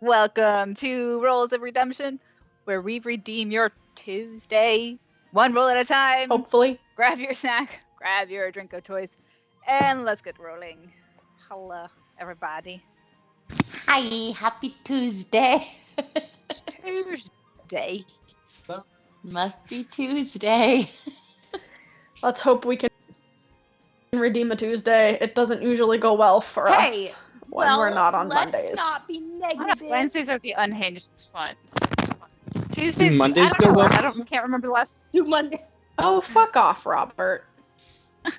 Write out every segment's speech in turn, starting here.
Welcome to Rolls of Redemption, where we redeem your Tuesday, one roll at a time. Hopefully. Grab your snack, grab your drink of choice, and let's get rolling. Hello, everybody. Hi, happy Tuesday. Tuesday. Must be Tuesday. Let's hope we can redeem a Tuesday. It doesn't usually go well for us when we're not on Mondays. Let's not be negative. Wednesdays are the unhinged ones. Tuesdays, Mondays I don't go know, well? can't remember the last. Do Monday. Oh, fuck off, Robert. I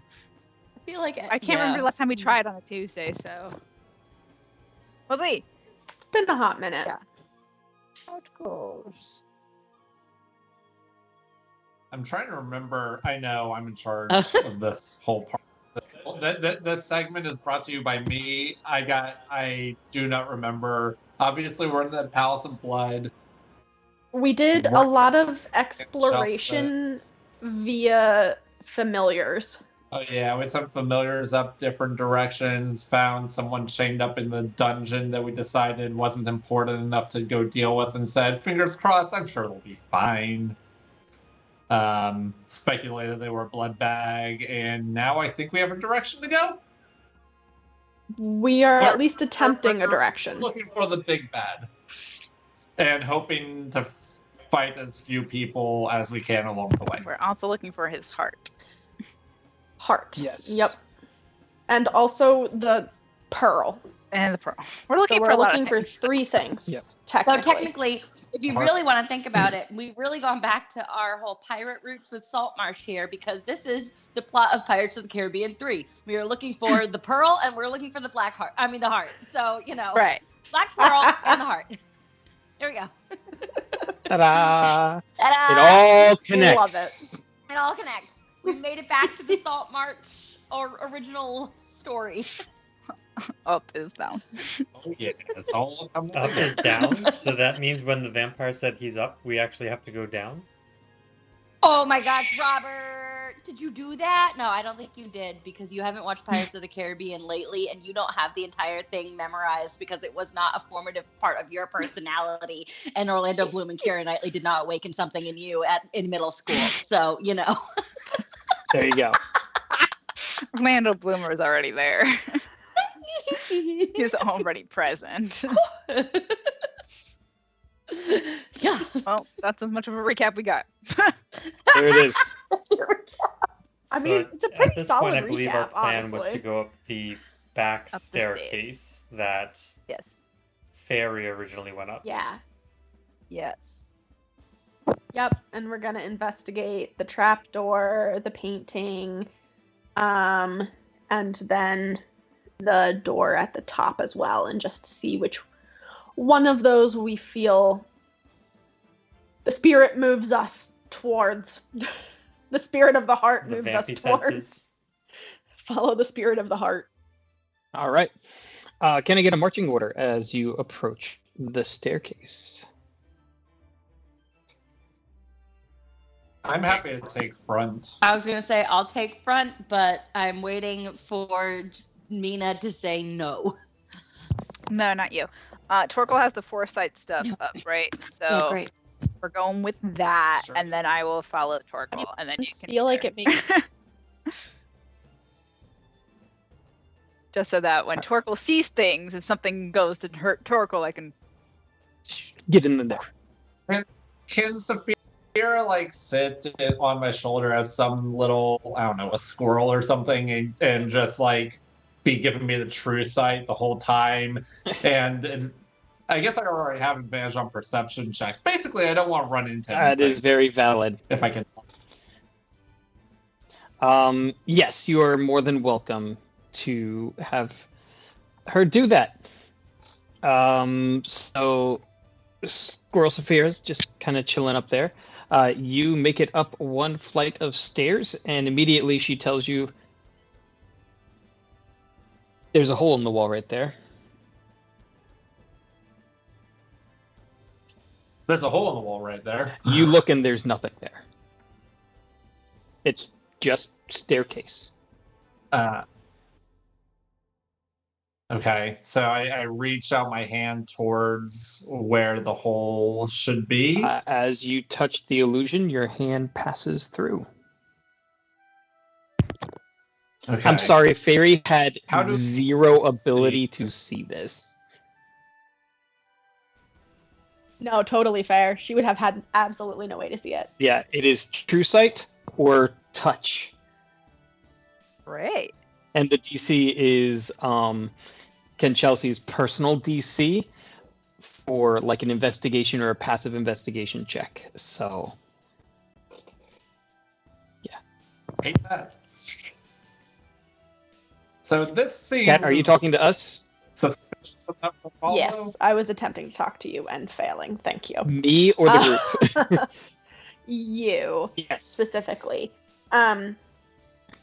feel like I can't remember the last time we tried on a Tuesday, so. We'll see. It's been a hot minute. Yeah. How it goes. I'm trying to remember. I know I'm in charge of this whole part. This segment is brought to you by me. I do not remember. Obviously, we're in the Palace of Blood. We did a lot of exploration via familiars. Oh yeah, we sent familiars up different directions, found someone chained up in the dungeon that we decided wasn't important enough to go deal with, and said, fingers crossed, I'm sure they'll be fine. Speculated they were a blood bag, and now I think we have a direction to go. We are at least attempting a direction. Looking for the big bad. And hoping to fight as few people as we can along the way. We're also looking for his heart. Heart. Yes. Yep. And also the pearl. And the pearl. We're looking So for we're a lot looking of for things. 3 things. Yep. So technically, if you really want to think about it, we've really gone back to our whole pirate roots with Saltmarsh here, because this is the plot of Pirates of the Caribbean 3. We are looking for the pearl, and we're looking for the the heart. So, Right. Black Pearl and the heart. There we go. Ta-da! Ta-da! It all connects. Love it. It all connects. We made it back to the Saltmarsh or original story. Up is down. Oh yeah, it's all coming Up together. is down, so that means when the vampire said he's up, we actually have to go down. Oh my gosh, Robert! Did you do that? No, I don't think you did, because you haven't watched Pirates of the Caribbean lately, and you don't have the entire thing memorized because it was not a formative part of your personality. And Orlando Bloom and Keira Knightley did not awaken something in you in middle school. So, There you go. Orlando Bloomer is already there. He's already present. Yeah. Well, that's as much of a recap we got. There it is. I So mean, it's a at pretty this solid point, I believe our recap, plan was to honestly. go up the back Up the staircase that Yes. Fairy originally went up. Yeah. Yes. Yep. And we're gonna investigate the trapdoor, the painting, and then the door at the top as well, and just see which one of those we feel the spirit moves us towards. The spirit of the heart The moves us vampy towards. senses. Follow the spirit of the heart. All right. Can I get a marching order as you approach the staircase? I'm happy to take front. I was going to say I'll take front, but I'm waiting for Mina to say no. No, not you. Torkel has the foresight stuff up, right? So Oh, great. we're going with that, Sure. and then I will follow Torkel, and then I you can feel like it makes just so that when Torkel sees things, if something goes to hurt Torkel, I can. Get in there. Can Saphira sit on my shoulder as some little, I don't know, a squirrel or something, and just be giving me the true sight the whole time? And I guess I already have advantage on perception checks. Basically, I don't want to run into That anything, is very valid. if I can. Yes, you are more than welcome to have her do that. So Squirrel Saphira's just kind of chilling up there. You make it up one flight of stairs, and immediately she tells you there's a hole in the wall right there. There's a hole in the wall right there. You look and there's nothing there. It's just staircase. Okay, so I reach out my hand towards where the hole should be. As you touch the illusion, your hand passes through. Okay. I'm sorry, Fairy had How do zero people ability see? to see this. No, totally fair. She would have had absolutely no way to see it. Yeah, it is true sight or touch. Great. And the DC is Ken Chelsea's personal DC for like an investigation or a passive investigation check. So Hate that. So this seems. Kat, are you talking to us? Suspicious enough to follow? Yes, I was attempting to talk to you and failing. Thank you. Me or the group? You Yes. specifically.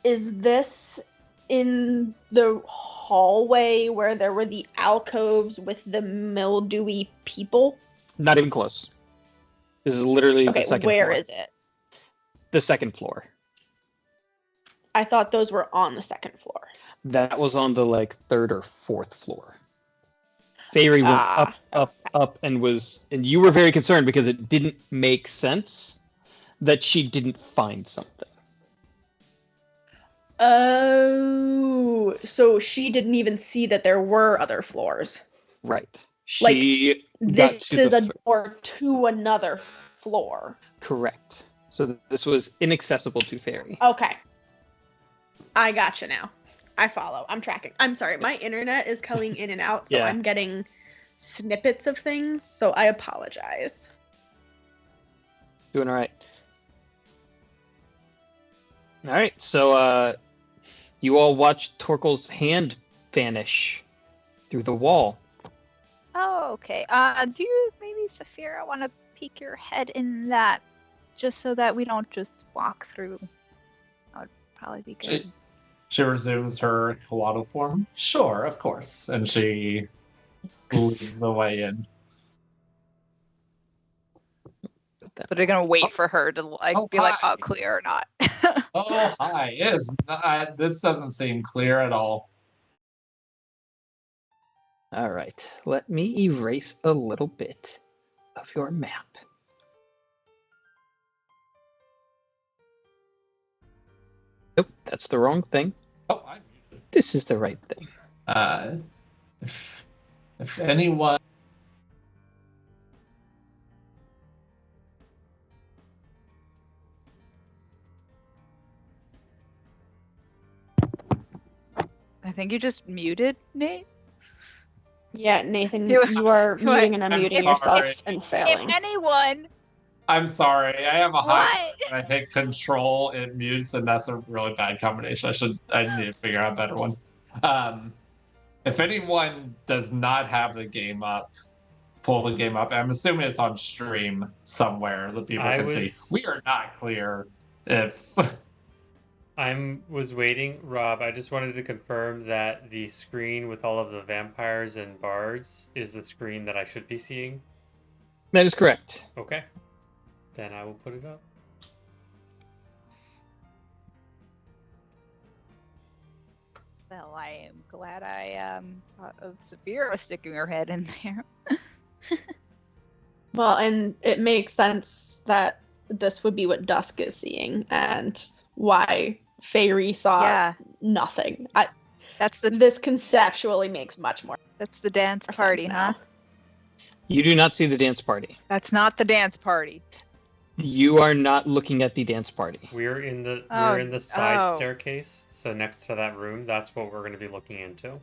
Is this in the hallway where there were the alcoves with the mildewy people? Not even close. This is literally Okay, the second where floor. is it? The second floor. I thought those were on the second floor. That was on the like third or fourth floor. Fairy went up, and you were very concerned because it didn't make sense that she didn't find something. Oh, so she didn't even see that there were other floors. Right. Like, She got This to is the a door to another floor. correct. So this was inaccessible to Fairy. Okay. I gotcha now. I follow. I'm tracking. I'm sorry. My internet is coming in and out, so Yeah. I'm getting snippets of things, so I apologize. Doing all right. All right. So you all watched Torkel's hand vanish through the wall. Oh, okay. Do you maybe, Saphira, want to peek your head in that, just so that we don't just walk through? That would probably be good. She resumes her Kawato form. Sure, of course. And she leads the way in. So they're gonna wait for her to be like, hi. "Oh, clear or not." Oh, hi. It is not, this doesn't seem clear at all. All right. Let me erase a little bit of your map. Nope, that's the wrong thing. Oh, I'm muted. This is the right thing. If anyone. I think you just muted Nate. Yeah, Nathan, You- you are you are- muting and unmuting I'm yourself sorry. and failing. If anyone, I'm sorry. I have a high. what? When I hit control, it mutes, and that's a really bad combination. I need to figure out a better one. If anyone does not have the game up, pull the game up. I'm assuming it's on stream somewhere that people can see. We are not clear if. Was waiting, Rob. I just wanted to confirm that the screen with all of the vampires and bards is the screen that I should be seeing. That is correct. Okay. Then I will put it up. Well, I am glad I thought of Saphira sticking her head in there. Well, and it makes sense that this would be what Dusk is seeing, and why Fairy saw Yeah, nothing. that's the This conceptually makes much more dance sense party, now. huh? You do not see the dance party. That's not the dance party. You are not looking at the dance party. We're in the Oh, side oh. staircase, so next to that room, that's what we're going to be looking into.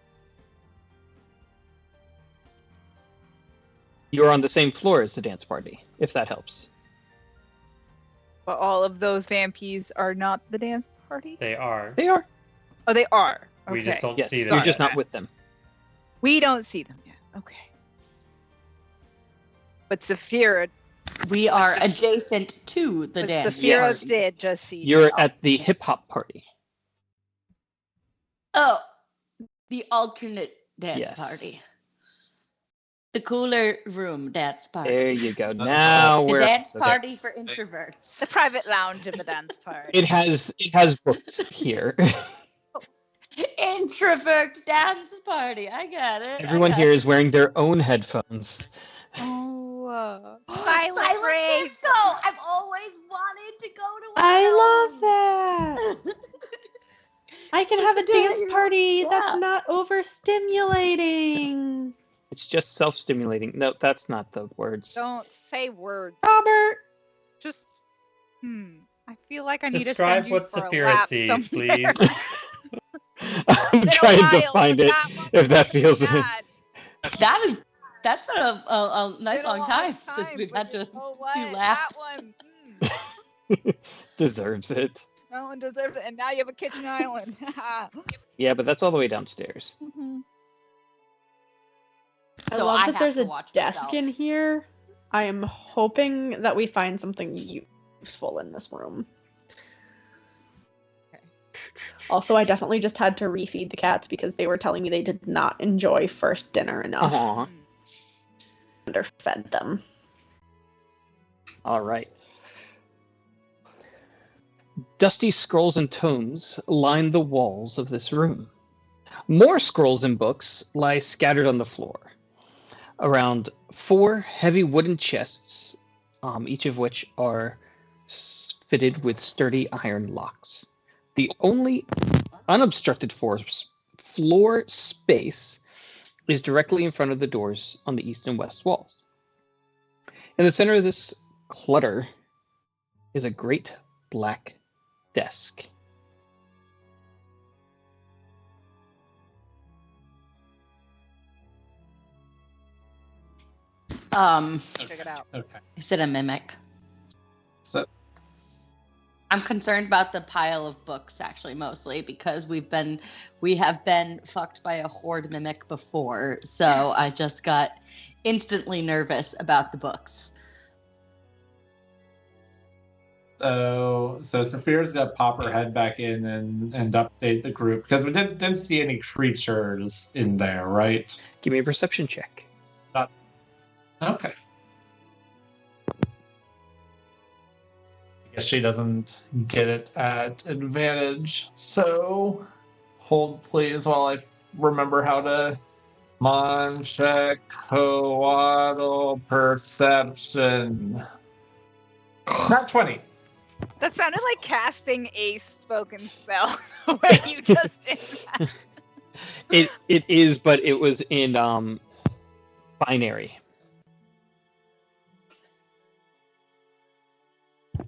You are on the same floor as the dance party, if that helps. But all of those vampies are not the dance party. They are. They are. Oh, they are. We just Okay. don't Yes, see them. you're Sorry. just not with them. We don't see them yet. Okay. But Saphira, We are adjacent to the but dance. Saphira Yes. did just see. You're them. at the hip hop party. Oh, the alternate dance Yes. party. The cooler room dance party. There you go. Now The we're dance okay. party for introverts. the private lounge of the dance party. It has books here. In introvert dance party. I get it. Everyone here is wearing their own headphones. Oh, Silent rave. disco. I've always wanted to go to one I of love those. that. I can have a It's a day dance that party yeah. that's not overstimulating. It's just self-stimulating. No, that's not the words. Don't say words. Robert. Just, I feel like I need to Describe send you what for a Saphira lap sees, somewhere. please. I'm Been a trying to while find since it, that one if that was feels it. bad. That's been a nice Been a long time since time, we've but had to you know what? do laps. That one. Deserves it. That one deserves it. And now you have a kitchen island. Yeah, but that's all the way downstairs. I So love I that have there's to a watch desk myself. in here. I am hoping that we find something useful in this room. Okay. Also, I definitely just had to refeed the cats because they were telling me they did not enjoy first dinner enough. Aw. Underfed them. All right. Dusty scrolls and tomes line the walls of this room. More scrolls and books lie scattered on the floor. Around 4 heavy wooden chests, each of which are fitted with sturdy iron locks. The only unobstructed floor space is directly in front of the doors on the east and west walls. In the center of this clutter is a great black desk. Check it out. Okay. Is it a mimic? So I'm concerned about the pile of books, actually, mostly because we have been fucked by a horde mimic before, so I just got instantly nervous about the books. So Saphira's gonna pop her head back in and update the group because we didn't see any creatures in there, right? Give me a perception check. Okay. I guess she doesn't get it at advantage. So hold please while I remember how to Monchecoatl perception. Not 20. That sounded like casting a spoken spell the way you just did that. It is, but it was in binary.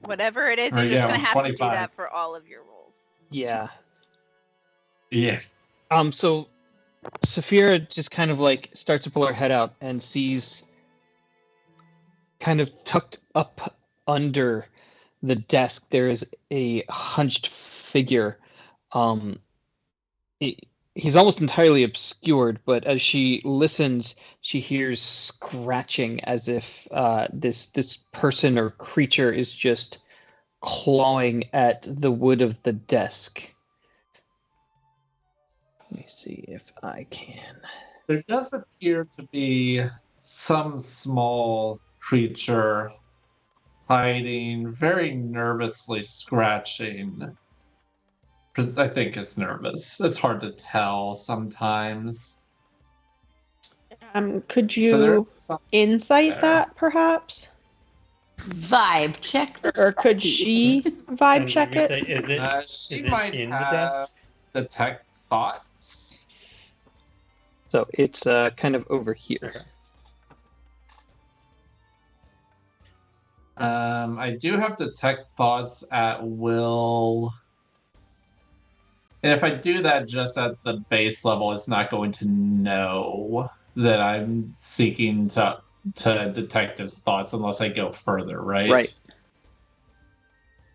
Whatever it is, you're Right, just yeah, gonna have to do 25. that for all of your rolls. Yeah. Yeah. So Saphira just kind of like starts to pull her head out and sees kind of tucked up under the desk there is a hunched figure. He's almost entirely obscured, but as she listens, she hears scratching as if this person or creature is just clawing at the wood of the desk. Let me see if I can. There does appear to be some small creature hiding, very nervously scratching. I think it's nervous. It's hard to tell sometimes. Could So you there's some insight there. that, perhaps? Vibe check this. Or could please. she vibe And check did we it? say, is it, She is it might in the have desk? detect thoughts. So it's kind of over here. Okay. I do have detect thoughts at will. And if I do that just at the base level, it's not going to know that I'm seeking to detect his thoughts unless I go further, right? Right.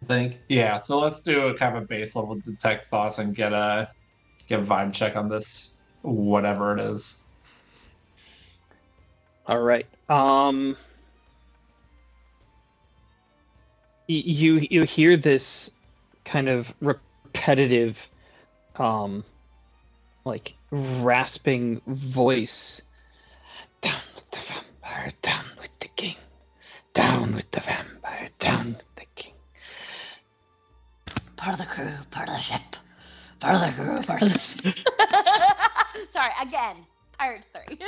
I think. Yeah, so let's do a kind of a base level detect thoughts and get a vibe check on this, whatever it is. All right. You hear this kind of repetitive, like rasping voice. Down with the vampire, down with the king. Down with the vampire, down with the king. Part of the crew, part of the ship. Farther, girl, farther. Sorry, again. Pirates 3.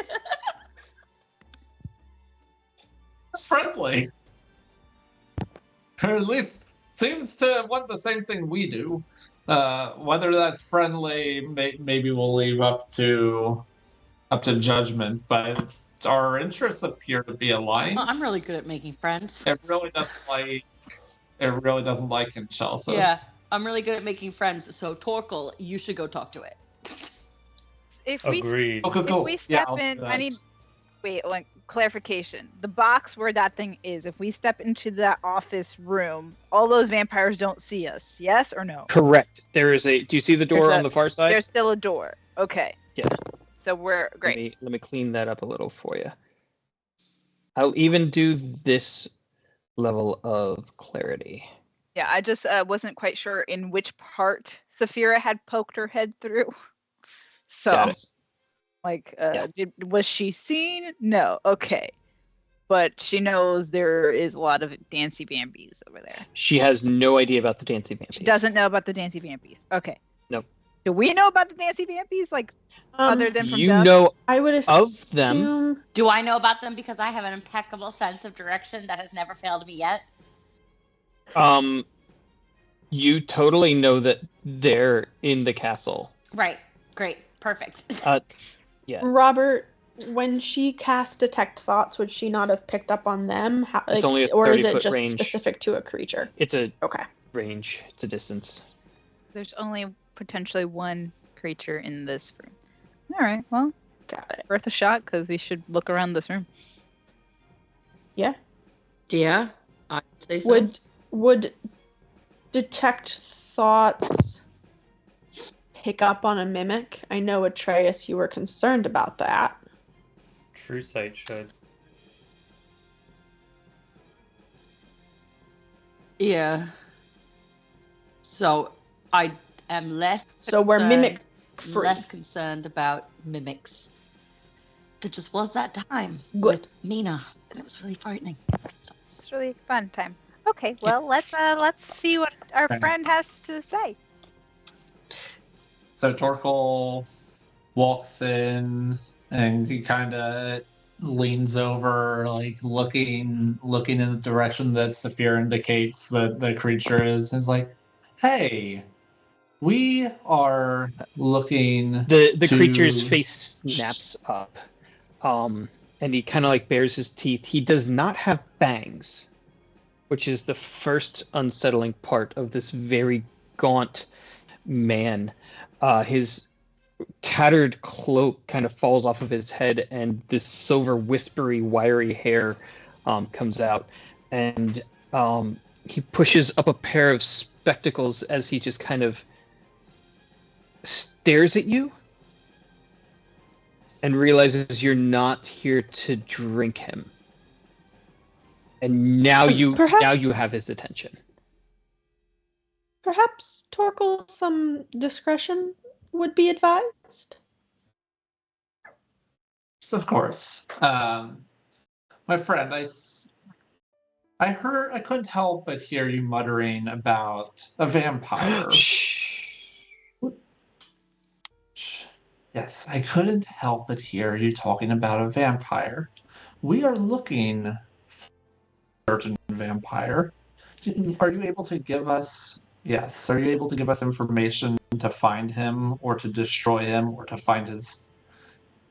It's friendly. Or at least seems to want the same thing we do. Whether that's friendly, maybe we'll leave up to judgment. But our interests appear to be aligned. Oh, I'm really good at making friends. It really doesn't like Inchelsis. Yeah, I'm really good at making friends. So Torkel, you should go talk to it. If we Agreed. Okay, if cool. we Yeah, step I'll do in, I that. need like clarification. The box where that thing is, if we step into that office room, all those vampires don't see us. Yes or no? Correct. There is a. Do you see the door There's on the far side? There's still a door. Okay. Yeah. So we're Let great. me clean that up a little for you. I'll even do this level of clarity. Yeah, I just wasn't quite sure in which part Saphira had poked her head through. So, Got it. like, Yeah. was she seen? No. Okay. But she knows there is a lot of Dancy Bambies over there. She has no idea about the Dancing Vampies. She doesn't know about the Dancy Bambies. Okay. Nope. Do we know about the Dancy Bambies? Like, other than from You Dusk? know I would of them. assume. Do I know about them because I have an impeccable sense of direction that has never failed me yet? You totally know that they're in the castle. Right. Great. Perfect. Yeah. Robert, when she cast Detect Thoughts, would she not have picked up on them? How, It's only a or is it 30-foot just range. specific to a creature? It's a Okay. range. It's a distance. There's only potentially one creature in this room. All right. Well, Got it. worth a shot because we should look around this room. Yeah. Yeah. I'd say so. Would Detect Thoughts pick up on a mimic? I know, Atreus, you were concerned about that. True sight should. Yeah. So I am less. So we're mimic concerned- free. Less concerned about mimics. There just was that time Good. with Mina, and it was really frightening. It's really fun time. Okay. Well, let's see what our Okay. friend has to say. So Torkel walks in and he kind of leans over, like looking in the direction that Saphir indicates that the creature is. He's like, "Hey, we are looking." The to- creature's face snaps up, and he kind of like bares his teeth. He does not have bangs, which is the first unsettling part of this very gaunt man. His tattered cloak kind of falls off of his head, and this silver, whispery, wiry hair comes out, and he pushes up a pair of spectacles as he just kind of stares at you and realizes you're not here to drink him. And now you Perhaps- have his attention. Perhaps Torkel, some discretion would be advised. Yes, of course. My friend, I heard, I couldn't help but hear you muttering about a vampire. Shh. Yes, I couldn't help but hear you talking about a vampire. We are looking for a certain vampire. Are you able to give us? Yes. Are you able to give us information to find him, or to destroy him, or to find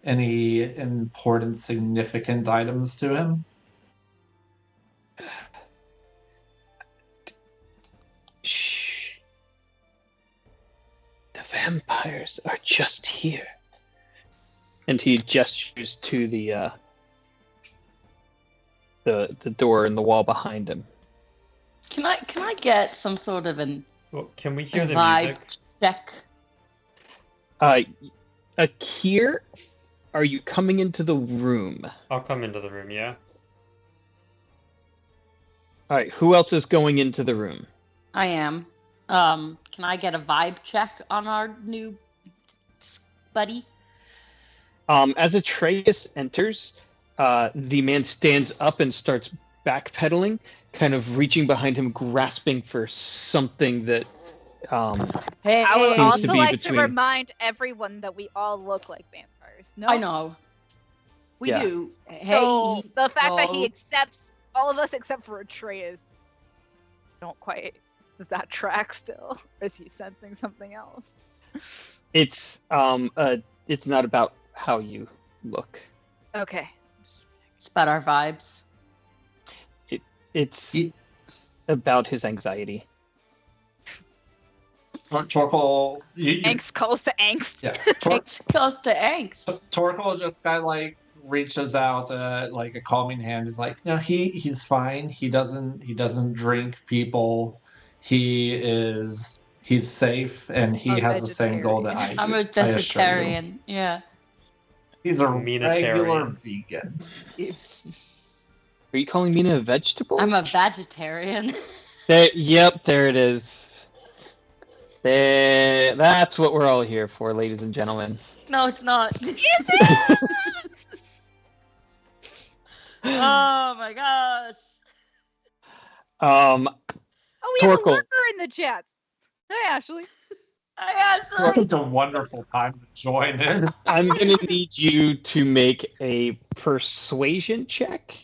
any important, significant items to him? Shh. The vampires are just here. And he gestures to the door in the wall behind him. Can I get some sort of an Well, can we hear the vibe music? check? Akir, are you coming into the room? I'll come into the room, yeah? All right, who else is going into the room? I am. Can I get a vibe check on our new buddy? As Atreus enters, the man stands up and starts backpedaling, kind of reaching behind him, grasping for something that Hey, I would Seems to also be like between- to remind everyone that we all look like vampires. No, I know. We Yeah. do. Hey, So the fact that he no. accepts all of us except for Atreus don't quite. Does that track still, or is he sensing something else? It's not about how you look. Okay. It's about our vibes. It's Ye- about his anxiety. Torkel, Angst calls to angst. yeah. It's close to angst. Torkel just kind of like reaches out like a calming hand. Is like, no, he's fine. He doesn't drink people. He's safe, and he A has the same goal that I do. I'm a I assure you. vegetarian. Yeah. He's a Minatarian. regular vegan. Are you calling Mina a vegetable? I'm a vegetarian. Yep, there it is. That's what we're all here for, ladies and gentlemen. No, it's not. Oh my gosh. Um, Oh, we have a Torkel. lurker in the chat. Hey, Ashley. I actually. Such a wonderful time to join in. I'm gonna need you to make a persuasion check.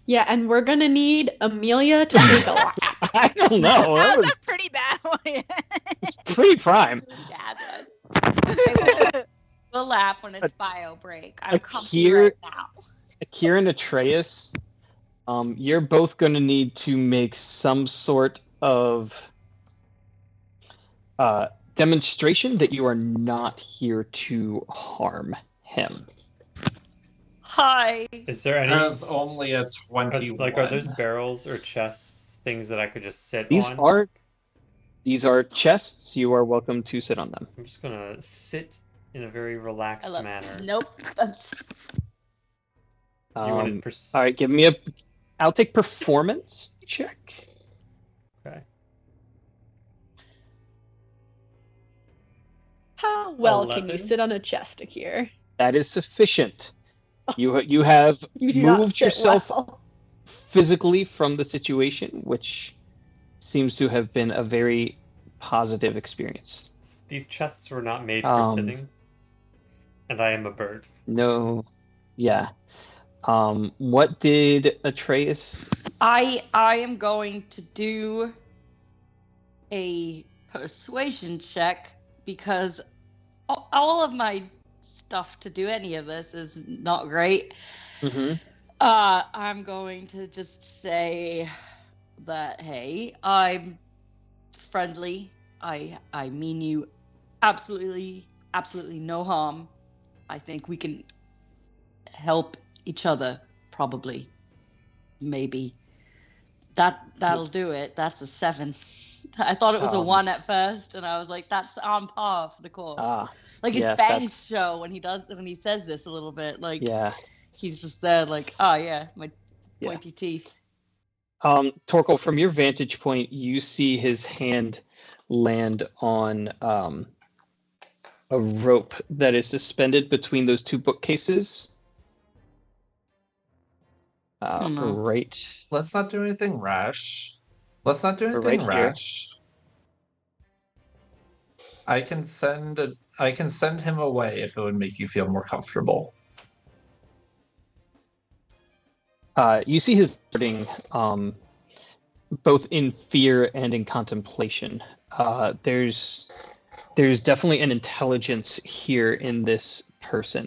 Yeah, and we're gonna need Amelia to take a lap. I don't know. That That was was a pretty bad one. pretty prime. Yeah, but we'll lap when it's bio break. I'm comfy Akir- right now. Akira and Atreus, you're both going to need to make some sort of demonstration that you are not here to harm him. Hi. Is there any There's only a 21. are those barrels or chests things that I could just sit These on? are chests. You are welcome to sit on them. I'm just gonna sit in a very relaxed manner. Nope. You wanted pers- All right, give me I'll take performance check. Okay. How well can you 11? sit on a chest, Akir? That is sufficient. You have You do not moved sit yourself well. physically from the situation, which seems to have been a very positive experience. These chests were not made for sitting, and I am a bird. No, yeah. What did Atreus? I am going to do a persuasion check because all of my stuff to do any of this is not great. Mm-hmm. I'm going to just say that, hey, I'm friendly. I mean you absolutely no harm. I think we can help each other, probably. Maybe. That'll do it. That's a 7. I thought it was a 1 at first, and I was like, that's on par for the course. Like it's yeah, Fang's show when he says this a little bit, like Yeah. he's just there like, oh yeah, my pointy teeth. Torkel, from your vantage point, you see his hand land on a rope that is suspended between those two bookcases. Right. Let's not do anything rash. Let's not do anything Right here. rash. I can send him away if it would make you feel more comfortable. You see his starting both in fear and in contemplation. There's definitely an intelligence here in this person.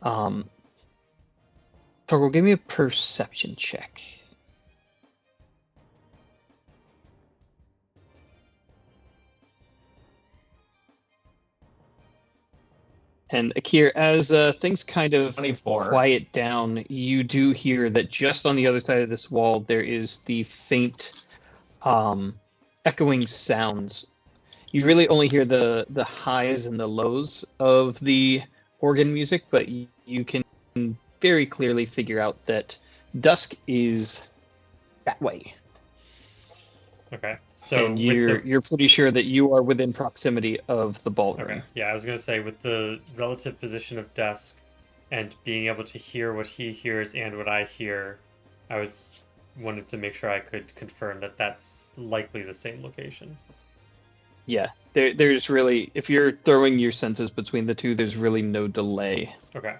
Torkel, give me a perception check. And Akir, as things kind of 24. quiet down, you do hear that just on the other side of this wall there is the faint echoing sounds. You really only hear the highs and the lows of the organ music, but you can very clearly figure out that dusk is that way. Okay, so and you're pretty sure that you are within proximity of the ballroom. Okay, yeah, I was gonna say with the relative position of dusk and being able to hear what he hears and what I hear, I was wanted to make sure I could confirm that that's likely the same location. Yeah, there's really, if you're throwing your senses between the two, there's really no delay. Okay.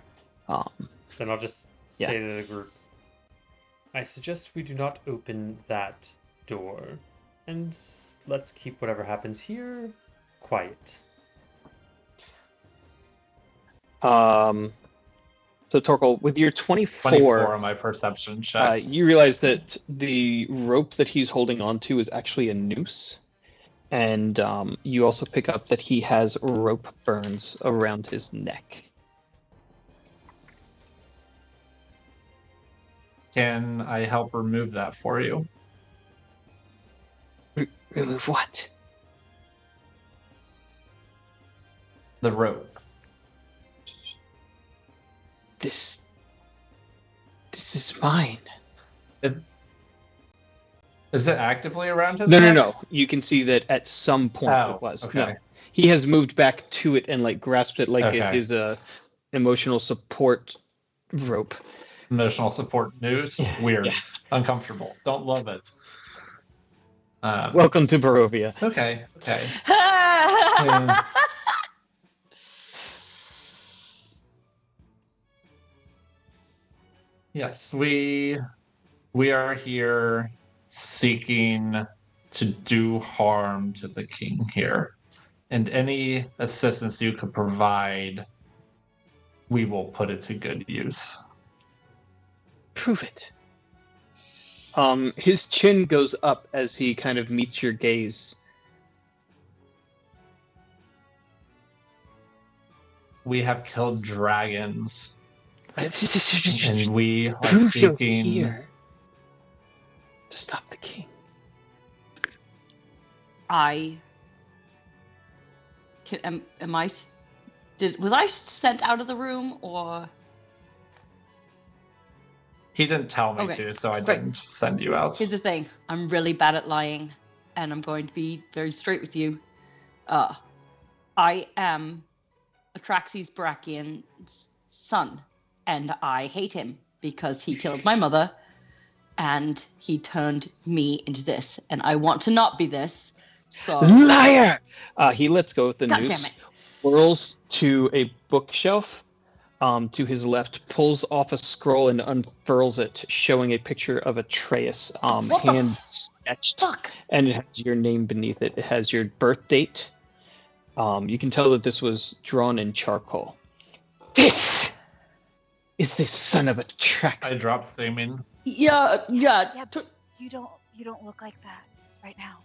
Um, Then I'll just say to the group, I suggest we do not open that door, and let's keep whatever happens here quiet. So Torkel, with your 24 on my perception check. you realize that the rope that he's holding on to is actually a noose. And you also pick up that he has rope burns around his neck. Can I help remove that for you? Remove what? The rope. This is mine. Is it actively around his No. neck? You can see that at some point it was. Okay. No. He has moved back to it and like grasped it like Okay. it is a emotional support rope. Emotional support noose? Weird. Yeah. Uncomfortable. Don't love it. Welcome to Barovia. Okay. Yes, we are here seeking to do harm to the king here. And any assistance you could provide, we will put it to good use. Prove it. His chin goes up as he kind of meets your gaze. We have killed dragons, and And we are prove you're seeking. here to stop the king. Was I sent out of the room or? He didn't tell me Okay, to, so I great. didn't send you out. Here's the thing. I'm really bad at lying, and I'm going to be very straight with you. I am Atraxes Barakian's son, and I hate him because he killed my mother, and he turned me into this, and I want to not be this. So Liar! He lets go with the God noose, damn it. whirls to a bookshelf to his left, pulls off a scroll and unfurls it, showing a picture of Atreus, What the hand sketched, fuck? and it has your name beneath it. It has your birth date. You can tell that this was drawn in charcoal. This is the son of Atreus. I dropped seeming. Yeah. But you don't look like that right now.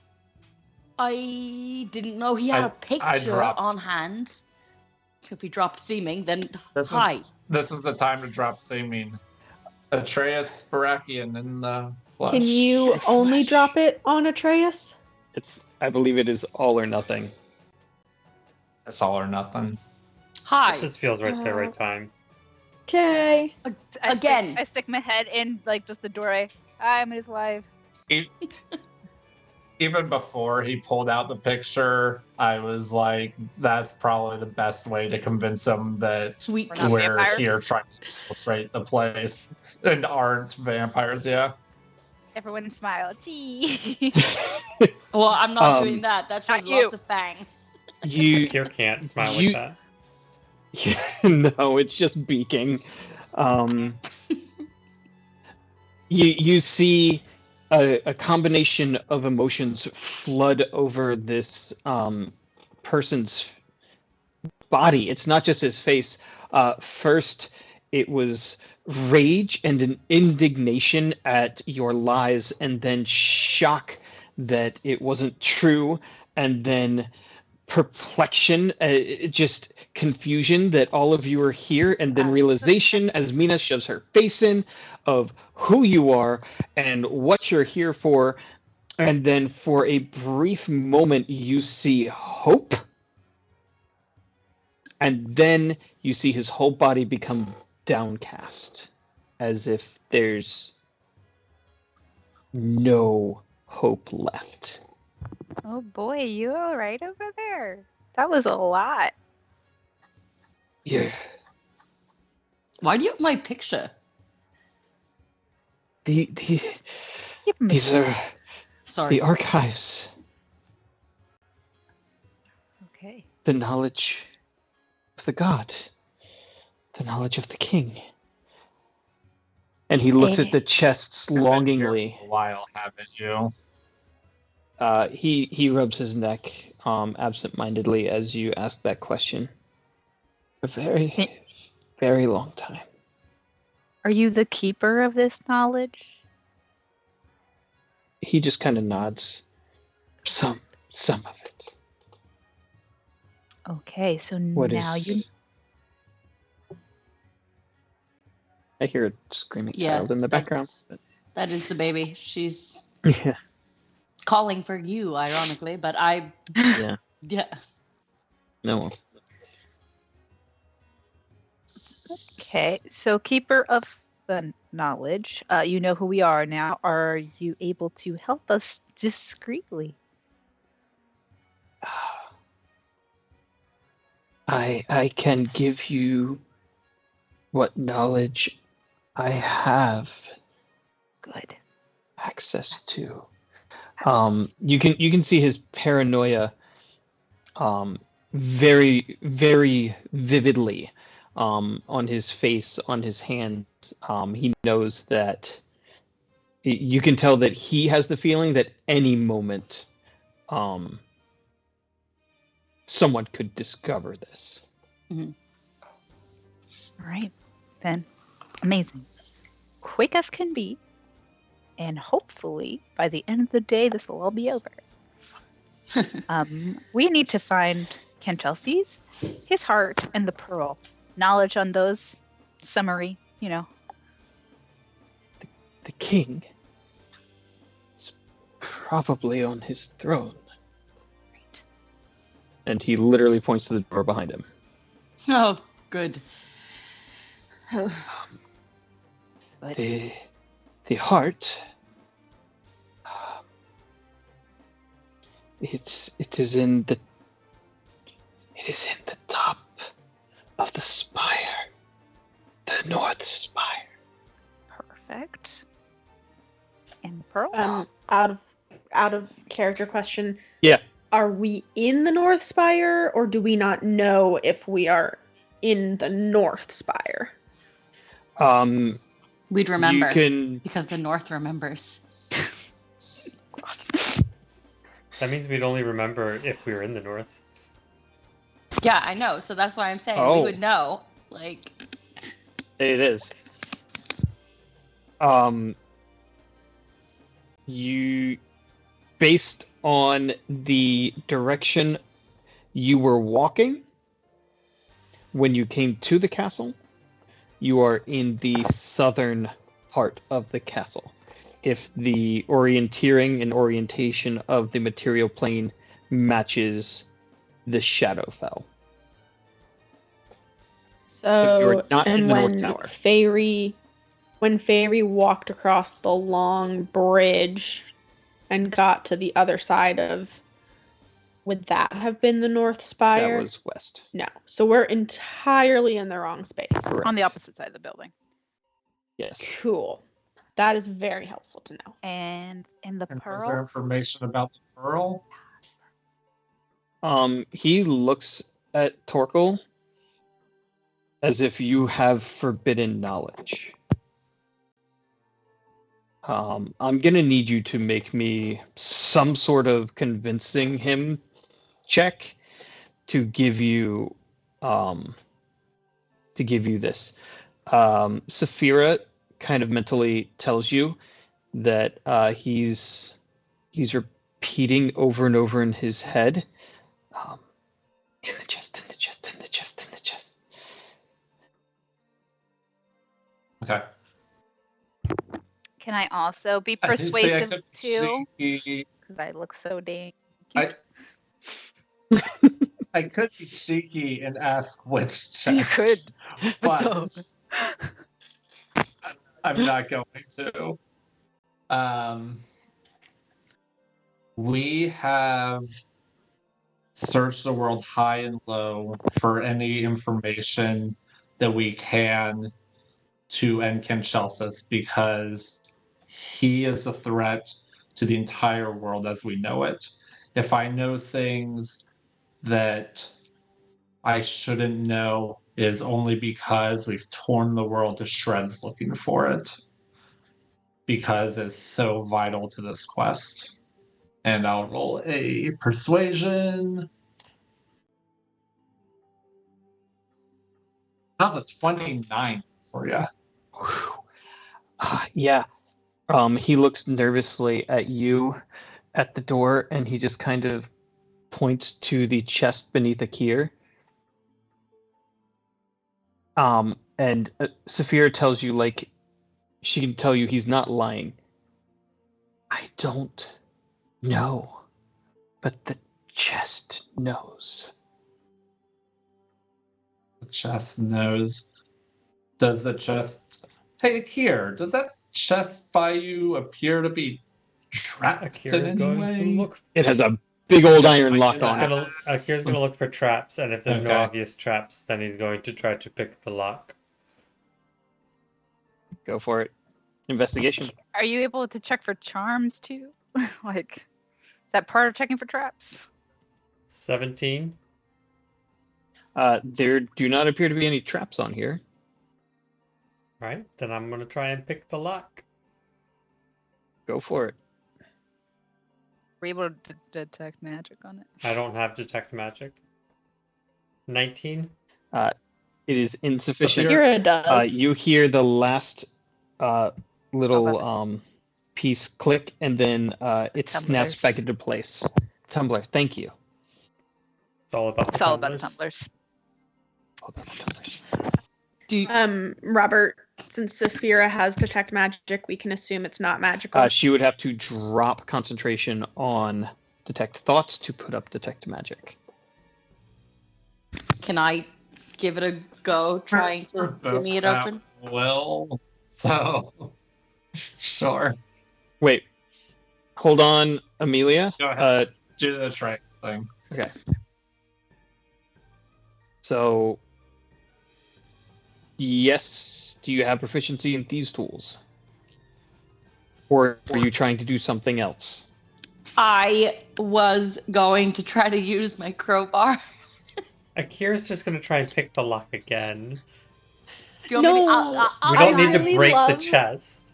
I didn't know he had I a picture dropped- on hand. If he dropped seeming, then This is- hi. This is the time to drop seeming. Atreus Barakian in the flesh. Can you only drop it on Atreus? I believe it is all or nothing. It's all or nothing. Hi. This feels right there, right time. Okay. Again. I stick my head in like just the doorway. I'm his wife. Even before he pulled out the picture, I was like, that's probably the best way to convince him that Sweet. We're not we're vampires. here trying to infiltrate the place and aren't vampires, yeah. Everyone smile. Gee. Well, I'm not Um, doing that. That not shows you. lots of fang. You Kier can't smile you- like that. no, it's just beaking. You see a combination of emotions flood over this person's body. It's not just his face. First, it was rage and an indignation at your lies, and then shock that it wasn't true, and then perplexion, just confusion that all of you are here, and then realization as Mina shoves her face in of who you are and what you're here for, and then for a brief moment you see hope, and then you see his whole body become downcast, as if there's no hope left. Oh boy, you all right over there? That was a lot. Yeah. Why do you have my picture? The Keep 'em These are Sorry. the archives, Okay. the knowledge of the god, the knowledge of the king. And he looks at the chests You've been here longingly. for a while, haven't you? He rubs his neck absent-mindedly as you ask that question. A very, very long time. Are you the keeper of this knowledge? He just kind of nods. Some of it. Okay, so What now is? you. I hear a screaming Yeah, child in the background. that is the baby. She's Yeah. calling for you, ironically, but I. Yeah. Yeah. No. Okay, so keeper of the knowledge, you know who we are now. Are you able to help us discreetly? I can give you what knowledge I have Good. access to. You can see his paranoia very, very vividly on his face, on his hands. He knows that you can tell that he has the feeling that any moment someone could discover this. All right, then. Amazing. Quick as can be, and hopefully by the end of the day, this will all be over. We need to find Ken Chelsea's, his heart, and the pearl. Knowledge on those, summary, you know. The king is probably on his throne. Right. And he literally points to the door behind him. Oh, good. But The heart. It is in the top of the spire, the north spire. perfect. And the pearl? Out of character question. Yeah. Are we in the North Spire, or do we not know if we are in the North Spire? We'd remember You can. because the North remembers. That means we'd only remember if we were in the north. Yeah, I know. So that's why I'm saying Oh. we would know. Like, It is. You, based on the direction you were walking when you came to the castle, you are in the southern part of the castle. If the orienteering and orientation of the material plane matches the Shadowfell. So, You're not in and the North when Tower. when Fairy walked across the long bridge and got to the other side of, would that have been the North Spire? That was west. No. So we're entirely in the wrong space. Correct. On the opposite side of the building. Yes. Cool. That is very helpful to know. And the And is there pearl? information about the pearl? He looks at Torkel as if you have forbidden knowledge. I'm gonna need you to make me some sort of convincing him check to give you this. Saphira kind of mentally tells you that he's repeating over and over in his head, in the chest, in the chest, in the chest, in the chest. Okay. Can I also be I did say I persuasive could too? see- Because I look so dang I- cute. I could be cheeky and ask which chest. You could. But I'm not going to. We have searched the world high and low for any information that we can to end Kinshelsas because he is a threat to the entire world as we know it. If I know things that I shouldn't know, is only because we've torn the world to shreds looking for it. Because it's so vital to this quest. And I'll roll a persuasion. How's a 29 for you? Yeah. He looks nervously at you at the door, and he just kind of points to the chest beneath Akir. And Saphira tells you, like, she can tell you he's not lying. I don't know, but the chest knows. The chest knows. Does the chest... Hey, Akir, does that chest by you appear to be trapped Akira in any going way? to look. It has a big old iron lock on it. Akira's gonna look for traps, and if there's no Okay. obvious traps, then he's going to try to pick the lock. Go for it. Investigation. Are you able to check for charms too? Like, is that part of checking for traps? 17. There do not appear to be any traps on here. Right, then I'm gonna try and pick the lock. Go for it. Were you able to detect magic on it? I don't have detect magic. 19. It is insufficient. Saphira does. You hear the last little piece click, and then it snaps Tumblers. back into place. Tumbler, thank you. It's all about the It's all about the tumblers. tumblers. Robert, since Saphira has detect magic, we can assume it's not magical. She would have to drop concentration on detect thoughts to put up detect magic. Can I give it a go trying to dimmy it open? Well, so... Sure. Wait, hold on, Amelia. Go ahead. Do the trick thing. Okay. So, yes, do you have proficiency in thieves' tools? Or are you trying to do something else? I was going to try to use my crowbar. Akira's just gonna try and pick the lock again. Do you want me to- No. We I don't need to really break the love- chest.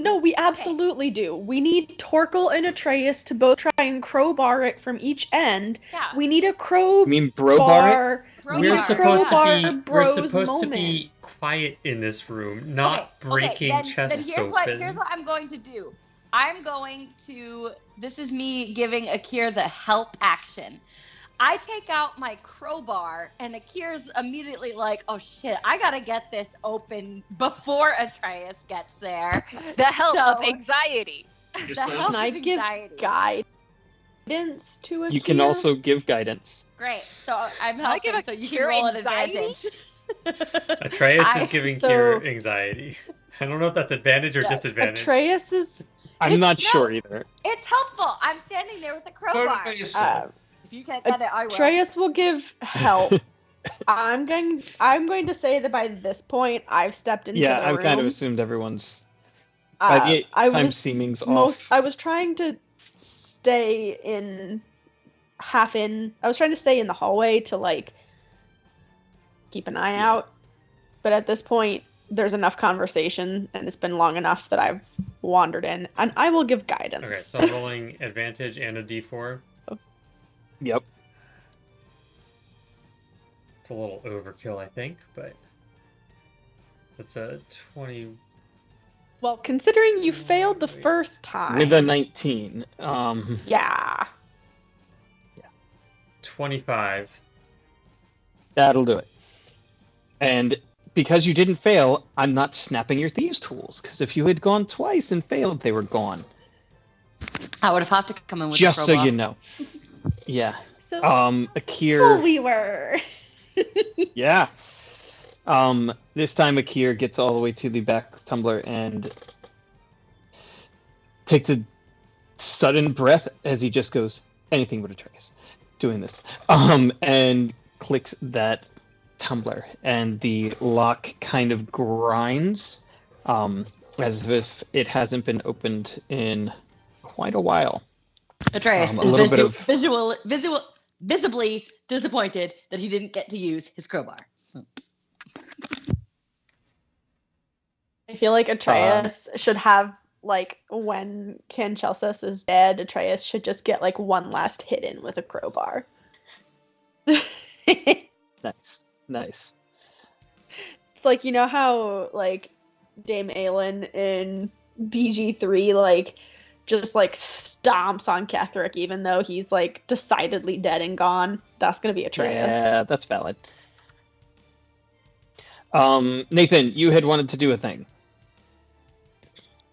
No, we absolutely do. We need Torkel and Atreus to both try and crowbar it from each end. Yeah. We need a You crowbar. mean Brobar? Crowbar. We're supposed crowbar to be bros moment. quiet in this room, not breaking then chests here's open. here's what I'm going to do. I'm going to. This is me giving Akir the help action. I take out my crowbar, and Akir's immediately like, "Oh shit! I gotta get this open before Atreus gets there." The help of So- anxiety. The help Can I of give anxiety. guidance to Akira? You can also give guidance. Great. So I'm Can I give helping, so you can Akira roll an anxiety? advantage. Atreus I- is giving so- Kier anxiety. I don't know if that's advantage or Yes, disadvantage. Atreus is. I'm not no. sure either. It's helpful. I'm standing there with a crowbar. Motivation. If you can't get it, I will. Atreus will give help. I'm going to say that by this point I've stepped into Yeah, the I've room. kind of assumed everyone's by the I time was seeming's off. I was trying to stay in I was trying to stay in the hallway to like keep an eye out. But at this point there's enough conversation and it's been long enough that I've wandered in, and I will give guidance. Okay, so I'm rolling advantage and a d4. Yep. It's a little overkill, I think, but that's a 20. Well, considering you failed the first time. With a 19. Yeah. 25. That'll do it. And because you didn't fail, I'm not snapping your thieves' tools. Because if you had gone twice and failed, they were gone. I would have had to come in with Just a so crowbar. you know. Yeah. So Akir. we were. Yeah. This time Akir gets all the way to the back tumbler and takes a sudden breath as he just goes, anything but Atreus, doing this. And clicks that tumbler, and the lock kind of grinds. as if it hasn't been opened in quite a while. Atreus A is little bit of- visibly disappointed that he didn't get to use his crowbar. I feel like Atreus should have, like, when Canchelsus is dead, Atreus should just get, like, one last hit in with a crowbar. Nice. It's like, you know how, like, Dame Aelin in BG3, like, just, like, stomps on Ketherick even though he's, like, decidedly dead and gone? That's gonna be Atreus. Yeah, that's valid. Nathan, you had wanted to do a thing.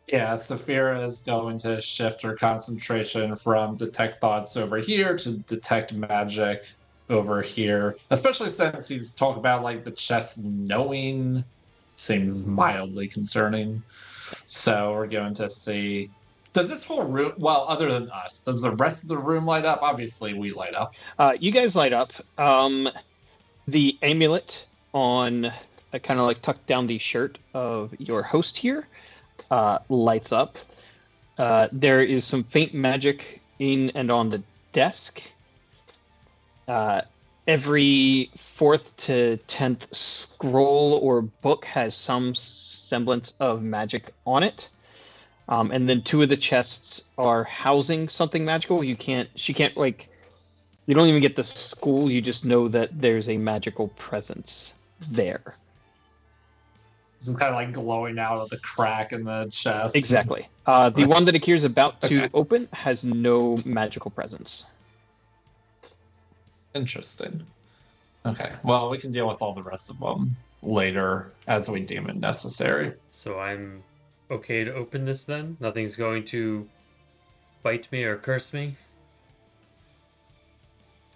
Yeah, Saphira is going to shift her concentration from detect thoughts over here to detect magic over here. Especially since he's talking about like the chest knowing seems mildly concerning. So we're going to see. Does this whole room, well, other than us, does the rest of the room light up? Obviously, we light up. You guys light up. The amulet on kind of like tucked down the shirt of your host here lights up. There is some faint magic in and on the desk. Every 4th to 10th scroll or book has some semblance of magic on it. And then 2 of the chests are housing something magical. You don't even get the school, you just know that there's a magical presence there. It's kind of like glowing out of the crack in the chest. Exactly. The one that Akira's about to open has no magical presence. Interesting. Okay, well, we can deal with all the rest of them later as we deem it necessary. So I'm okay to open this then? Nothing's going to bite me or curse me?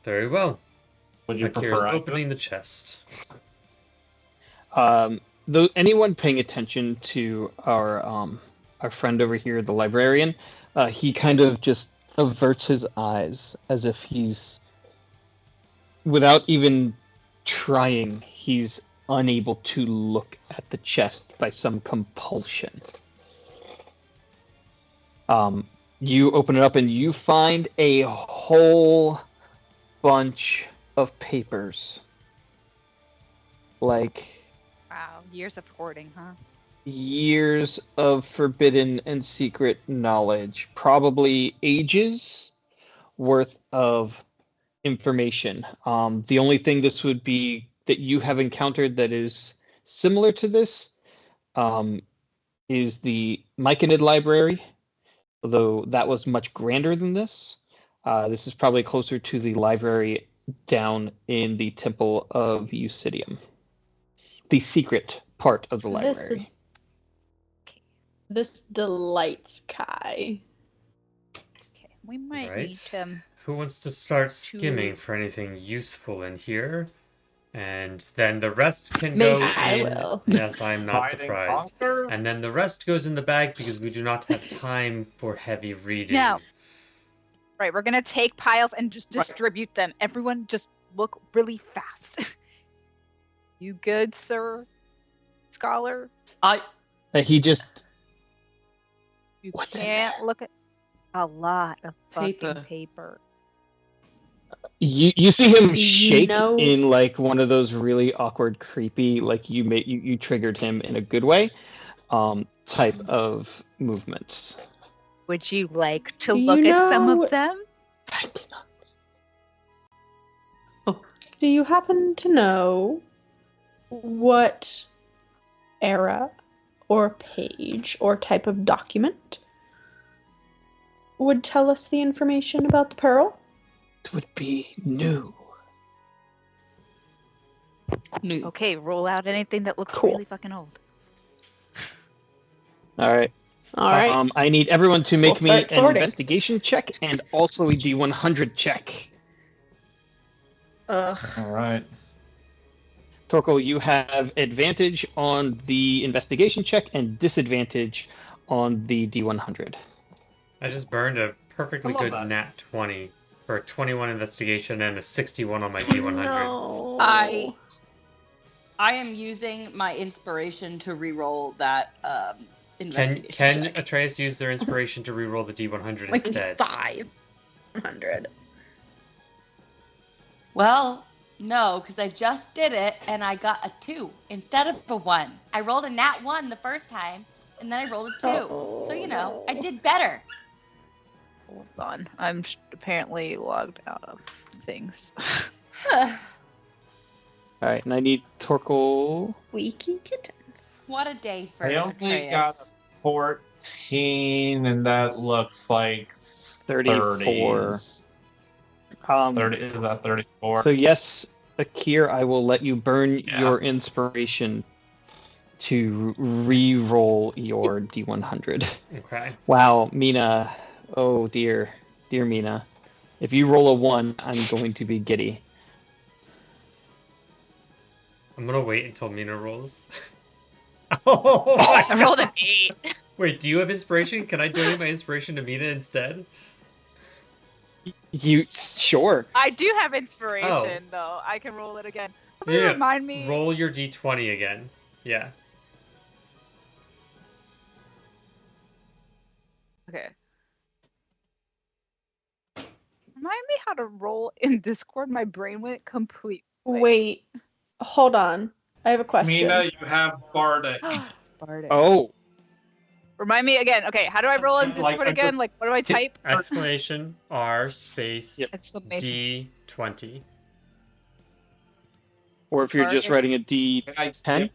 Very well. Would you Akira's prefer opening the chest. Anyone paying attention to our friend over here, the librarian, he kind of just averts his eyes as if he's, without even trying, he's unable to look at the chest by some compulsion. You open it up and you find a whole bunch of papers. Like, Wow, years of hoarding, huh? years of forbidden and secret knowledge, probably ages worth of information. The only thing this would be that you have encountered that is similar to this is the Myconid Library, although that was much grander than this. This is probably closer to the library down in the Temple of Eusidium, the secret part of the library. This delights Kai. Okay, we might Right. need to. Who wants to start skimming for anything useful in here? And then the rest can go Maybe I in. will. Yes, I'm not Fighting surprised. conquer? And then the rest goes in the bag because we do not have time for heavy reading. No. Right, we're gonna take piles and just distribute them. Everyone, just look really fast. You good, sir? Scholar? He just You What's in can't look at a lot of fucking Paper. paper. you see him Do you shake know- in like one of those really awkward, creepy, like you triggered him in a good way, type of movements. Would you like to Do look you at some know- of them? Do you happen to know what era or page or type of document would tell us the information about the pearl? It would be new. New. Okay, roll out anything that looks Cool. really fucking old. All right. All right. I need everyone to make We'll me start an sorting. investigation check and also a D100 check. Ugh. All right. Torkel, you have advantage on the investigation check and disadvantage on the D100. I just burned a perfectly I love good that. nat 20 for a 21 investigation and a 61 on my D100. No. I am using my inspiration to reroll that investigation Can check. Atreus use their inspiration to reroll the D100 Like instead? 500. Well, no, because I just did it and I got a 2 instead of a 1. I rolled a nat 1 the first time, and then I rolled a 2. So, you know, I did better. Hold on. I'm apparently logged out of things. Alright, and I need Torkel. Squeaky kittens. What a day for I only Atreus. got 14, and that looks like 34. 30s. 30, is that 34? So yes, Akir, I will let you burn Yeah. your inspiration to re-roll your D100. Okay. Wow, Mina. Oh dear. Dear Mina. If you roll a 1, I'm going to be giddy. I'm gonna wait until Mina rolls. Oh my I rolled an God. 8. Wait, do you have inspiration? Can I donate my inspiration to Mina instead? You sure? I do have inspiration, Oh. though. I can roll it again. Yeah, Remind me. Roll your D20 again. Yeah. Okay. Remind me how to roll in Discord. My brain went complete. Wait, hold on. I have a question. Mina, you have Bardic. Bardic. Oh, Remind me again. Okay, how do I roll in Like, Discord I again? just- Like, what do I type? Exclamation R space Yep. Exclamation. D20. or if you're just Bardic. writing a D10? Can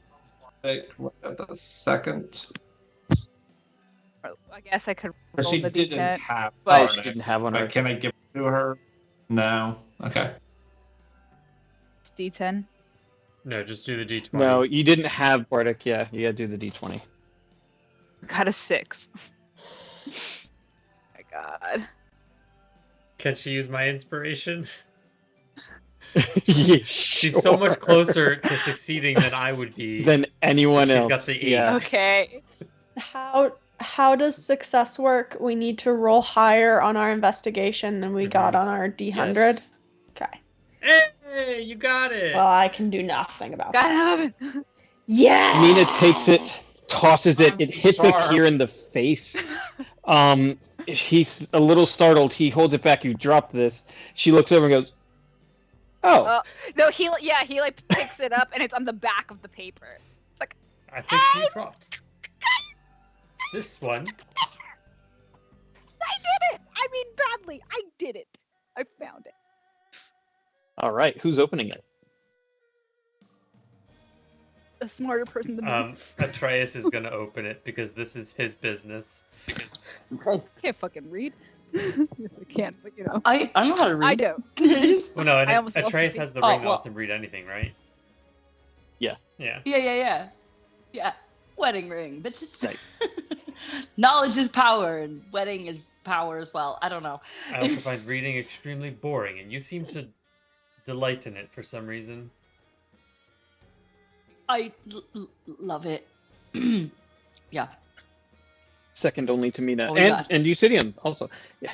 I give Bardic a second? I guess I could But roll she the didn't D10. have but- Oh, Bardic. she didn't have one. But can I give it to her? No. Okay. It's D10. No, just do the D20. No, you didn't have Bardic. Yeah, you gotta do the D20. Got a 6. My God. Can she use my inspiration? Yeah, She's so much sure. closer to succeeding than I would be. than anyone She's else. got the 8. Yeah. Okay. How does success work? We need to roll higher on our investigation than we got on our D100. Yes. Okay. Hey, you got it. Well, I can do nothing about Got that. an 11. Yeah. Mina takes it, tosses it. It hits Sharp. Akir in the face. He's a little startled. He holds it back. You drop this. She looks over and goes, "Oh, No, he like picks it up and it's on the back of the paper. It's like, I think you dropped this one. I did it. I mean, badly. I did it. I found it. all right. Who's opening it?" A smarter person than me. Atreus is gonna open it because this is his business. Can't fucking read. I can't, but you know. I know how to read. I don't. Well, no, I almost Atreus lost has the Oh, ring that well. lets him read anything, right? Yeah. Yeah. Yeah. Wedding ring. That's just Right. knowledge is power, and wedding is power as well. I don't know. I also find reading extremely boring, and you seem to delight in it for some reason. I love it. Yeah. Second only to Mina Oh my and God. and Eusidium also. Yeah.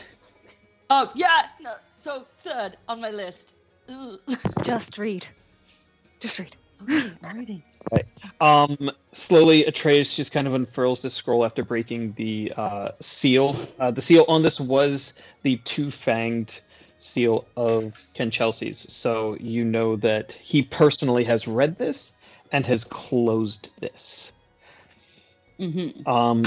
Oh yeah. No. So third on my list. Ugh. Just read. Just read. Okay, I'm reading. Slowly, Atreus just kind of unfurls the scroll after breaking the seal. The seal on this was the two-fanged seal of Ken Chelsea's, so you know that he personally has read this and has closed this. Mm-hmm.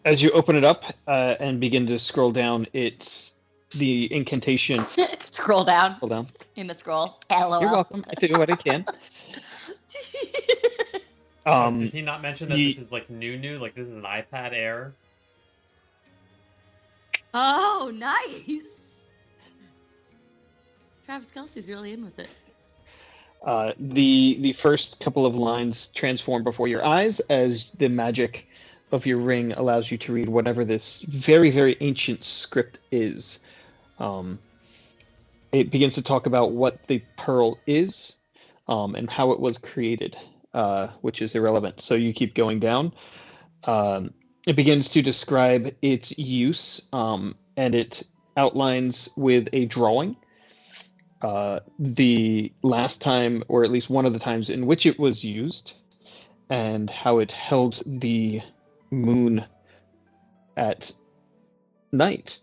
As you open it up and begin to scroll down, it's the incantation. Scroll down Scroll down. in the scroll. LOL. You're welcome. I do what I can. Did he not mention that ye- this is like new? Like this is an iPad Air? Oh, nice. Travis Kelsey's really in with it. The first couple of lines transform before your eyes as the magic of your ring allows you to read whatever this very, very ancient script is. It begins to talk about what the pearl is and how it was created, which is irrelevant. So you keep going down. It begins to describe its use, and it outlines with a drawing the last time, or at least one of the times in which it was used, and how it held the moon at night.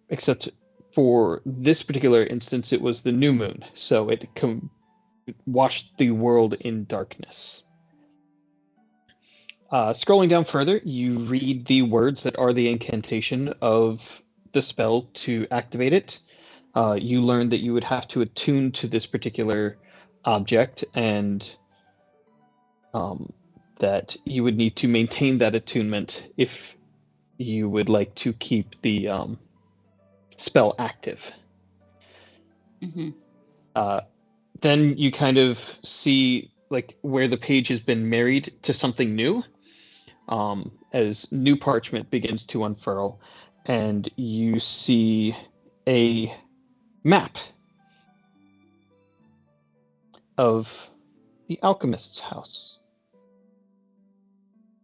Except for this particular instance, it was the new moon, so it washed the world in darkness. Scrolling down further, you read the words that are the incantation of the spell to activate it. You learn that you would have to attune to this particular object, and that you would need to maintain that attunement if you would like to keep the spell active. Mm-hmm. Then you kind of see like where the page has been married to something new, as new parchment begins to unfurl, and you see a map of the alchemist's house.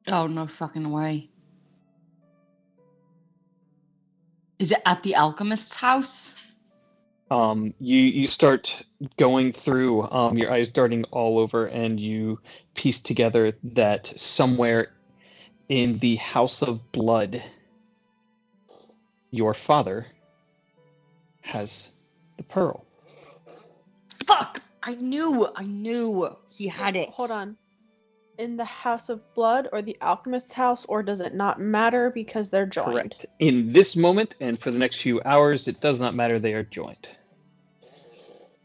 Oh, no fucking way. Is it at the alchemist's house? You start going through, your eyes darting all over, and you piece together that somewhere in the House of Blood, your father has the pearl. Fuck! I knew he had it. Hold on. In the House of Blood or the Alchemist's house, or does it not matter because they're joined? Correct. In this moment and for the next few hours, it does not matter, they are joined.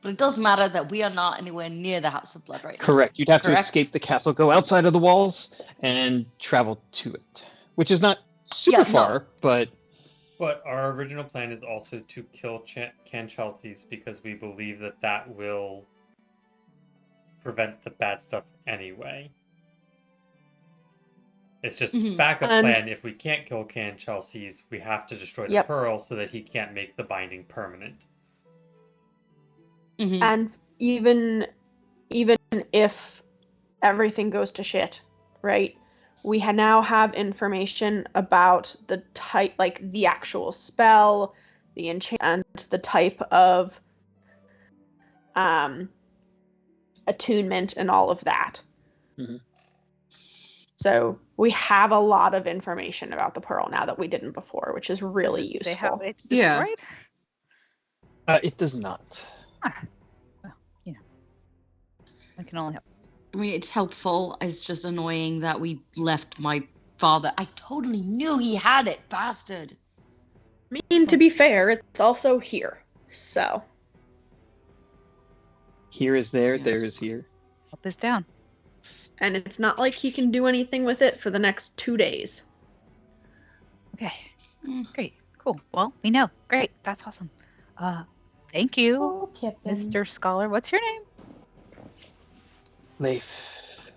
But it does matter that we are not anywhere near the House of Blood right now. Correct. You'd have to Correct? escape the castle, go outside of the walls, and travel to it. Which is not super far, but... But our original plan is also to kill Canchalthes because we believe that that will prevent the bad stuff anyway. It's just backup plan. If we can't kill Canchalthes, we have to destroy the pearl so that he can't make the binding permanent. Mm-hmm. And even if everything goes to shit, right? We now have information about the type, like the actual spell, the enchantment, and the type of attunement and all of that. Mm-hmm. So we have a lot of information about the pearl now that we didn't before, which is really useful. They have it's destroyed? It does not. Well, I can only help. I mean, it's helpful. It's just annoying that we left my father. I totally knew he had it, bastard. I mean, to be fair, it's also here. So. Here is there, there is here. Up is down. And it's not like he can do anything with it for the next 2 days. Okay. Great. Cool. Well, we know. Great. That's awesome. Thank you, Mr. Scholar. What's your name? Leif.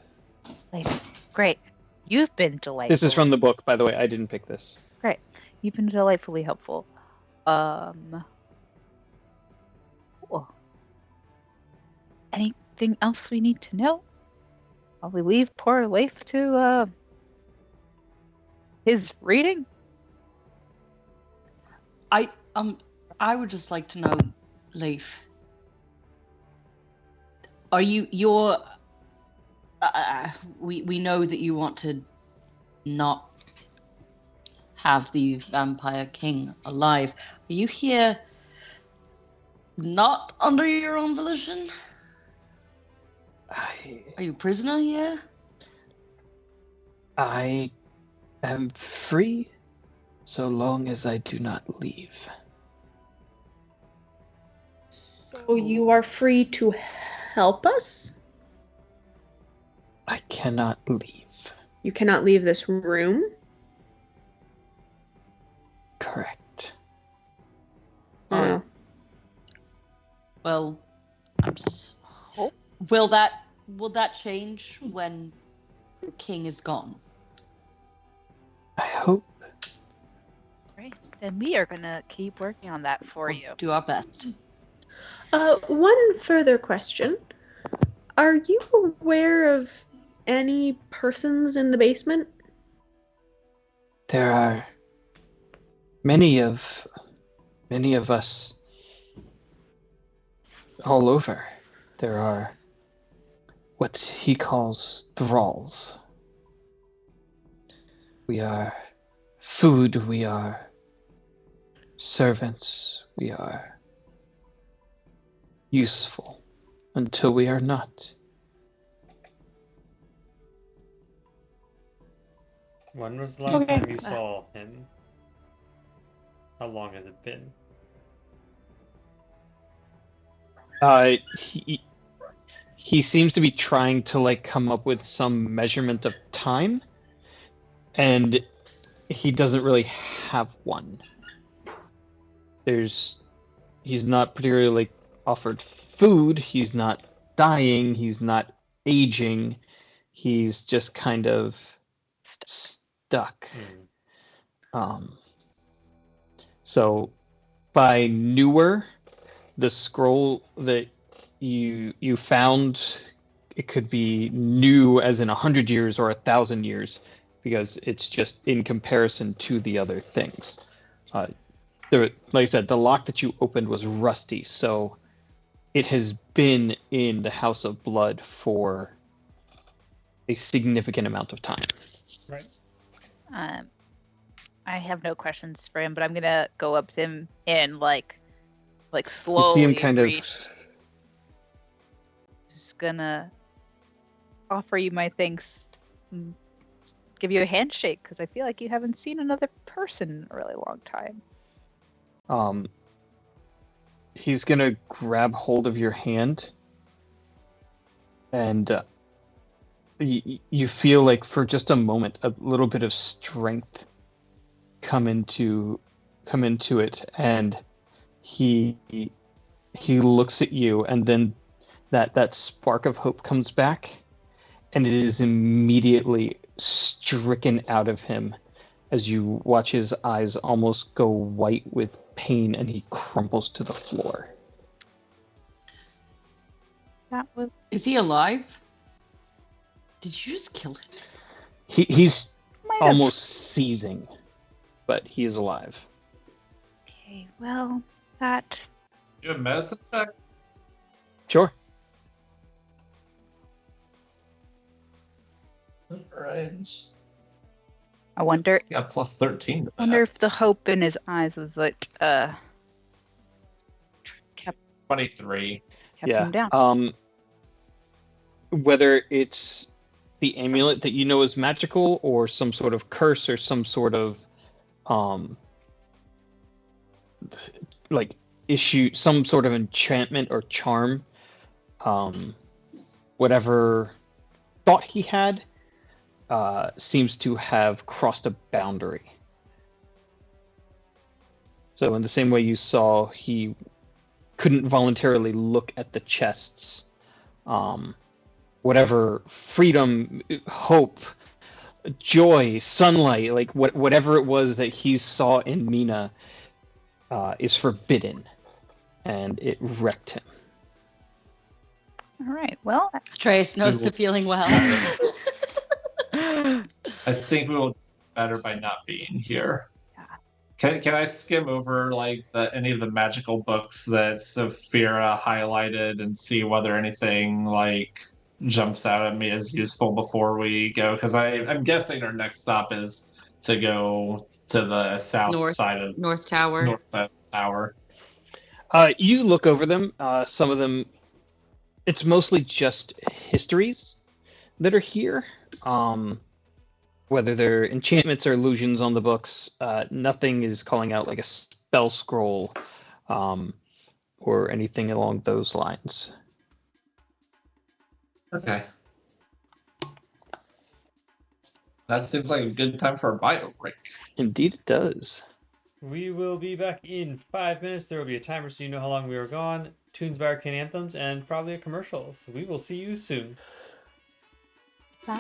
Great. You've been delightful. This is from the book, by the way. I didn't pick this. Great. You've been delightfully helpful. Cool. Anything else we need to know? While we leave poor Leif to his reading? I would just like to know, Leif. Are you're we know that you want to not have the Vampire King alive. Are you here not under your own volition? Are you a prisoner here? I am free so long as I do not leave. So you are free to help us? I cannot leave. You cannot leave this room? Correct. Oh. Well, will that change when the king is gone? I hope. Great. Then we are gonna keep working on that for you. Do our best. One further question. Are you aware of any persons in the basement? There are many of us all over. There are what he calls thralls. We are food, we are servants, we are useful until we are not. When was the last Okay. time you saw him? How long has it been? He seems to be trying to like come up with some measurement of time, and he doesn't really have one. He's not particularly offered food, he's not dying, he's not aging, he's just kind of stuck. So by newer, the scroll that you found, it could be new as in 100 years or 1,000 years, because it's just in comparison to the other things. Like I said, the lock that you opened was rusty, so it has been in the House of Blood for a significant amount of time. Right. I have no questions for him, but I'm gonna go up to him and like You slowly see him kind reach. of. Just gonna offer you my thanks. Give you a handshake because I feel like you haven't seen another person in a really long time. He's gonna grab hold of your hand, and you feel like for just a moment a little bit of strength come into it, and he looks at you, and then that spark of hope comes back, and it is immediately stricken out of him as you watch his eyes almost go white with pain, and he crumples to the floor. That was Is he alive? Did you just kill him? He's might have- almost seizing, but he is alive. Okay, well, that You a medicine check? Sure. Alright. I wonder Yeah, plus 13. to wonder that. if the hope in his eyes was like kept 23. him down. Whether it's the amulet that you know is magical, or some sort of curse, or some sort of like issue, some sort of enchantment or charm, whatever thought he had seems to have crossed a boundary. So in the same way you saw he couldn't voluntarily look at the chests, whatever freedom, hope, joy, sunlight, like whatever it was that he saw in Mina is forbidden, and it wrecked him. All right. Well, Trace knows the feeling well. I think we will do better by not being here. Can I skim over like any of the magical books that Saphira highlighted and see whether anything like jumps out at me as useful before we go? Because I'm guessing our next stop is to go to the south side of North Tower. North side of the tower. You look over them. Some of them, it's mostly just histories that are here. Whether they're enchantments or illusions on the books, nothing is calling out like a spell scroll or anything along those lines. Okay. That seems like a good time for a bio break. Indeed it does. We will be back in 5 minutes. There will be a timer so you know how long we were gone, tunes by Arcane Anthems, and probably a commercial. So we will see you soon. bye.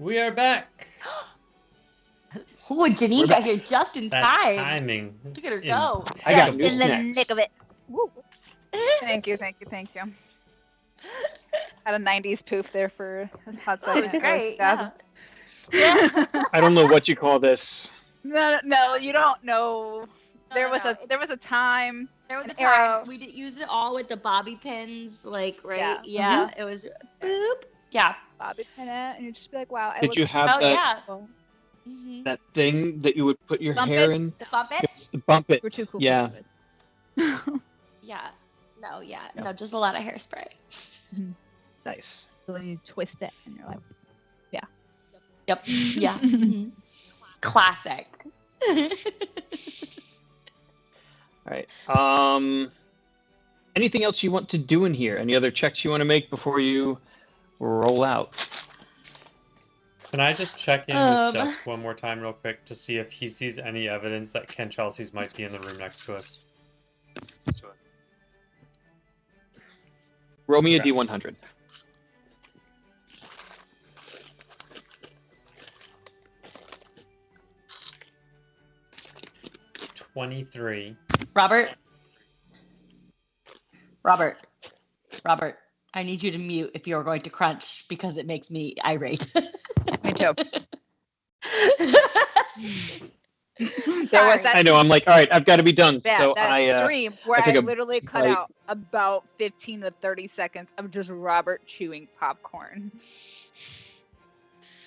We are back. Oh, Janine got here just in That time. timing. Look at her go. I got Just new in the snacks. nick of it. Woo. Thank you. Had a 90s poof there for a hot That was second. great. That Yeah. was- Yeah. I don't know what you call this. No, you don't know. There was no, a time. There was a An time arrow. we used it all with the bobby pins, like right. Yeah. Yeah. It was boop. Yeah. Bobby pin it, and you'd just be like, "Wow, I Did look you have Oh that yeah. cool." Mhm. that thing that you would put your Bump hair it. in? The bumpets. Bump it. We're too cool. Yeah. For it. Yeah. No. Yeah. No. No. Just a lot of hairspray. Nice. So then you twist it, and you're like, Yep. Yeah. Mhm. Classic. All right. Anything else you want to do in here? Any other checks you want to make before you roll out? Can I just check in Um. with Dusk one more time real quick to see if he sees any evidence that Ken Chelsea's might be in the room next to us? Roll me a Okay. D100. $23. Robert. I need you to mute if you're going to crunch because it makes me irate. "Me too." There Sorry. was that. I know. I'm like, all right, I've got to be done. that, so that I stream where I took I a literally cut bite. out about 15 to 30 seconds of just Robert chewing popcorn.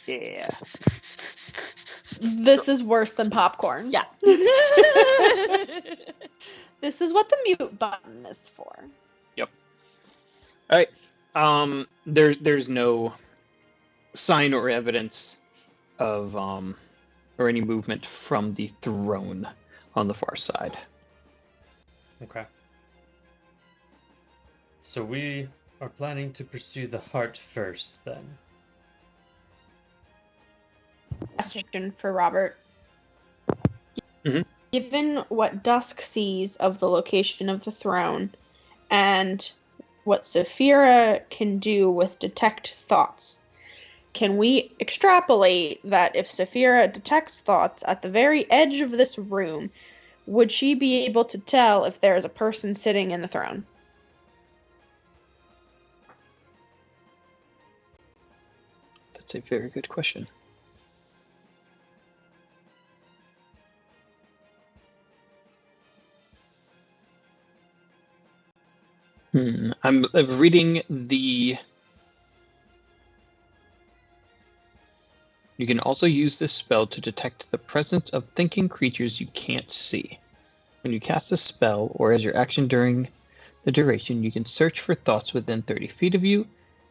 yeah. This is worse than popcorn. Yeah. This is what the mute button is for. All right. There's no sign or evidence of or any movement from the throne on the far side. Okay. So we are planning to pursue the heart first, then. Question for Robert. Mhm. Given what Dusk sees of the location of the throne and what Saphira can do with detect thoughts, can we extrapolate that if Saphira detects thoughts at the very edge of this room, would she be able to tell if there is a person sitting in the throne? That's a very good question. I'm reading the. You can also use this spell to detect the presence of thinking creatures you can't see. When you cast a spell, or as your action during the duration, you can search for thoughts within 30 feet of you.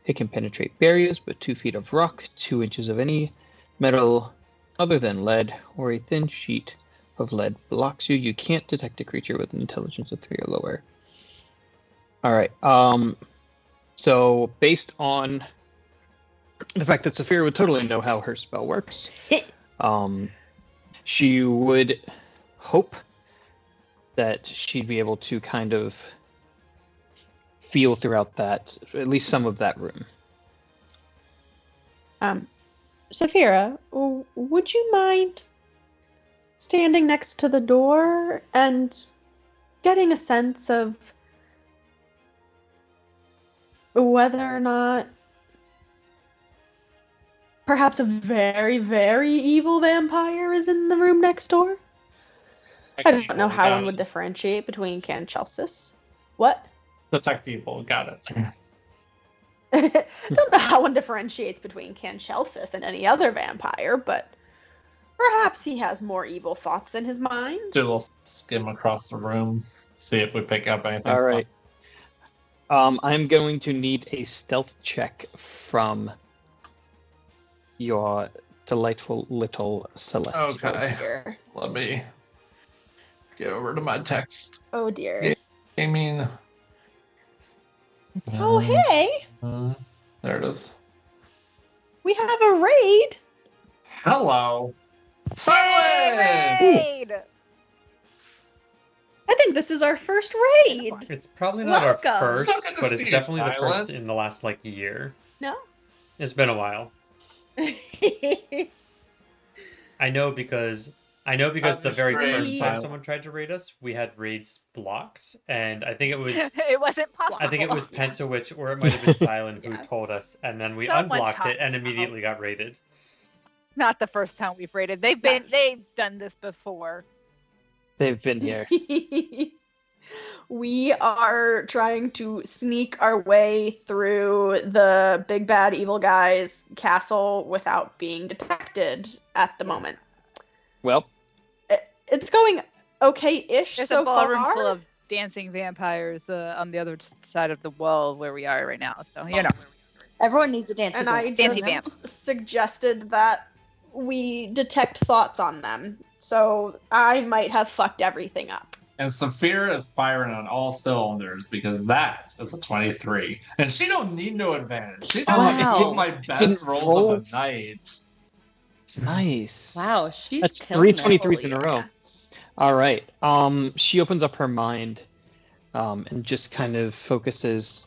It can penetrate barriers, but 2 feet of rock, 2 inches of any metal other than lead, or a thin sheet of lead blocks you. You can't detect a creature with an intelligence of 3 or lower. All right. So based on the fact that Saphira would totally know how her spell works, she would hope that she'd be able to kind of feel throughout that, at least some of that room. Saphira, would you mind standing next to the door and getting a sense of whether or not perhaps a very, very evil vampire is in the room next door? I don't know how one would differentiate between Canchelsis. What? Detect evil, got it. I don't know how one differentiates between Canchelsis and any other vampire, but perhaps he has more evil thoughts in his mind. Do a little skim across the room, see if we pick up anything. All right. I'm going to need a stealth check from your delightful little Celestial. Okay. Dear. Let me get over to my text. Oh dear. Gaming. Oh hey, There it is. we have a raid. Hello. Silent! Raid! I think this is our first raid. It's probably not Welcome. our first, So good to but see it's you, definitely the Silent. first in the last, like, year. No? It's been a while. I know because the very first time silent. someone tried to raid us, we had raids blocked, and I think it was It wasn't possible. I think it was Pentawitch or it might have been Silent who Yeah. told us, and then we Someone unblocked it talked and about- immediately got raided. Not the first time we've raided. They've done this before. They've been here. We are trying to sneak our way through the big bad evil guy's castle without being detected at the moment. Well, It's going okay-ish There's so a ballroom far. full of dancing vampires on the other side of the wall where we are right now. So Everyone needs a dance. And I Fancy just suggested that we detect thoughts on them. So I might have fucked everything up. And Saphira is firing on all cylinders because that is a 23. And she don't need no advantage. She's Wow. one of my best Didn't rolls roll. of the night. nice. Wow, she's That's killing 3 it. 23s in a row. All right. She opens up her mind, and just kind of focuses.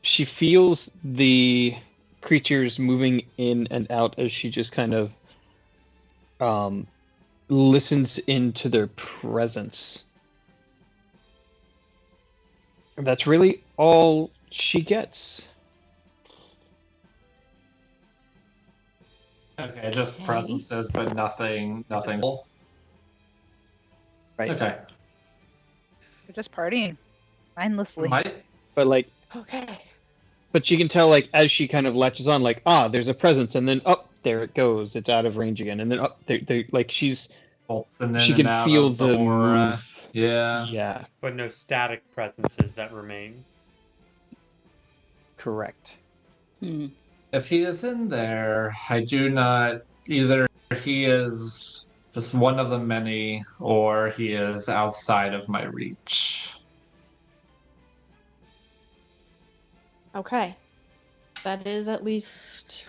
She feels the creatures moving in and out as she just kind of listens into their presence. And that's really all she gets. Okay, just Okay. presences, but nothing. Right. Okay. we're just partying mindlessly. But like, Okay. but she can tell, like, as she kind of latches on, like, there's a presence, and then there it goes. It's out of range again, and then there, like she Pulsing in can and out feel of the aura. move. Yeah. Yeah, But no static presences that remain. correct. Hmm. If he is in there, I do not either he is just one of the many or he is outside of my reach. Okay. That is at least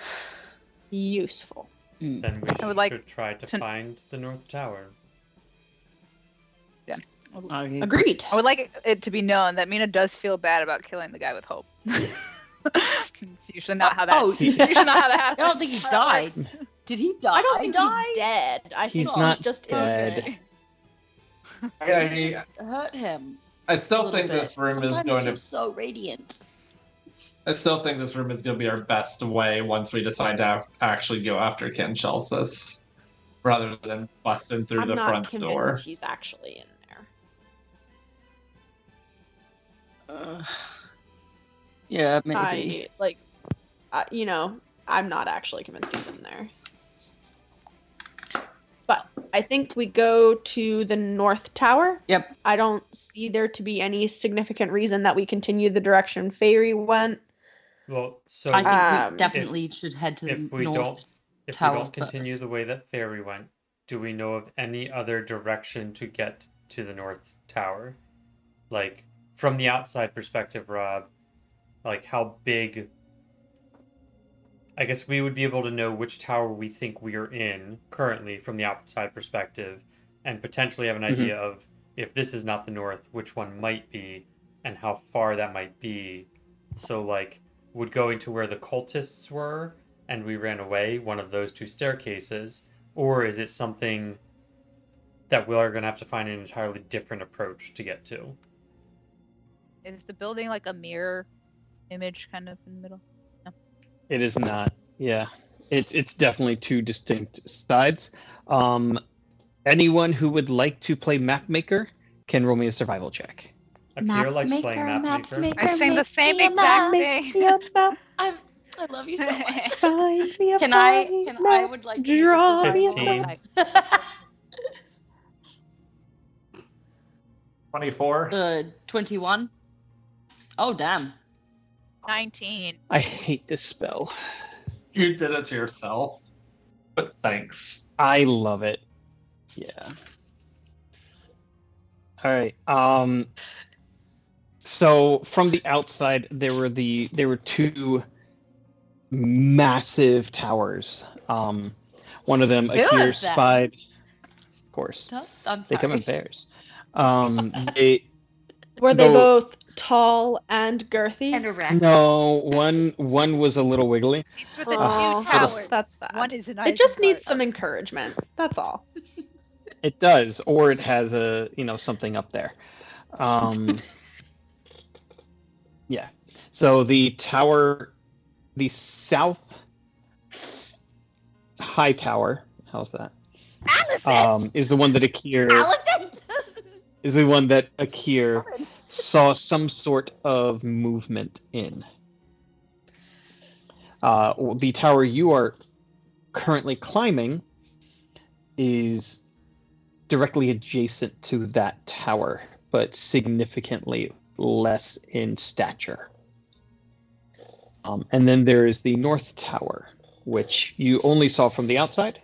useful. Then we I would like should try to to- find the North Tower. Agreed. I would like it to be known that Mina does feel bad about killing the guy with hope. It's usually not how that. Oh, it's usually not how that I happens. don't think he How it died. works. Did he die? I don't think he's dead. I think He's not just dead. okay. It just hurt him. I a still little think bit. this room Sometimes is going he's to. just so radiant. I still think this room is going to be our best way once we decide to actually go after Kinshelsys, rather than busting through I'm the not front convinced door. he's actually in there. Yeah, maybe. I'm not actually convinced he's in there. But I think we go to the North Tower. Yep. I don't see there to be any significant reason that we continue the direction Fairy went. Well, so I think we Um, definitely should head to if the we North. don't if we Tower don't continue first. the way that Fairy went, do we know of any other direction to get to the North Tower? Like from the outside perspective, Rob, like how big I guess we would be able to know which tower we think we are in currently from the outside perspective and potentially have an idea of if this is not the north, which one might be and how far that might be. So like would going to where the cultists were and we ran away, one of those two staircases, or is it something that we are going to have to find an entirely different approach to get to? Is the building like a mirror image kind of in the middle? It is not. Yeah, it's definitely two distinct sides. Anyone who would like to play map maker can roll me a survival check. Akira likes playing map maker. I sing the same exact thing. I love you so much. Find me a Can I would like to draw make a me a survival 15. check. 24. 21. Oh damn. 19. I hate this spell. You did it to yourself. But thanks. I love it. Yeah. All right. So from the outside, there were two massive towers. One of them, Who Akira is that? spied. Of course, I'm they sorry. come in pairs. They Were they Though- both tall and girthy? And erect. No, one was a little wiggly. These were the Aw, two towers. that's sad. One is an It just Isengard. needs some encouragement. That's all. It does, or it has a something up there. Yeah. So the tower, the south high tower. How's that? Alicent! Is the one that Akir Alicent! is the one that Akir saw some sort of movement in. The tower you are currently climbing is directly adjacent to that tower, but significantly less in stature. And then there is the North Tower, which you only saw from the outside.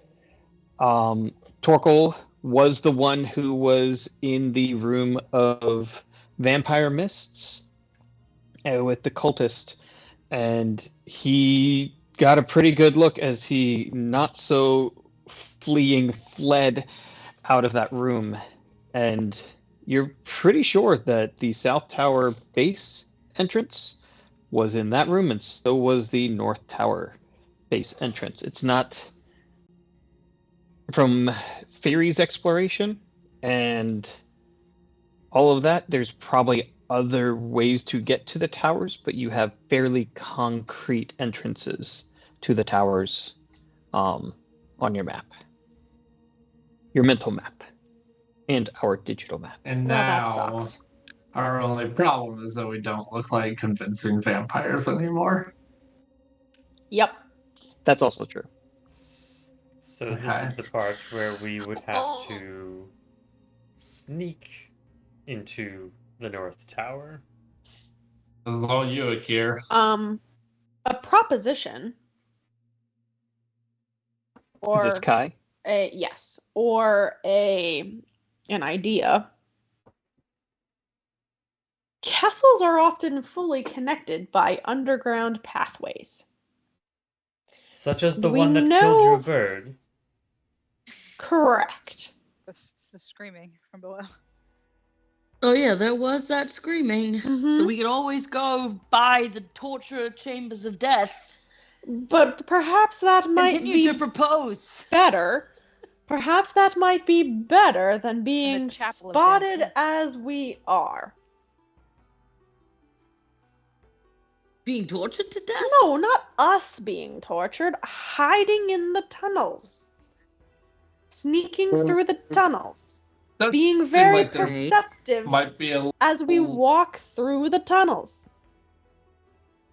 Torkel was the one who was in the room of vampire mists with the cultist, and he got a pretty good look as he not so fled out of that room. And you're pretty sure that the South Tower base entrance was in that room, and so was the North Tower base entrance. It's not from Fairy's exploration and all of that. There's probably other ways to get to the towers, but you have fairly concrete entrances to the towers on your map, your mental map, and our digital map. And Well, that now sucks. our only problem is that we don't look like convincing vampires anymore. Yep. That's also true. So this is the part where we would have Oh. to sneak into the North Tower. Hello, you here. A proposition. Is this Kai? Or an idea. Castles are often fully connected by underground pathways. Such as the We one that know- killed your bird. Correct. The screaming from below. Oh yeah, there was that screaming. So Mhm. we could always go by the torture chambers of death. But perhaps that might Continue be to propose. better. Perhaps that might be better than being chapel of spotted death. as we are. Being tortured to death? No, not us being tortured. Hiding in the tunnels. Sneaking through the tunnels. Does Being seem very like there perceptive might be a as we walk through the tunnels.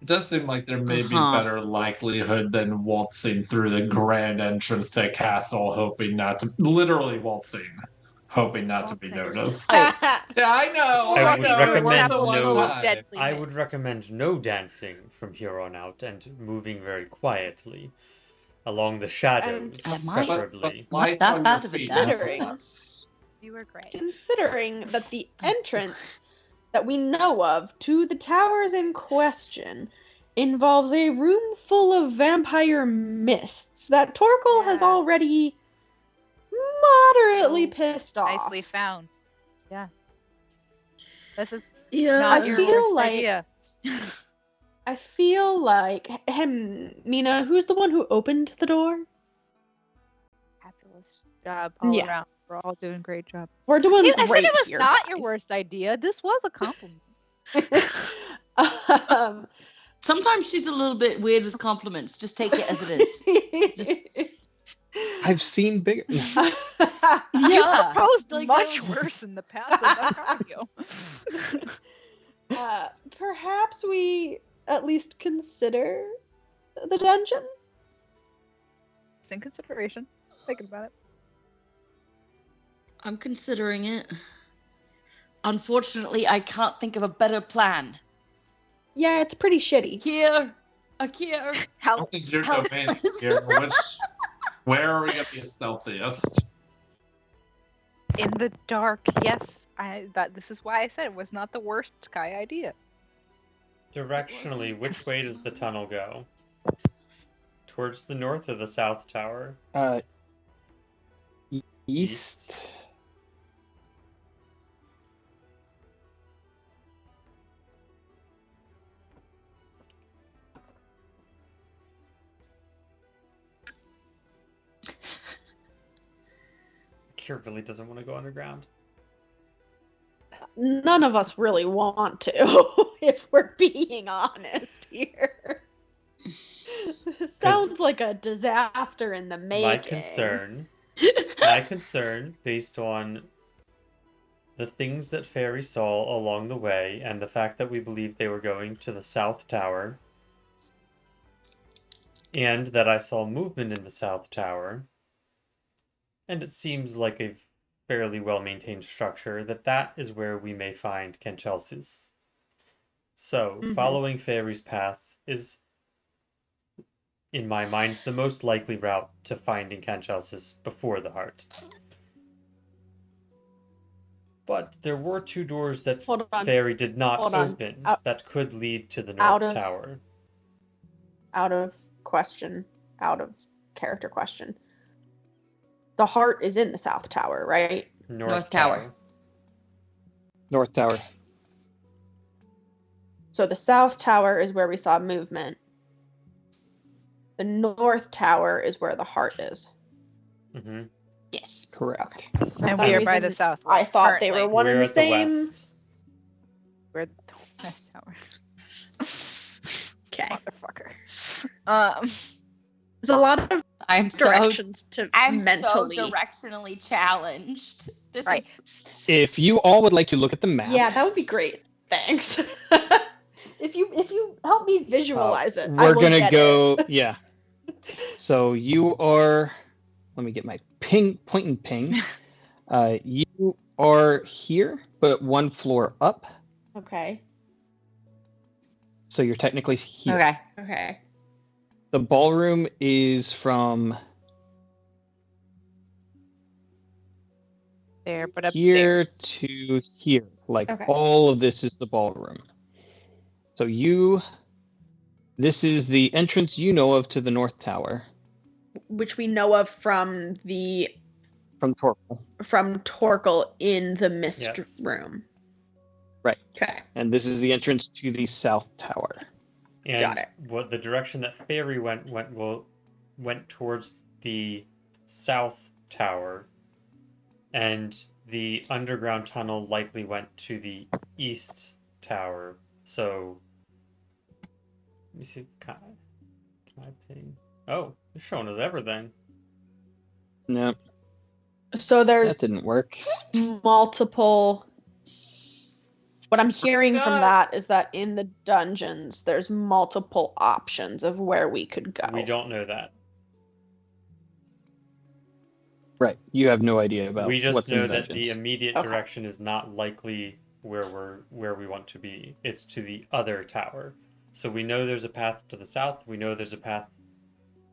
It does seem like there may be Uh-huh. better likelihood than waltzing through the grand entrance to a castle, hoping not to literally waltzing, hoping not to be Waltzing. noticed. I- Yeah, I know. I I would know. recommend Once the one no- time. Deadly I would mist. recommend no dancing from here on out and moving very quietly along the shadows, Am I- preferably. Not Light that on bad your of a feet, dancer. nonetheless. You were great. Considering that the entrance that we know of to the towers in question involves a room full of vampire mists that Torkel has Yeah. already moderately Oh, pissed off. Nicely found. Yeah. This is Yeah. not I your feel worst like- idea. I feel like Mina, who's the one who opened the door? Fabulous job all Yeah. around. We're all doing a great job. We're doing I said great it was here, not your guys. worst idea. This was a compliment. um, Sometimes she's a little bit weird with compliments. Just take it as it is. Just- I've seen bigger. You Yeah. proposed Like, much that- worse in the past. So I'm proud of you. Perhaps we at least consider the dungeon. It's in consideration. Thinking about it. I'm considering it. Unfortunately, I can't think of a better plan. Yeah, it's pretty shitty. Akir. How What is your Help. domain here? Where are we gonna be stealthiest? in the dark? Yes, this is why I said it was not the worst Sky idea. Directionally, which way does the tunnel go? Towards the north or the south tower? East. Kira really doesn't want to go underground. None of us really want to, if we're being honest here. Sounds like a disaster in the making. My concern, based on the things that Fairy saw along the way, and the fact that we believe they were going to the South Tower, and that I saw movement in the South Tower, and it seems like a fairly well-maintained structure, that is where we may find Canchelsis. So, following Fairy's path is, in my mind, the most likely route to finding Canchelsis before the heart. But there were 2 doors that Fairy did not open that could lead to the North Tower. Out of character question. The heart is in the South Tower, right? North Tower. North Tower. So the South Tower is where we saw movement. The North Tower is where the heart is. Mm-hmm. Yes. Correct. And we are by the south. I thought they were one and the same. We're at the West Tower. Okay. Motherfucker. There's a lot of I'm directions to mentally. so directionally challenged. This Right. is If you all would like to look at the map, Yeah, that would be great. Thanks. if you help me visualize it, we're gonna go. Yeah. So you are. Let me get my point and ping. You are here, but 1 floor up. Okay. So you're technically here. okay. Okay. The ballroom is from There, but here upstairs. to here. Like Okay. all of this is the ballroom. So this is the entrance you know of to the North Tower. Which we know of from Torkel in the mist Yes. room. Right. Okay. And this is the entrance to the South Tower. And Got it. what the direction that Fairy went towards the South Tower, and the underground tunnel likely went to the East Tower. So let me see. Can I ping? Oh, you're showing us everything. No, So there's that didn't work. multiple. What I'm hearing from God. that is that in the dungeons, there's multiple options of where we could go. We don't know that. Right. You have no idea about We just what's know in the that the dungeons. immediate Okay. direction is not likely where we want to be. It's to the other tower. So we know there's a path to the south, we know there's a path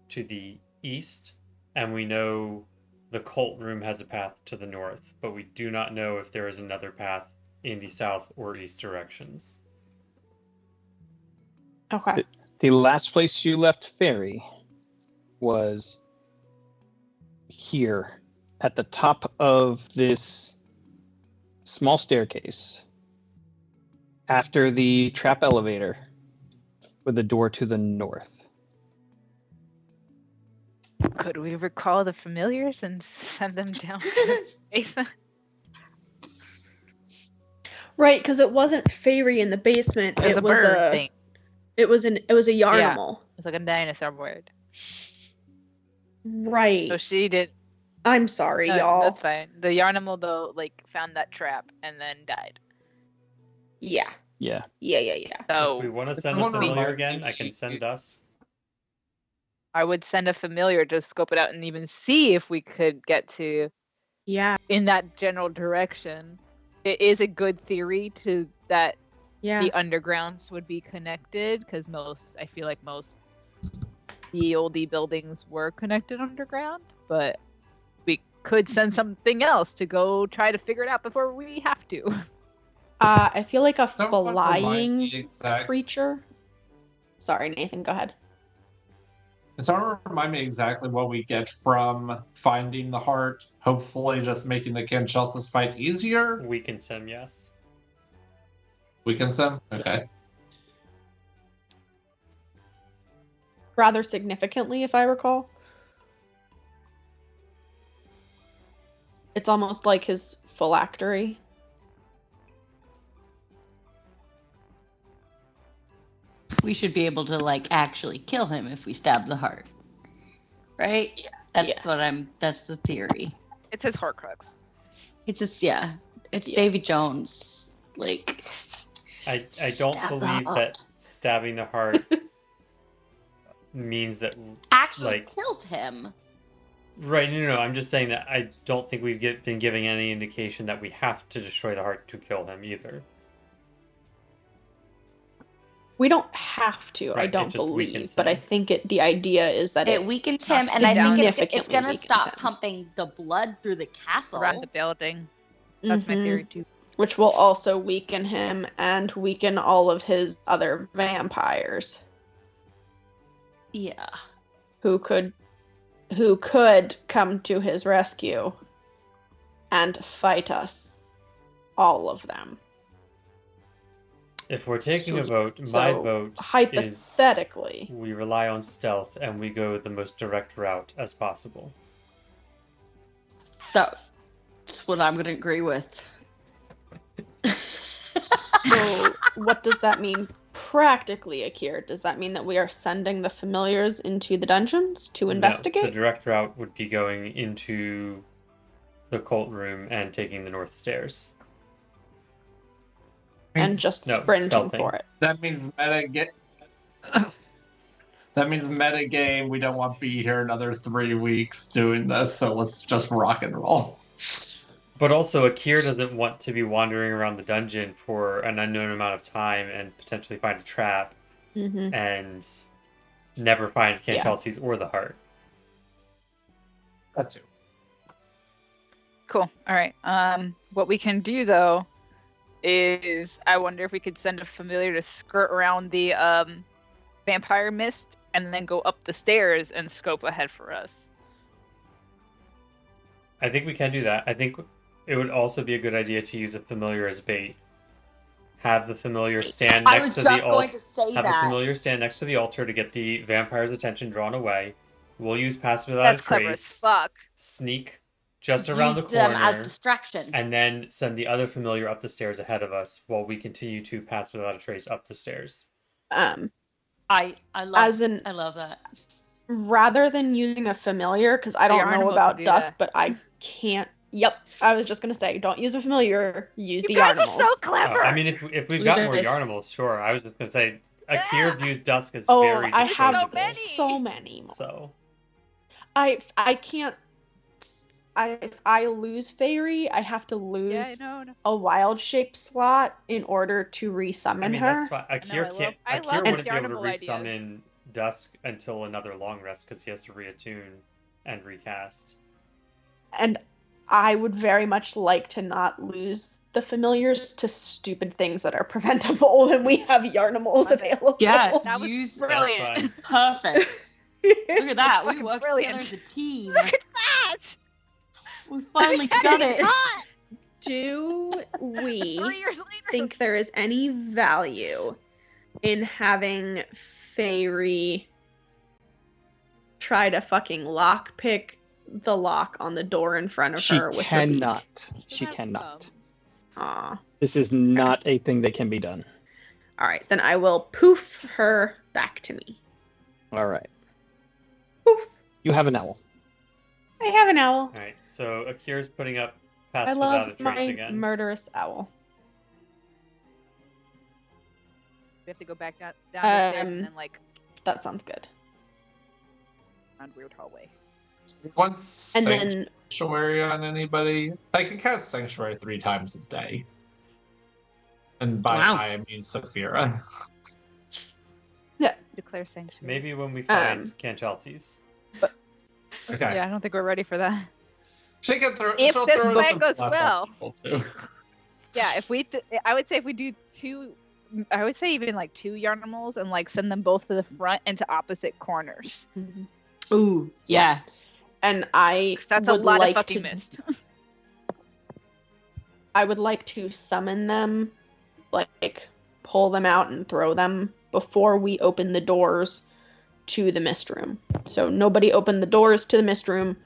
to the east, and we know the cult room has a path to the north, but we do not know if there is another path in the south or east directions. Okay. The last place you left Fairy was here at the top of this small staircase after the trap elevator with a door to the north. Could we recall the familiars and send them down to the basement? Right, because it wasn't Fairy in the basement. There's it a was bird thing. It was a Yarnimal. It's like a dinosaur bird. Right. So she did. I'm sorry, No, y'all. that's fine. The Yarnimal though, like, found that trap and then died. Yeah. Yeah. So If we want to It's send a one of familiar my- again, I can send us. I would send a familiar to scope it out and even see if we could get to Yeah. in that general direction. It is a good theory to that Yeah. the undergrounds would be connected because I feel like most the oldie buildings were connected underground, but we could send something else to go try to figure it out before we have to. I feel like a Someone remind flying me exact- creature. Sorry, Nathan, go ahead. Can someone remind me exactly what we get from finding the heart? Hopefully, just making the Canchelsis fight easier. We can send, yes. We can sim. Okay. Rather significantly, if I recall. It's almost like his phylactery. We should be able to like actually kill him if we stab the heart. Right? Yeah. That's the theory. It's his Horcrux. It's just it's Yeah. Davy Jones. Like I don't stab the believe heart. that stabbing the heart means that. Actually like- kills him. Right, no. I'm just saying that I don't think we've been giving any indication that we have to destroy the heart to kill him either. We don't have to, I Right, it don't just believe, weakens but I him. think the idea is that It weakens him, and I think it's gonna significantly stop weakens him. pumping the blood through the castle. Around the building. That's my Mhm. theory too. Which will also weaken him and weaken all of his other vampires Yeah. who could come to his rescue and fight us. All of them. If we're taking a So- vote, my so vote is Hypothetically. we rely on stealth and we go the most direct route as possible. That's what I'm gonna agree with. So what does that mean practically, Akir? Does that mean that we are sending the familiars into the dungeons to No, investigate? the direct route would be going into the cult room and taking the north stairs. And just No, sprinting stealthing. for it. That means that means meta game. We don't want to be here another 3 weeks doing this, so let's just rock and roll. But also, Akir doesn't want to be wandering around the dungeon for an unknown amount of time and potentially find a trap Mm-hmm. and never find Yeah. Chelsea's or the heart. That too. Cool. All right. What we can do though is I wonder if we could send a familiar to skirt around the vampire mist and then go up the stairs and scope ahead for us. I think we can do that. I think it would also be a good idea to use a familiar as bait. Have the familiar stand I next was to just the going altar. to say Have the that. familiar stand next to the altar to get the vampire's attention drawn away. We'll use pass without That's a clever as trace. fuck. Sneak just around the Use them as corner, distraction. and then send the other familiar up the stairs ahead of us while we continue to pass without a trace up the stairs. I love As I love that. rather than using a familiar, because I The don't know Yarnable about can do Dusk, that. but I can't. Yep, I was just gonna say, don't use a familiar. Use You the guys Yarnimals. are so clever. I mean, if we've Look got at more this. Yarnimals, sure. I was just gonna say, Yeah. Akir views Dusk as Oh, very I have So disposable. many. so many more. So I can't. If I lose Fairy, I have to lose Yeah, no. a wild shape slot in order to resummon I mean, her. that's fine. Akir I can't. love Akir this wouldn't be able to Yarnable idea. resummon Dusk until another long rest because he has to reattune and recast. And I would very much like to not lose the familiars to stupid things that are preventable when we have Yarnimals Love it. available. Yeah, That was use brilliant. That's fine. perfect. Look at that. We fucking worked brilliant. together as a team. Look at that. We finally got it. Do we 3 years later. think there is any value in having Fairy try to fucking lockpick the lock on the door in front of She her with cannot. her beak? She cannot. Aw. This is not a thing that can be done. All right, then I will poof her back to me. All right. Poof. You have an owl. I have an owl. All right. So Akir's putting up pass I without a love trace my again. murderous owl. We have to go back down the stairs and Um, then like That sounds good. around weird hallway. Once And then sanctuary on anybody. I can cast sanctuary 3 times a day. And by Wow. I mean Saphira. Declare sanctuary. Maybe when we find Um, Chelsea's. Okay. Yeah, I don't think we're ready for that. She can throw. If she'll this throw plan some goes plus on well. people, too. Yeah, if we, I would say if we do 2, I would say even like 2 Yarnimals and like send them both to the front and to opposite corners. Ooh, yeah. and I 'Cause that's a would lot like of fucking to, mist. I would like to summon them, like pull them out and throw them before we open the doors to the mist room. So nobody open the doors to the mist room.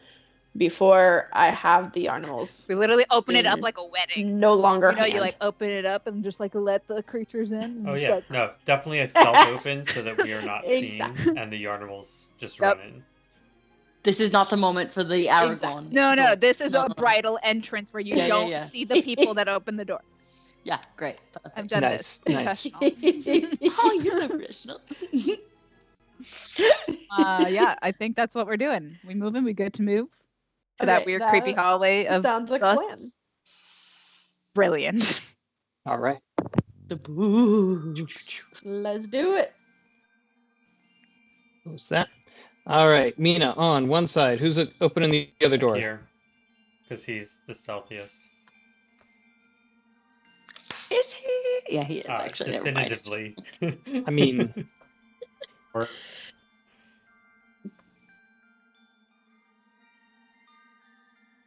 before I have the animals We literally open it up In- like a wedding. no longer You know, you hand. like open it up and just like let the creatures in. And Oh just, yeah, like, no, definitely a stealth open so that we are not seen, Exactly. and the Yarnimals just Yep. run in. This is not the moment for the Aragorn. No, this is No. a bridal entrance where you Yeah, yeah, don't yeah. see the people that open the door. Yeah, great. I've done Nice, this. nice. Professional. Oh, you're so professional. Yeah, I think that's what we're doing. We moving. We good to move to that Alright, weird, that creepy hallway of Sounds like a plan. dust? Brilliant. All right. The boo. Let's do it. What's that? All right, Mina on one side. Who's opening the other door? Here, because he's the stealthiest. Is he? Yeah, he is actually. Never mind. Definitively. I mean,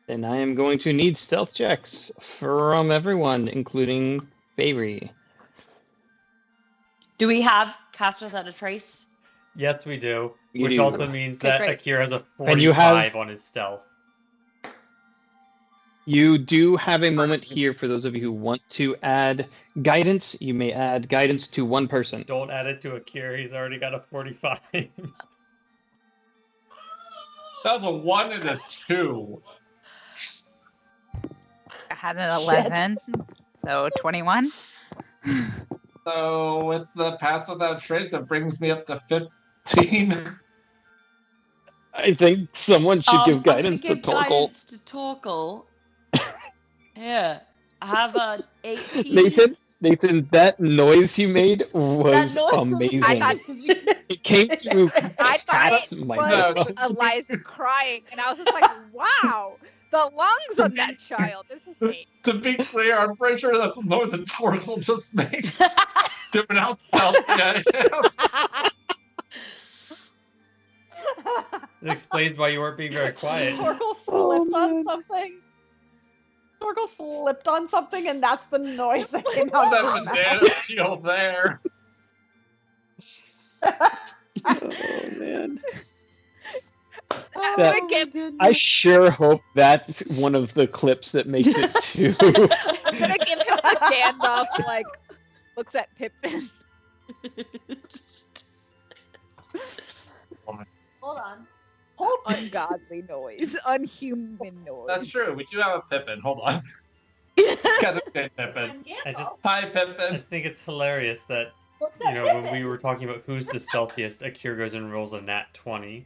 then I am going to need stealth checks from everyone, including Bayri. Do we have Cast Without a Trace? Yes, we do. You Which do. also means Okay, that great. Akira has a 45 And you have- on his stealth. You do have a moment here for those of you who want to add guidance. You may add guidance to one person. Don't add it to Akira, he's already got a 45. That was a 1 and a 2. I had an 11, so 21. So with the pass without trace, it brings me up to 15. I think someone should I'm give gonna guidance to give Torkel. guidance to Torkel. Yeah. I have a 18. Nathan, that noise you made was That noise was amazing. I thought- It came through I thought past it my was nose. Eliza crying, and I was just like, wow, the lungs of that child. This is me. To be clear, I'm pretty sure that's the noise that Torkel just made. Giving out stealth. Yeah, It explains why you weren't being very quiet. Torkel Oh, slipped on man. something. Torkel slipped on something, and that's the noise that came out of that his mouth. banana shield there. Oh man. I'm That- gonna give I sure hope that's one of the clips that makes it to I'm gonna give him the Gandalf like looks at Pippin. Hold on. Ungodly noise, unhuman noise. That's true. We do have a Pippin. Hold on. Gotta say Pippin. I just Hi, I Pippin. think it's hilarious that, Looks you at know, when we were talking about who's the stealthiest, Akira goes and rolls a nat 20.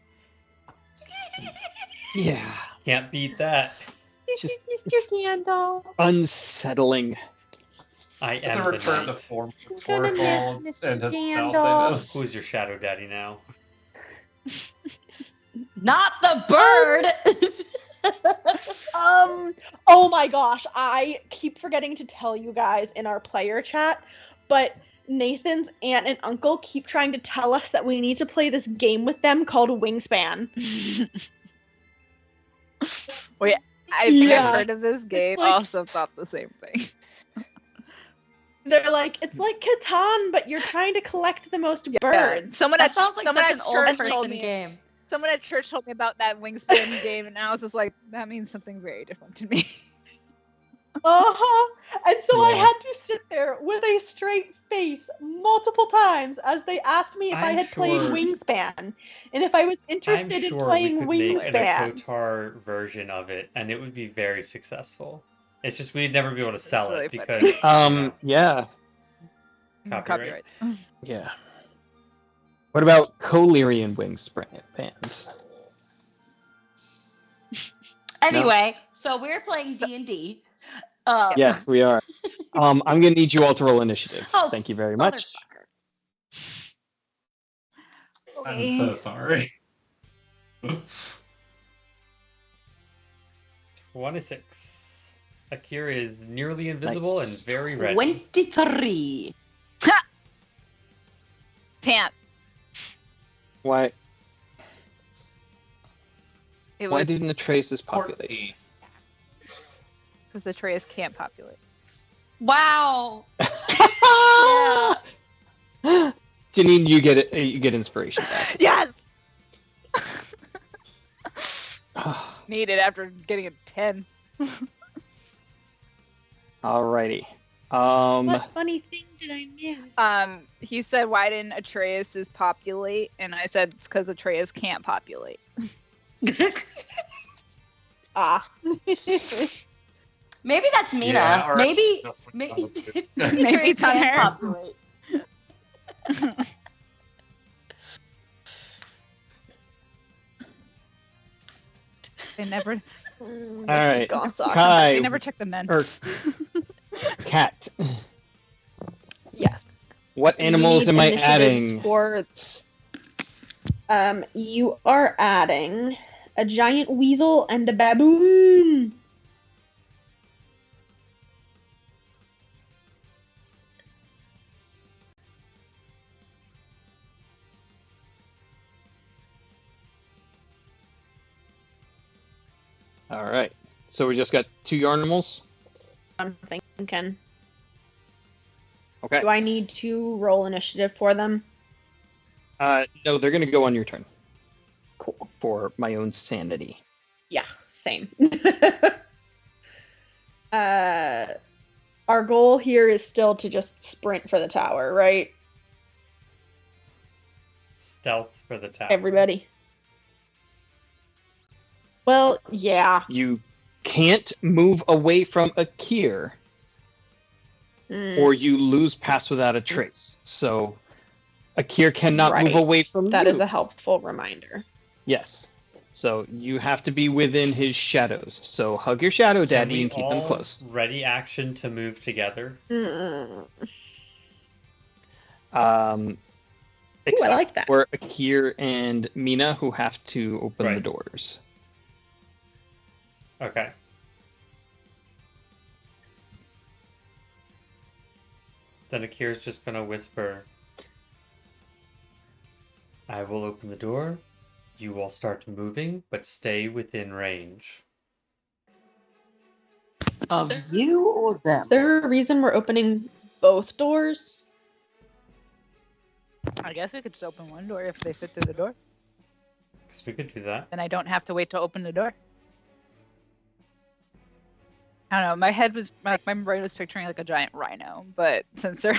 yeah, Can't beat that. This Just- is Mr. Gandalf. unsettling. I It's am a the return to knight. form for I'm gonna Torkel miss and Mr. his Gandalf. stealthiness. Who's your shadow daddy now? Not the bird! Oh my gosh, I keep forgetting to tell you guys in our player chat, but Nathan's aunt and uncle keep trying to tell us that we need to play this game with them called Wingspan. I think Yeah. I've heard of this game. like- Also thought the same thing. They're like, it's like Catan, but you're trying to collect the most birds. Someone That at sounds like someone such at an old church told person me. game. Someone at church told me about that Wingspan game, and I was just like, that means something very different to me. Uh-huh. And so I Yeah. had to sit there with a straight face multiple times as they asked me if I I'm had played sure- Wingspan and if I was interested I'm in sure playing we could make an Wingspan. Akotar version of it, and it would be very successful. It's just we'd never be able to sell really it funny. because Yeah, Copyright. yeah. What about Colyrian bands? Anyway, so we're playing D&D. Yes, we are. I'm gonna need you all to roll initiative. Oh, Thank you very much. motherfucker. I'm so sorry. 26. Akira is nearly invisible Nice. and very ready. 23. Tant. Why? It Why was didn't the traces populate? 14. because the Atreus can't populate. Wow. Janine, you get it. You get inspiration back. Yes. need it after getting a 10. Alrighty. What funny thing did I miss? He said, why didn't Atreus populate? And I said, it's because Atreus can't populate. Ah. Maybe that's Mina. Yeah, or- maybe Maybe Atreus it's on can her. populate. They never, All right. Gonna suck. Kai, they never check the men. or Cat, Yes. what animals We am need I initiatives adding? For, you are adding a giant weasel and a baboon. All right. So we just got 2 Yarnimals. I'm thinking. Okay. Do I need to roll initiative for them? No, they're gonna go on your turn Cool. for my own sanity. Yeah, same. Our goal here is still to just sprint for the tower, right? Stealth for the tower. Everybody. Well, yeah. You can't move away from Akir, Mm, or you lose Pass Without a Trace. So Akir cannot move Right. away from that you. is a helpful reminder. Yes. So you have to be within his shadows. So hug your shadow Can daddy we and keep them all close. ready action to move together? Mm. Um, Ooh, I like that. for Akir and Mina, who have to open the Right. doors. Okay. Then Akira's just gonna whisper, I will open the door. You will start moving, but stay within range. Of you or them? Is there a reason we're opening both doors? I guess we could just open one door if they fit through the door. Because we could do that. Then I don't have to wait to open the door. I don't know. My head was my brain was picturing like a giant rhino, but since they're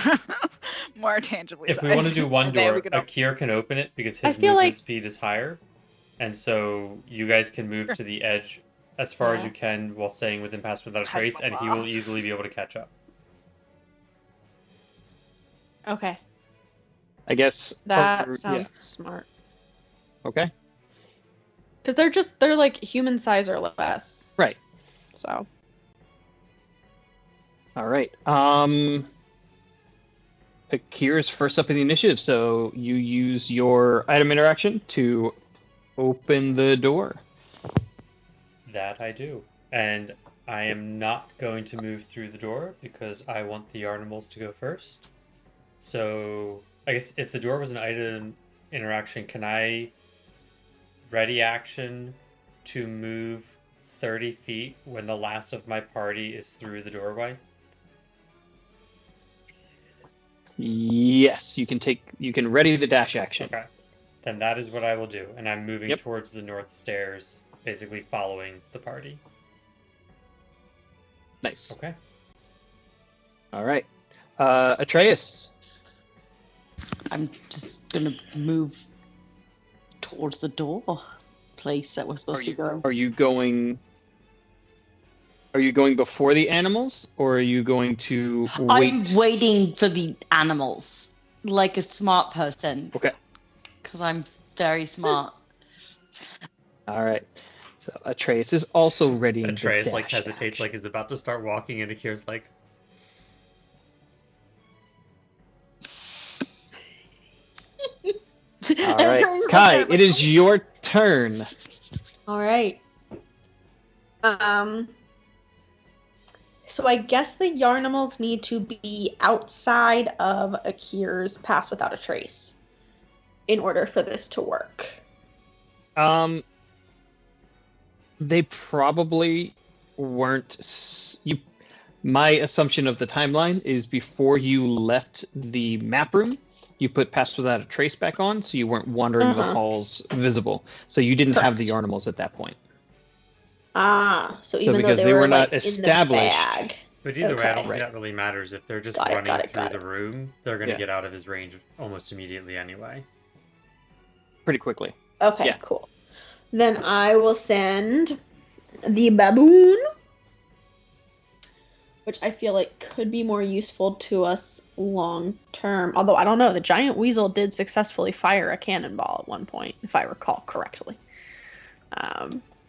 more tangibly If we want to sized, do one then door, we can Akir can open it because I his feel movement like- speed is higher. And so you guys can move Sure. to the edge as far as Yeah. you can while staying within Pass Without a Trace, and he will easily be able to catch up. Okay, I guess. that yeah. sounds smart. Okay. Because they're like human size or less. Right. So All right. Akira's first up in the initiative, so you use your item interaction to open the door. That I do. And I am not going to move through the door because I want the Yarnimals to go first. So I guess if the door was an item interaction, can I ready action to move 30 feet when the last of my party is through the doorway? Yes, you can ready the dash action. Okay. Then that is what I will do. And I'm moving Yep. towards the north stairs, basically following the party. Nice. Okay. All right. Atreus. I'm just gonna move towards the door place that we're supposed to be going. Are you going before the animals, or are you going to wait? I'm waiting for the animals, like a smart person. Okay. Because I'm very smart. All right. So Atreus is also ready. Atreus like hesitates, like is about to start walking, and Akira's like, All right, Kai, it is your turn. all right. So I guess the Yarnimals need to be outside of Akir's Pass Without a Trace in order for this to work. They probably weren't. My assumption of the timeline is before you left the map room, you put Pass Without a Trace back on, so you weren't wandering the Uh-huh. halls visible. So you didn't have the Yarnimals at that point. So even though because they they were were not like, established. in the bag. But either way, I don't Okay. think that really matters. If they're just Got it, running got it, through got the it. room, they're going to Yeah. get out of his range almost immediately anyway. Pretty quickly. Okay, Yeah. cool. Then I will send the baboon, which I feel like could be more useful to us long term. Although I don't know, the giant weasel did successfully fire a cannonball at one point, if I recall correctly.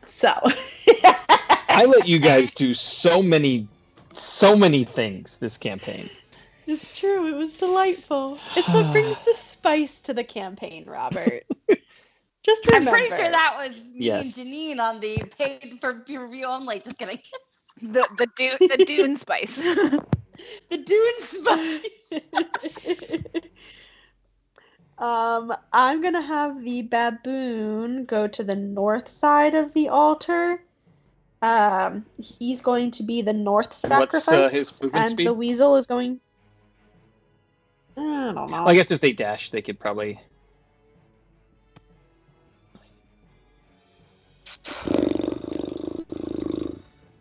So I let you guys do so many things this campaign. It's true. It was delightful. It's what brings the spice to the campaign, Robert. Just I'm remember. pretty sure that was me Yes. and Janine on the paid for peer review only. Just kidding. The dune spice. The Dune spice. I'm gonna have the baboon go to the north side of the altar. He's going to be the north sacrifice, his movement and speed? the weasel is going. I don't know. Well, I guess if they dash, they could probably.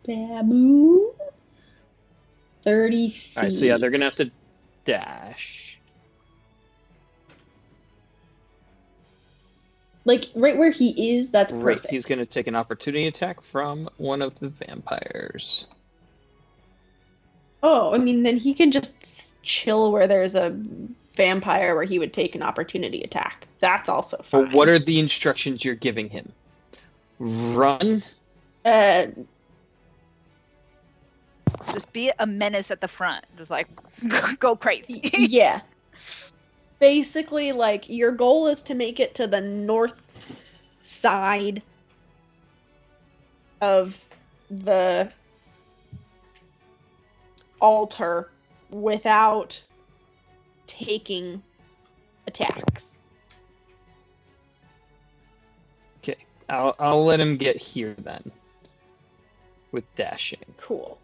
Baboon. 30 feet. All right, so yeah, they're gonna have to dash. Like right where he is. That's Right, perfect. he's gonna take an opportunity attack from one of the vampires. Oh, I mean, then he can just chill where there's a vampire where he would take an opportunity attack. That's also fine. But what are the instructions you're giving him? Run. Just be a menace at the front. Just like go crazy. Yeah. Basically, like, your goal is to make it to the north side of the altar without taking attacks. Okay, I'll let him get here then. With dashing. Cool.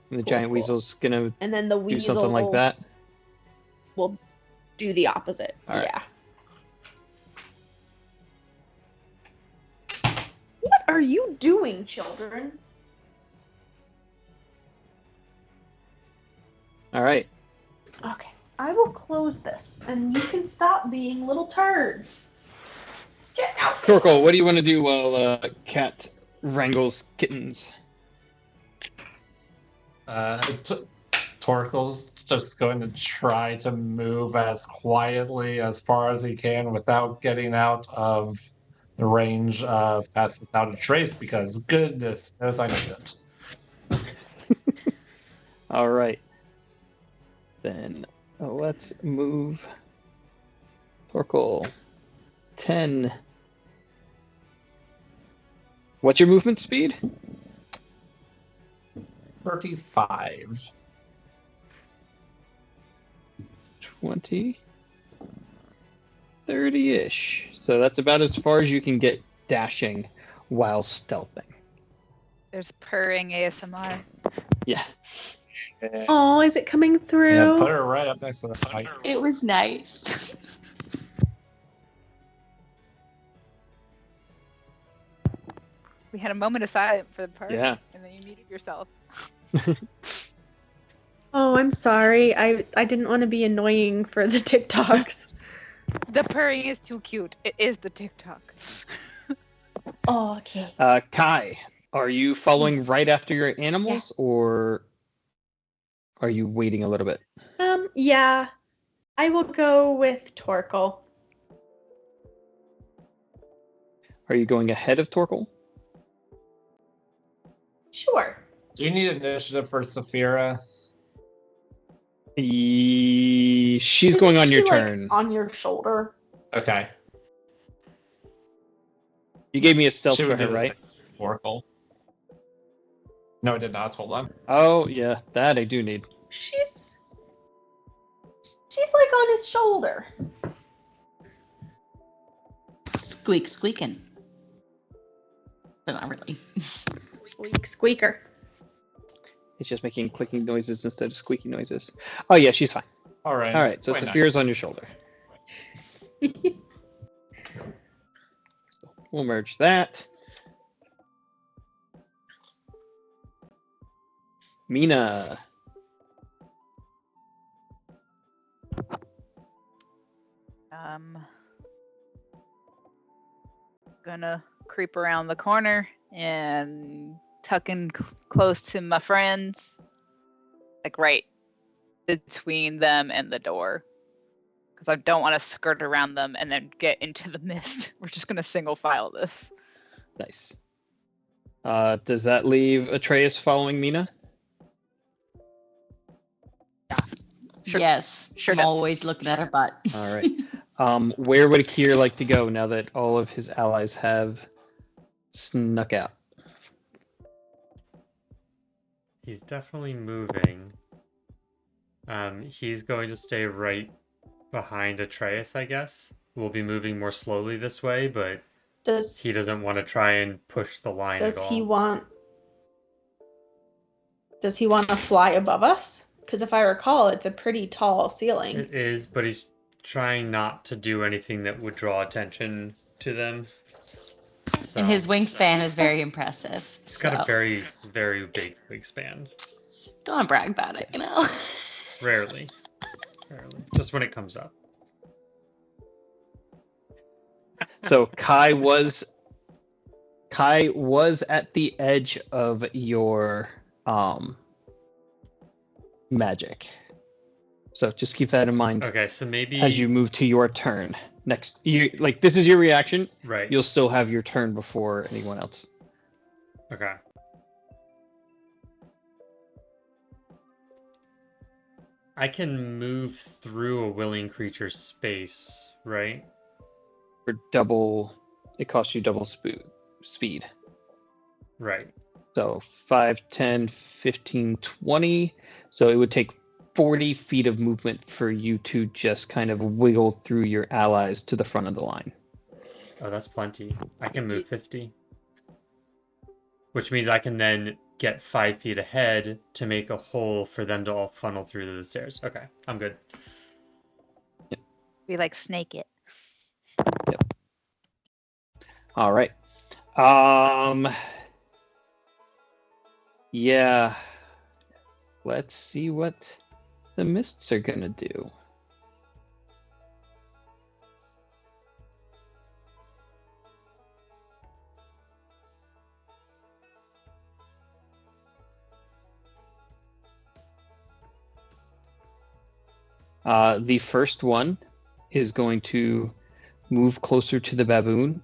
And the Cool, giant cool. weasel's gonna And then the do weasel something like that. will do the opposite. All right. Yeah. What are you doing, children? All right. Okay, I will close this, and you can stop being little turds. Get out. Torkel, what do you want to do while Cat wrangles kittens? Torkel's just going to try to move as quietly as far as he can without getting out of the range of Pass Without a Trace, because goodness knows I need it. All right. Then let's move Torkel 10. What's your movement speed? 35. 20. 30-ish. So that's about as far as you can get dashing while stealthing. There's purring ASMR. Yeah. Oh, is it coming Yeah, through? put her right up next to the fight. It was nice. We had a moment of silence for the purr. Yeah. And then you muted yourself. Oh, I'm sorry. I didn't want to be annoying for the TikToks. The purring is too cute. It is the TikTok. Oh, okay. Kai, are you following right after your animals, Yes. or are you waiting a little bit? Yeah. I will go with Torkel. Are you going ahead of Torkel? Sure. Do you need initiative for Saphira? She's going on Isn't your she, like, turn. on your shoulder. Okay. You gave me a stealth She for would her, do the right? same for Torkel. No, I did not. Hold on. Oh, yeah, that I do need. She's like on his shoulder. Squeak, squeaking. But not really. Squeak, squeaker. It's just making clicking noises instead of squeaky noises. Oh, yeah, she's fine. All right. All right, so 29. Saphira's on your shoulder. We'll merge that. Mina. Gonna creep around the corner and tuck in close to my friends, like right between them and the door, because I don't want to skirt around them and then get into the mist. We're just gonna single file this. Nice. Does that leave Atreus following Mina? Sure. Yes. Sure I'm does. always looking at her butt. All right. Where would Akir like to go now that all of his allies have snuck out? He's definitely moving. He's going to stay right behind Atreus, I guess. We'll be moving more slowly this way, but he doesn't want to try and push the line at all. Does he want to fly above us? Because if I recall, it's a pretty tall ceiling. It is, but he's trying not to do anything that would draw attention to them. So, And his wingspan is very impressive. he's got a very, very big wingspan. Don't wanna brag about it, you know? Rarely. Just when it comes up. So Kai was at the edge of your magic. So just keep that in mind Okay, so maybe as you move to your turn. Next, this is your reaction. right. You'll still have your turn before anyone else. Okay. I can move through a willing creature's space, right? For double, it costs you double speed. Right. So 5, 10, 15, 20. So it would take 40 feet of movement for you to just kind of wiggle through your allies to the front of the line. Oh, that's plenty. I can move 50. Which means I can then get 5 feet ahead to make a hole for them to all funnel through the stairs. Okay, I'm good. We like snake it. All right. Yeah. Let's see what the mists are gonna do. The first one is going to move closer to the baboon.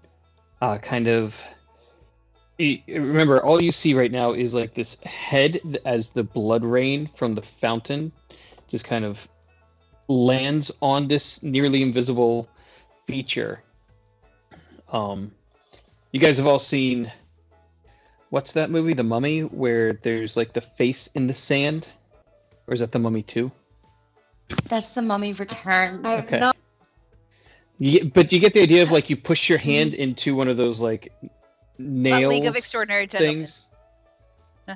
Remember, all you see right now is like this head as the blood rain from the fountain just kind of lands on this nearly invisible feature. You guys have all seen, what's that movie, The Mummy, where there's like the face in the sand? Or is that The Mummy 2? That's The Mummy Returns. Okay. But you get the idea of like you push your hand into one of those like nails League of Extraordinary Gentlemen. things.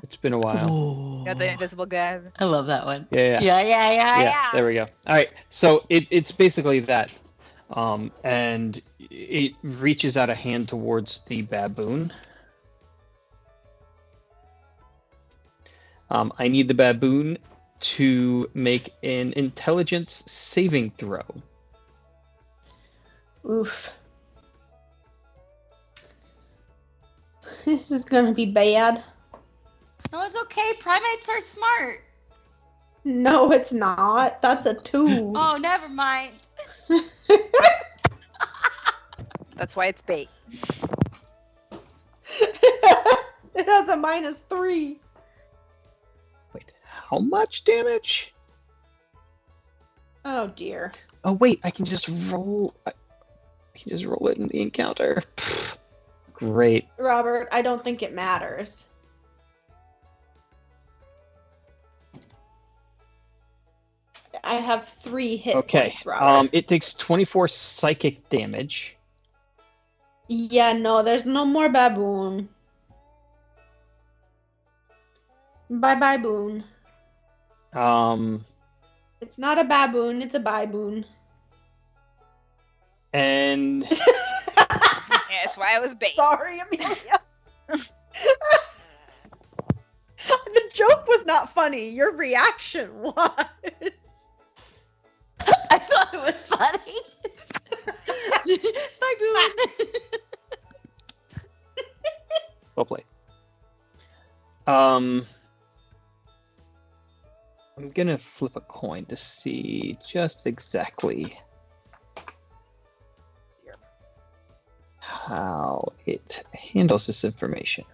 It's been a while. Ooh. Got the invisible guy. I love that one. Yeah. Yeah. There we go. All right. So it's basically that. And it reaches out a hand towards the baboon. I need the baboon to make an intelligence saving throw. Oof. This is gonna be bad. No, it's okay. Primates are smart. No, it's not. That's a 2. Oh, never mind. That's why it's bait. It has a -3. Wait, how much damage? Oh dear. Oh wait, I can just roll. I can just roll it in the encounter. Great. Robert, I don't think it matters. I have 3 hit Okay. points, Robert. It takes 24 psychic damage. Yeah, no, there's no more baboon. Bye-bye, boon. It's not a baboon, it's a baboon. And Yeah, that's why I was bait. Sorry, Amelia. The joke was not funny. Your reaction was. I thought it was funny. Bye, Boone. Well played. I'm gonna flip a coin to see just exactly how it handles this information.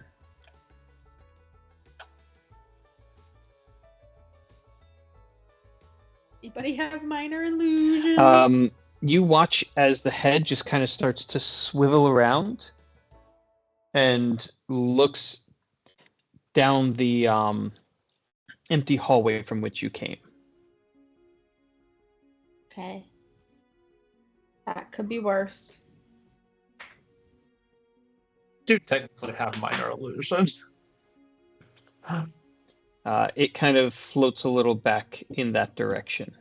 Anybody have minor illusion? You watch as the head just kind of starts to swivel around and looks down the empty hallway from which you came. Okay. That could be worse. Do technically have minor illusion. It kind of floats a little back in that direction.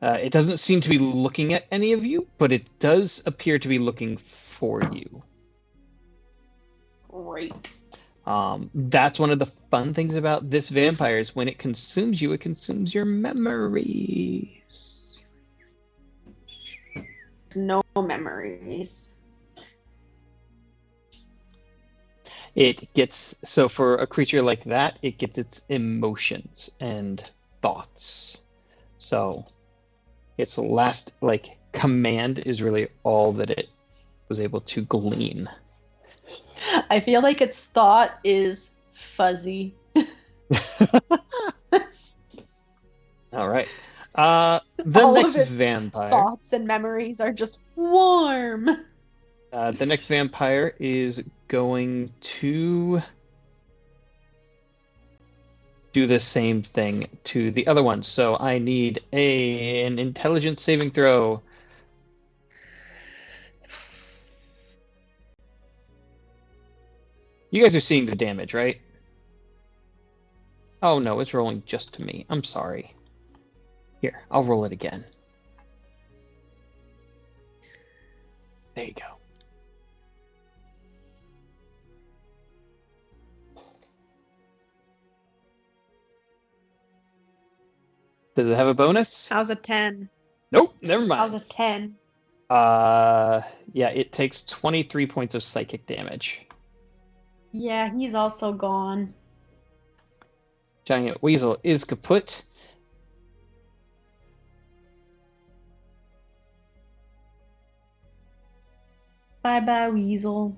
It doesn't seem to be looking at any of you, but it does appear to be looking for you. Great. That's one of the fun things about this vampire is when it consumes you, it consumes your memories. No memories. It gets, so for a creature like that, it gets its emotions and thoughts. So its last, command is really all that it was able to glean. I feel like its thought is fuzzy. All right. The All next of its vampire. Thoughts and memories are just warm. The next vampire is going to do the same thing to the other one. So I need an intelligence saving throw. You guys are seeing the damage, right? Oh no, it's rolling just to me. I'm sorry. Here, I'll roll it again. There you go. Does it have a bonus? How's a 10? Nope, never mind. How's a 10? Yeah, it takes 23 points of psychic damage. Yeah, he's also gone. Giant Weasel is kaput. Bye-bye, Weasel.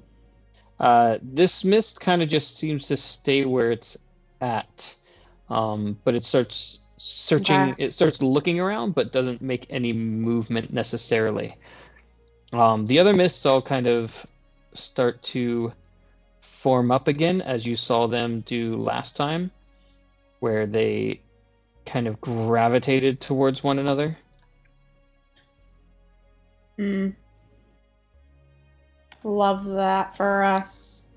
This mist kind of just seems to stay where it's at. But it starts searching, Okay. it starts looking around, but doesn't make any movement necessarily. The other mists all kind of start to form up again, as you saw them do last time, where they kind of gravitated towards one another. Love that for us.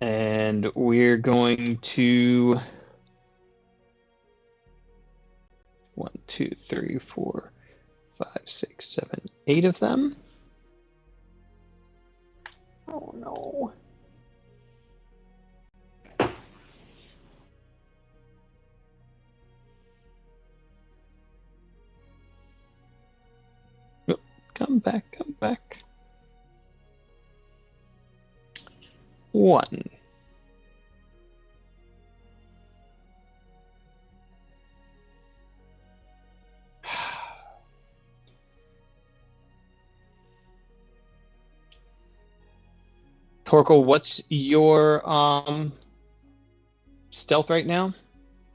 And we're going to 1, 2, 3, 4, 5, 6, 7, 8 of them. Oh no. Come back, come back. 1. Torkel, what's your stealth right now?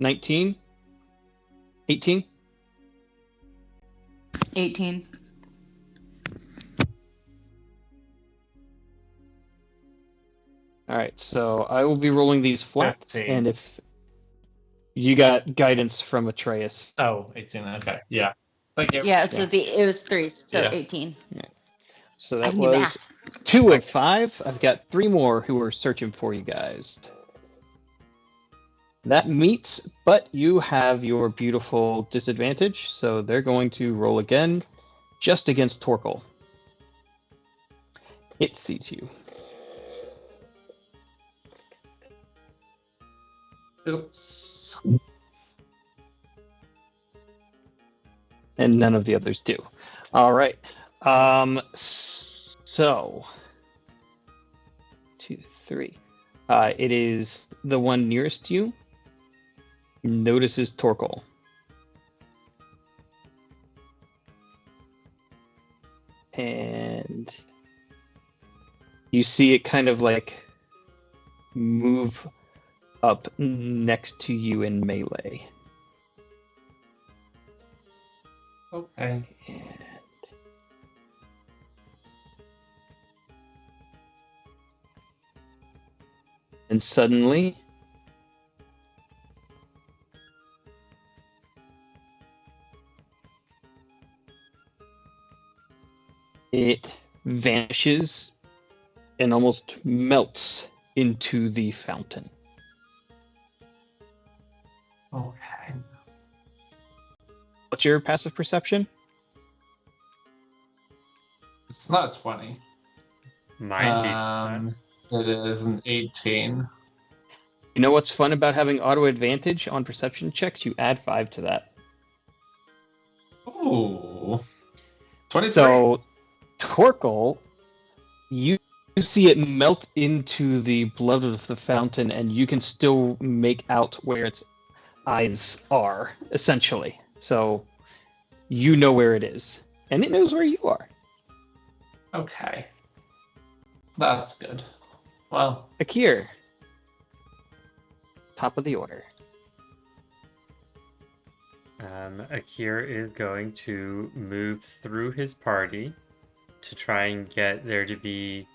19? 18? 18. All right, so I will be rolling these flat, 15. and if you got guidance from Atreus. Oh, 18. Okay. Yeah. Thank you. Yeah, so it was 3, so Yeah. 18. So I that can do was math. 2 and 5. I've got 3 more who are searching for you guys. That meets, but you have your beautiful disadvantage, so they're going to roll again, just against Torkel. It sees you. Oops. And none of the others do. All right. So 2, 3. It is the one nearest you. Notices Torkel. And you see it kind of like move up next to you in melee. Okay. And suddenly, it vanishes and almost melts into the fountain. Okay. What's your passive perception? It's not 20. Mine beats that. It is an 18. You know what's fun about having auto advantage on perception checks? You add 5 to that. Ooh. 23. So, Torkel, you see it melt into the blood of the fountain, and you can still make out where its eyes are, essentially. So, you know where it is, and it knows where you are. Okay. That's good. Well, Akir, top of the order. Akir is going to move through his party to try and get there to be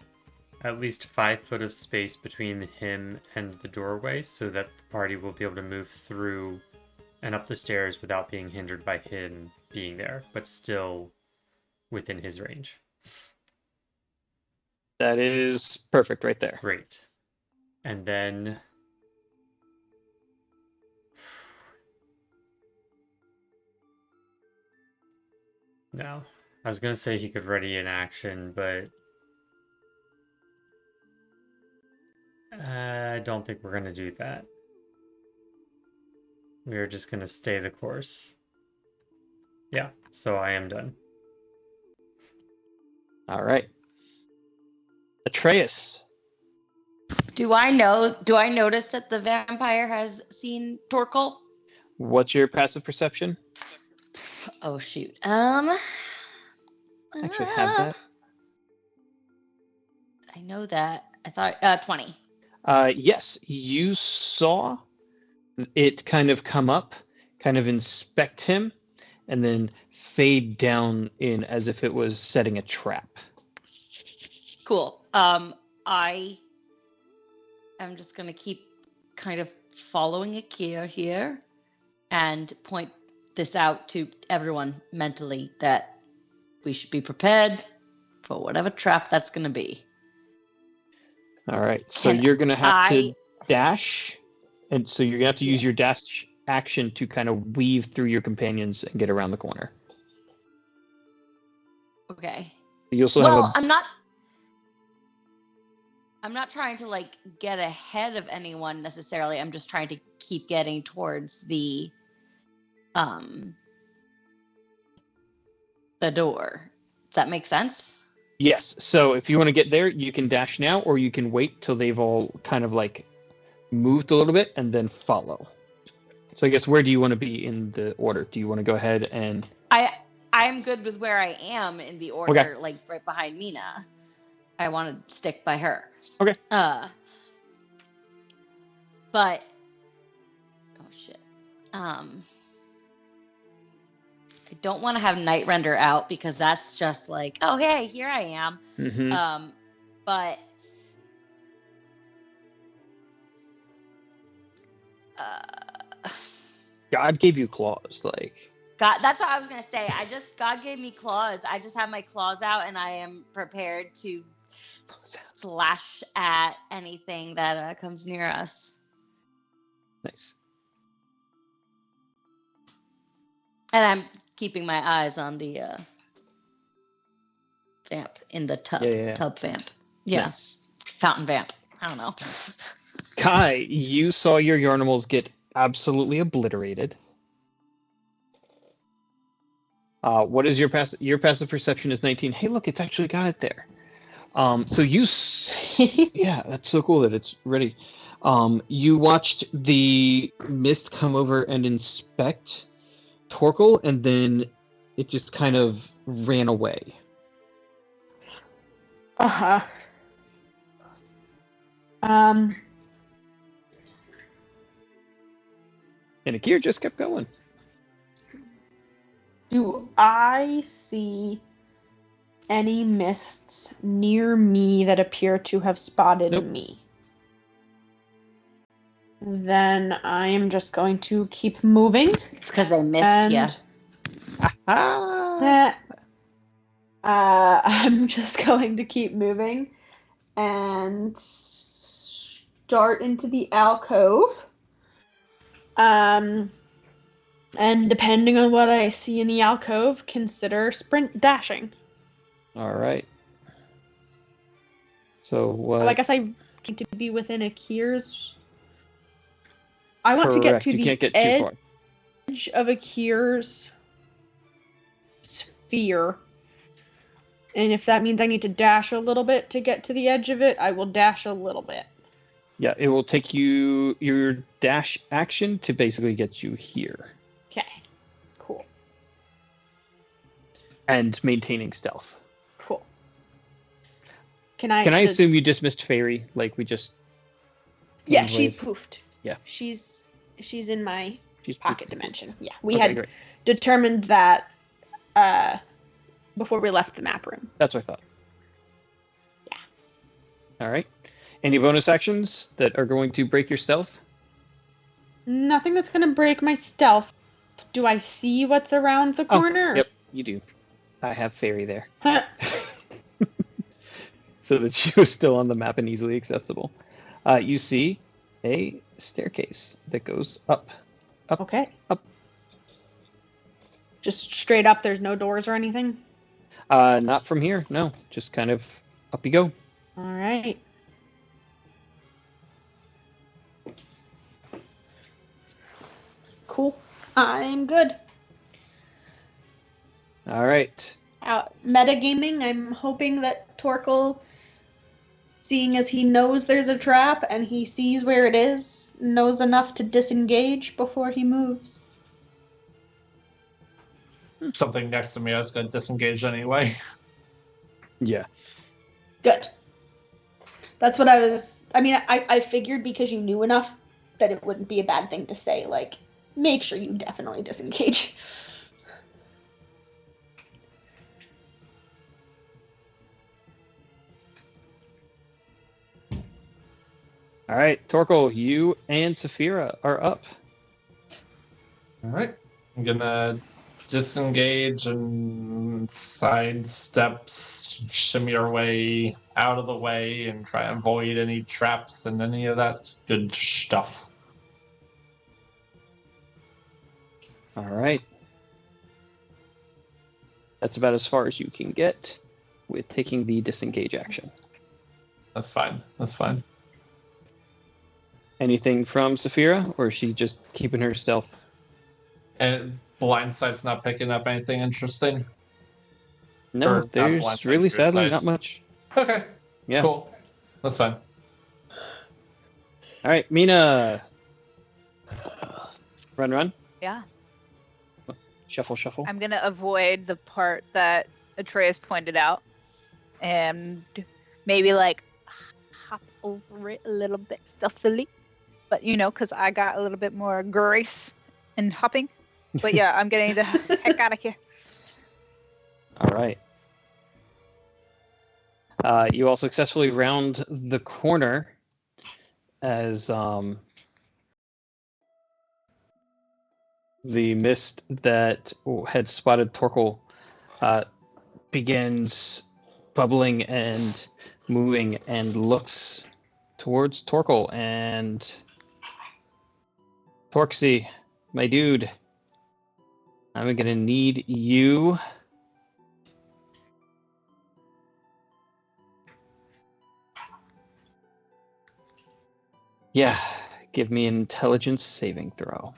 at least 5 foot of space between him and the doorway so that the party will be able to move through and up the stairs without being hindered by him being there, but still within his range. That is perfect right there. Great. And then no. I was gonna say he could ready an action, but I don't think we're gonna do that. We're just gonna stay the course. Yeah, so I am done. All right. Atreus. Do I notice that the vampire has seen Torkel? What's your passive perception? Oh shoot. Actually have that. I know that. I thought 20. Yes, you saw it kind of come up, kind of inspect him, and then fade down in as if it was setting a trap. Cool. I am just gonna keep kind of following Akir here and point this out to everyone mentally that we should be prepared for whatever trap that's gonna be. All right, so Can you're gonna have to I- dash, and so you're gonna have to use your dash action to kind of weave through your companions and get around the corner. Okay. You also Well, have I'm not trying to like get ahead of anyone necessarily. I'm just trying to keep getting towards the door. Does that make sense? yes. So if you want to get there, you can dash now, or you can wait till they've all kind of like moved a little bit and then follow. So I guess where do you want to be in the order? Do you want to go ahead and? I'm good with where I am in the order, Okay. like right behind Mina. I want to stick by her. Okay. But oh shit. I don't want to have Night Render out because that's just like, oh hey, here I am. Mhm. But God gave you claws, like. God, that's what I was gonna say. God gave me claws. I just have my claws out, and I am prepared to slash at anything that comes near us. Nice. And I'm keeping my eyes on the vamp in the tub. Yeah. Tub vamp. Yeah. Nice. Fountain vamp. I don't know. Kai, you saw your Yarnimals get absolutely obliterated. What is your passive perception is 19. Hey, look, it's actually got it there. So yeah, that's so cool that it's ready. You watched the mist come over and inspect Torkel, and then it just kind of ran away. Uh-huh. And Akir just kept going. Do I see any mists near me that appear to have spotted Nope. me? Then I am just going to keep moving. It's because they missed you. I'm just going to keep moving and start into the alcove. And depending on what I see in the alcove, consider sprint dashing. All right. So what? I guess I need to be within Akir's. I want to get to You the can't get too far. edge of Akir's sphere. And if that means I need to dash a little bit to get to the edge of it, I will dash a little bit. Yeah, it will take you your dash action to basically get you here. Okay. Cool. And maintaining stealth. Cool. Can I assume you dismissed Fairy like we just... Yeah, she wave? poofed. Yeah. She's in my She's pocket poofed. dimension. Yeah. We Okay, had great. determined that before we left the map room. That's what I thought. Yeah. All right. Any bonus actions that are going to break your stealth? Nothing that's gonna break my stealth. Do I see what's around the corner? Yep, you do. I have Fairy there. Huh. So that she was still on the map and easily accessible. You see a staircase that goes up. Okay. Up. Just straight up, there's no doors or anything? Not from here, no. Just kind of up you go. Alright. Cool. I'm good. All right. Metagaming, I'm hoping that Torkel, seeing as he knows there's a trap and he sees where it is, knows enough to disengage before he moves. Something next to me I was going to disengage anyway. Yeah. Good. That's what I was... I mean, I figured because you knew enough that it wouldn't be a bad thing to say, like, make sure you definitely disengage. All right, Torkel, you and Saphira are up. All right. I'm going to disengage and sidestep, shimmy our way out of the way and try and avoid any traps and any of that good stuff. All right. That's about as far as you can get with taking the disengage action. That's fine. That's fine. Anything from Saphira, or is she just keeping her stealth? And blindsight's not picking up anything interesting? Or No, not there's blindsight, really your sadly sight. not much. Okay. Yeah. Cool. That's fine. All right, Mina. Run. Yeah. Shuffle. I'm gonna avoid the part that Atreus pointed out, and maybe like hop over it a little bit stealthily, but because I got a little bit more grace in hopping. But yeah, I'm getting the heck out of here. All right. You all successfully round the corner as the mist that had spotted Torkel begins bubbling and moving and looks towards Torkel. And Torxie, my dude, I'm gonna need you Yeah, give me an intelligence saving throw.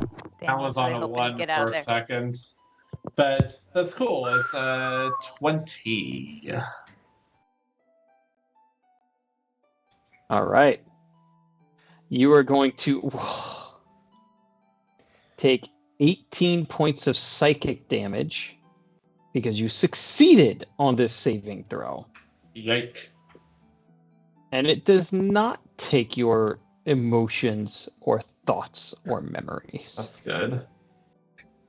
I Daniel's was on really a hoping to 1 get out for of a there. second. But that's cool. It's 20. All right. You are going to take 18 points of psychic damage because you succeeded on this saving throw. Yike. And it does not take your emotions or thoughts or memories. That's good.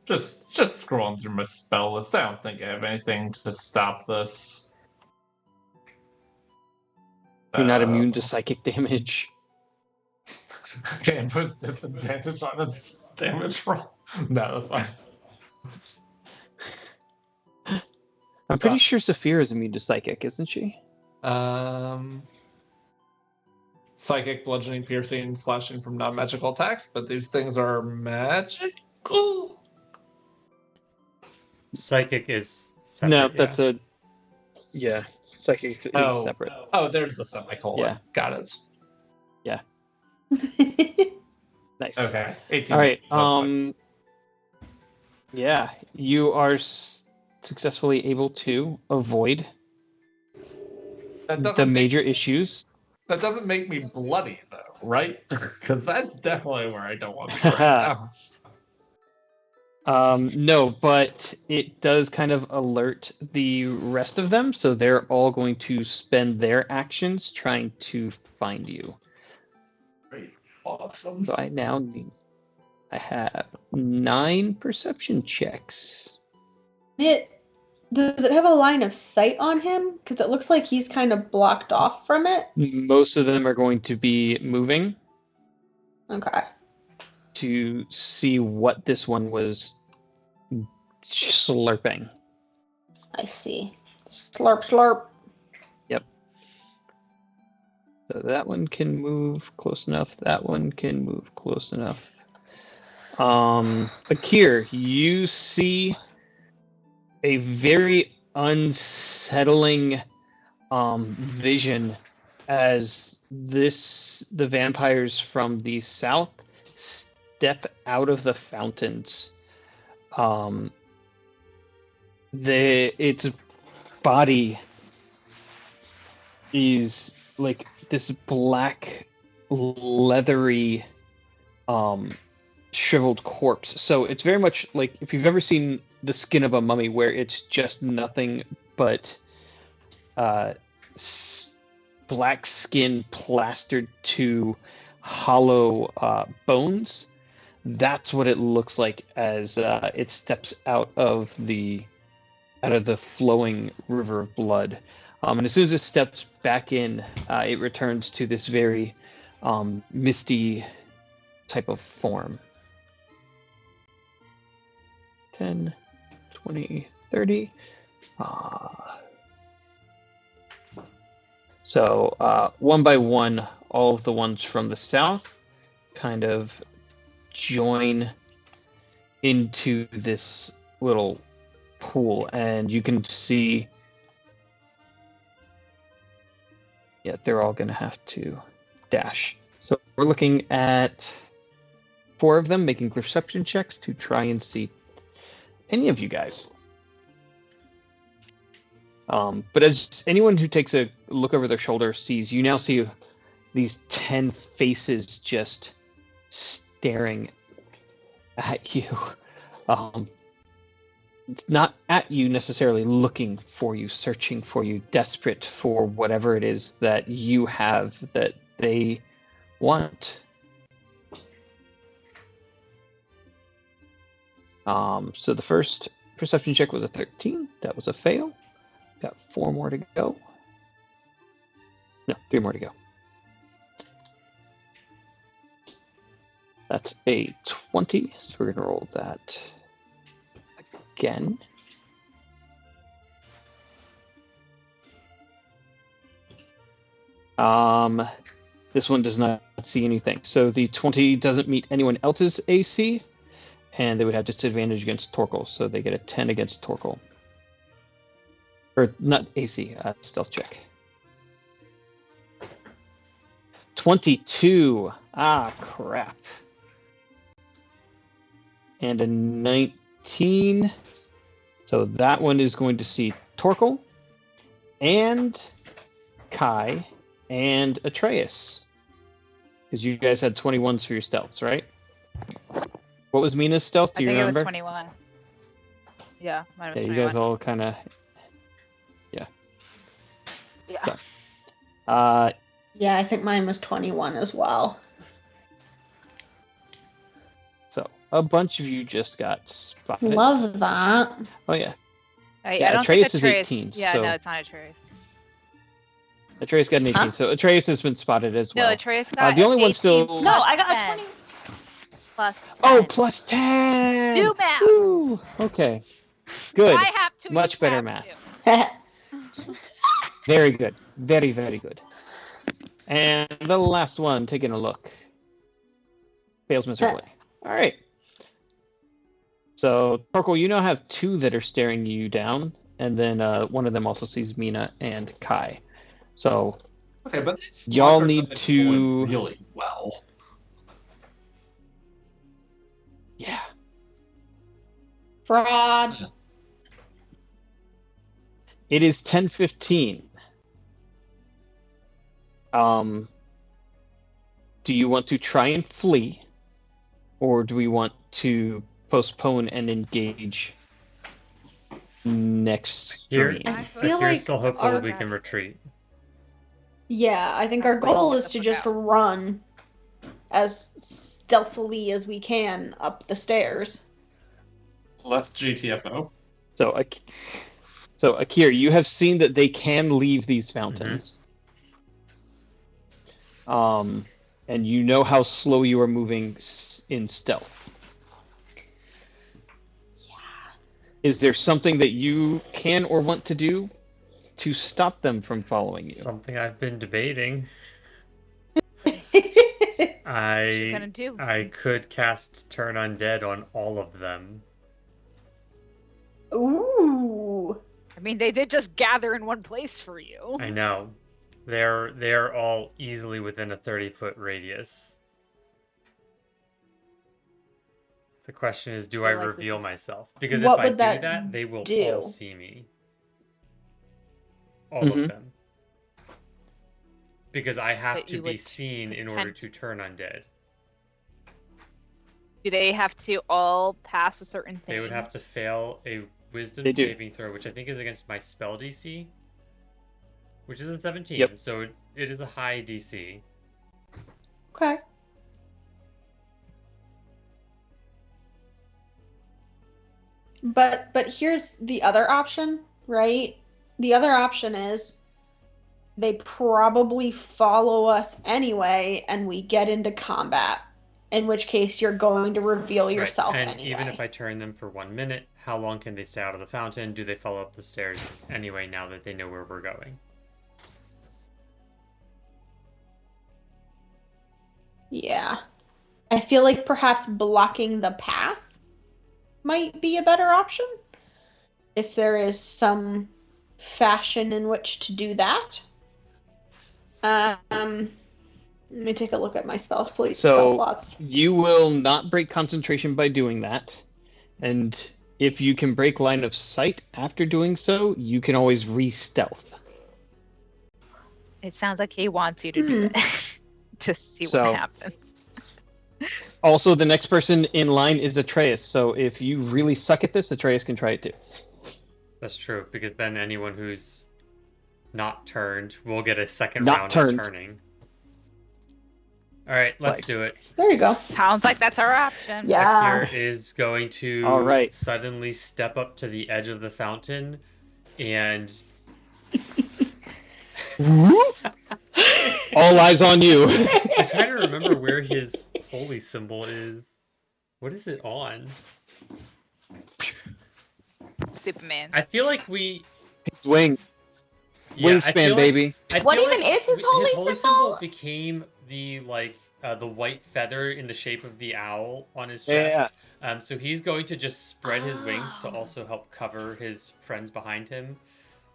Just scrolling through my spell list. I don't think I have anything to stop this. You're not immune to psychic damage. Okay, put disadvantage on its damage roll. No, that's fine. I'm pretty sure Saphira is immune to psychic, isn't she? Psychic, bludgeoning, piercing, slashing from non-magical attacks, but these things are magical. Psychic is separate. No, that's a... Yeah, psychic is separate. Oh, there's the semicolon. Yeah. Got it. Nice. Okay. 18. All right. That's fine. Yeah, you are successfully able to avoid That the doesn't major issues. That doesn't make me bloody though, right? Because that's definitely where I don't want to be right now. No, but it does kind of alert the rest of them, so they're all going to spend their actions trying to find you. Great. Awesome. So I have 9 perception checks. Does it have a line of sight on him? Because it looks like he's kind of blocked off from it. Most of them are going to be moving Okay. to see what this one was slurping. I see. Slurp, slurp. So that one can move close enough. That one can move close enough. Akir, you see a very unsettling vision as the vampires from the south step out of the fountains. Its body is like this black, leathery, shriveled corpse. So it's very much like if you've ever seen the skin of a mummy, where it's just nothing but black skin plastered to hollow bones. That's what it looks like as it steps out of the flowing river of blood. And as soon as it steps back in, it returns to this very misty type of form. 10, 20, 30. So one by one, all of the ones from the south kind of join into this little pool, and you can see... Yeah, they're all going to have to dash. So we're looking at 4 of them making perception checks to try and see any of you guys. But as anyone who takes a look over their shoulder sees, you now see these 10 faces just staring at you. Not at you necessarily, looking for you, searching for you, desperate for whatever it is that you have that they want. So the first perception check was a 13. That was a fail. Got 4 more to go. No, 3 more to go. That's a 20, so we're going to roll that again. This one does not see anything. So the 20 doesn't meet anyone else's AC, and they would have disadvantage against Torkel, so they get a 10 against Torkel. Or not AC, stealth check. 22. Ah, crap. And a 19. So that one is going to see Torkel and Kai and Atreus. Because you guys had 21s for your stealths, right? What was Mina's stealth? Do you remember? I think it was 21. Yeah, mine was Yeah, 21. you guys all kind of... Yeah. So, Yeah, I think mine was 21 as well. so a bunch of you just got spotted. Love that. Oh, yeah. I don't Atreus think is 18, Yeah, so- no, it's not Atreus. Atreus got an 18, Huh? so Atreus has been spotted as well. No, Atreus got the only an one 18 still- No, I got a 10 20. plus 10. Oh, plus 10! Do math! Woo! Okay. Good. I have to. Much you better have math. to. Very good. Very, very good. And the last one, taking a look. Fails miserably. All right. So, Torkel, you now have 2 that are staring you down, and then one of them also sees Mina and Kai. So, Okay, but these Y'all fuckers need have been doing to- really well. yeah. Fraud. It is 10:15. Do you want to try and flee, or do we want to postpone and engage next Here, stream? I I feel feel like still hopeful our- that we can retreat. Yeah, I think our goal is to just run as stealthily as we can up the stairs. Less GTFO. So, Akir, you have seen that they can leave these fountains. And you know how slow you are moving in stealth. Yeah. Is there something that you can or want to do to stop them from following you? Something I've been debating. What you gonna I do? could cast Turn Undead on all of them. Ooh. I mean, they did just gather in one place for you. I know. They're all easily within a 30-foot radius. The question is, do I feel like this reveal is- myself? Because What if I would do that that, they will do? all see me. All Mhm. of them. Because I have But to you be would seen in order to turn undead. Do they have to all pass a certain thing? They would have to fail a wisdom They do. saving throw, which I think is against my spell DC, which is in 17, Yep. so it is a high DC. Okay. But here's the other option, right? The other option is they probably follow us anyway and we get into combat. In which case you're going to reveal yourself And anyway. even if I turn them for 1 minute, how long can they stay out of the fountain? Do they follow up the stairs anyway now that they know where we're going? Yeah. I feel like perhaps blocking the path might be a better option. If there is some fashion in which to do that. Let me take a look at my spell slots. You will not break concentration by doing that. And if you can break line of sight after doing so, you can always re-stealth. It sounds like he wants you to do it. To see So- what happens. Also, the next person in line is Atreus, so if you really suck at this, Atreus can try it too. That's true, because then anyone who's not turned will get a second Not round turned. of turning. Alright, let's Right. do it. There you go. Sounds like that's our option. Yeah. Akir is going to All right. suddenly step up to the edge of the fountain and All eyes on you. I'm trying to remember where his holy symbol is. What is it on? Superman. Oh, I feel like we Swing. yeah, I Wingspan, feel like- baby. I What feel even like is his his holy symbol? became the the white feather in the shape of the owl on his Yeah. chest. So he's going to just spread his wings to also help cover his friends behind him,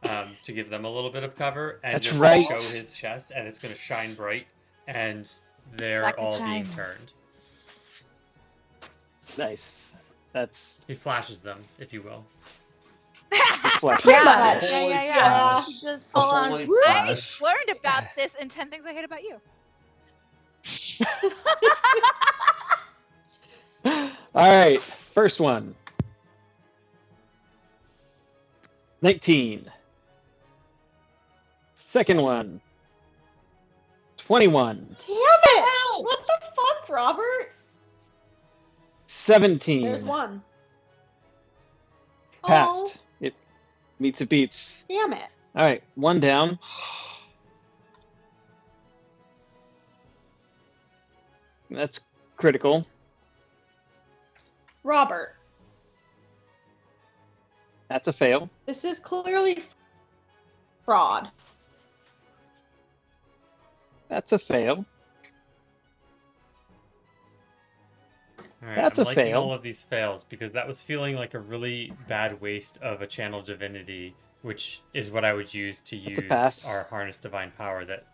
to give them a little bit of cover, and That's just right. show his chest, and it's going to shine bright and they're Lack of all being time. turned. Nice. That's He flashes them, if you will. flash. Pretty Yeah, much. yeah. Just full on. Holy whoop. I flash. learned about this in 10 Things I Hate About You. All right, first one. 19. Second one. 21. Damn it! What the fuck, Robert? 17. There's one. Passed. Oh, It meets it beats. damn it. All right, one down. That's critical. Robert, That's a fail. this is clearly fraud. That's a fail. All right, That's I'm a liking fail. all of these fails because that was feeling like a really bad waste of a channel divinity, which is what I would use to That's a use pass. our harness divine power that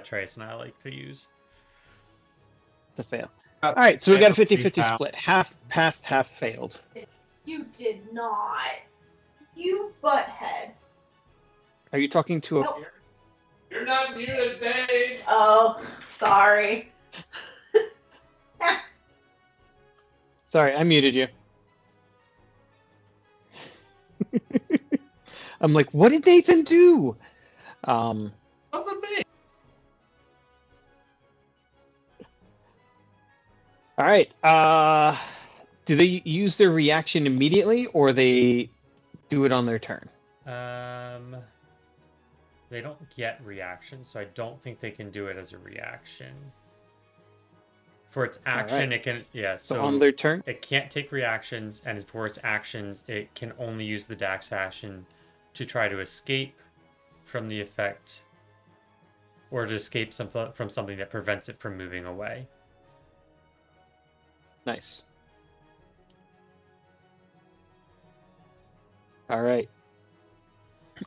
Trace and I like to use. It's a fail. All right, so we got a 50-50 split. Half passed, half failed. You did not. You butthead. Are you talking to a... Nope. You're not muted, babe. Oh, sorry. Sorry, I muted you. I'm like, what did Nathan do? Wasn't me. All right. Do they use their reaction immediately, or they do it on their turn? They don't get reactions, so I don't think they can do it as a reaction. For its action, Alright. it can So on their turn? it can't take reactions, and for its actions, it can only use the Dax action to try to escape from the effect, or to escape from something that prevents it from moving away. Nice. All right.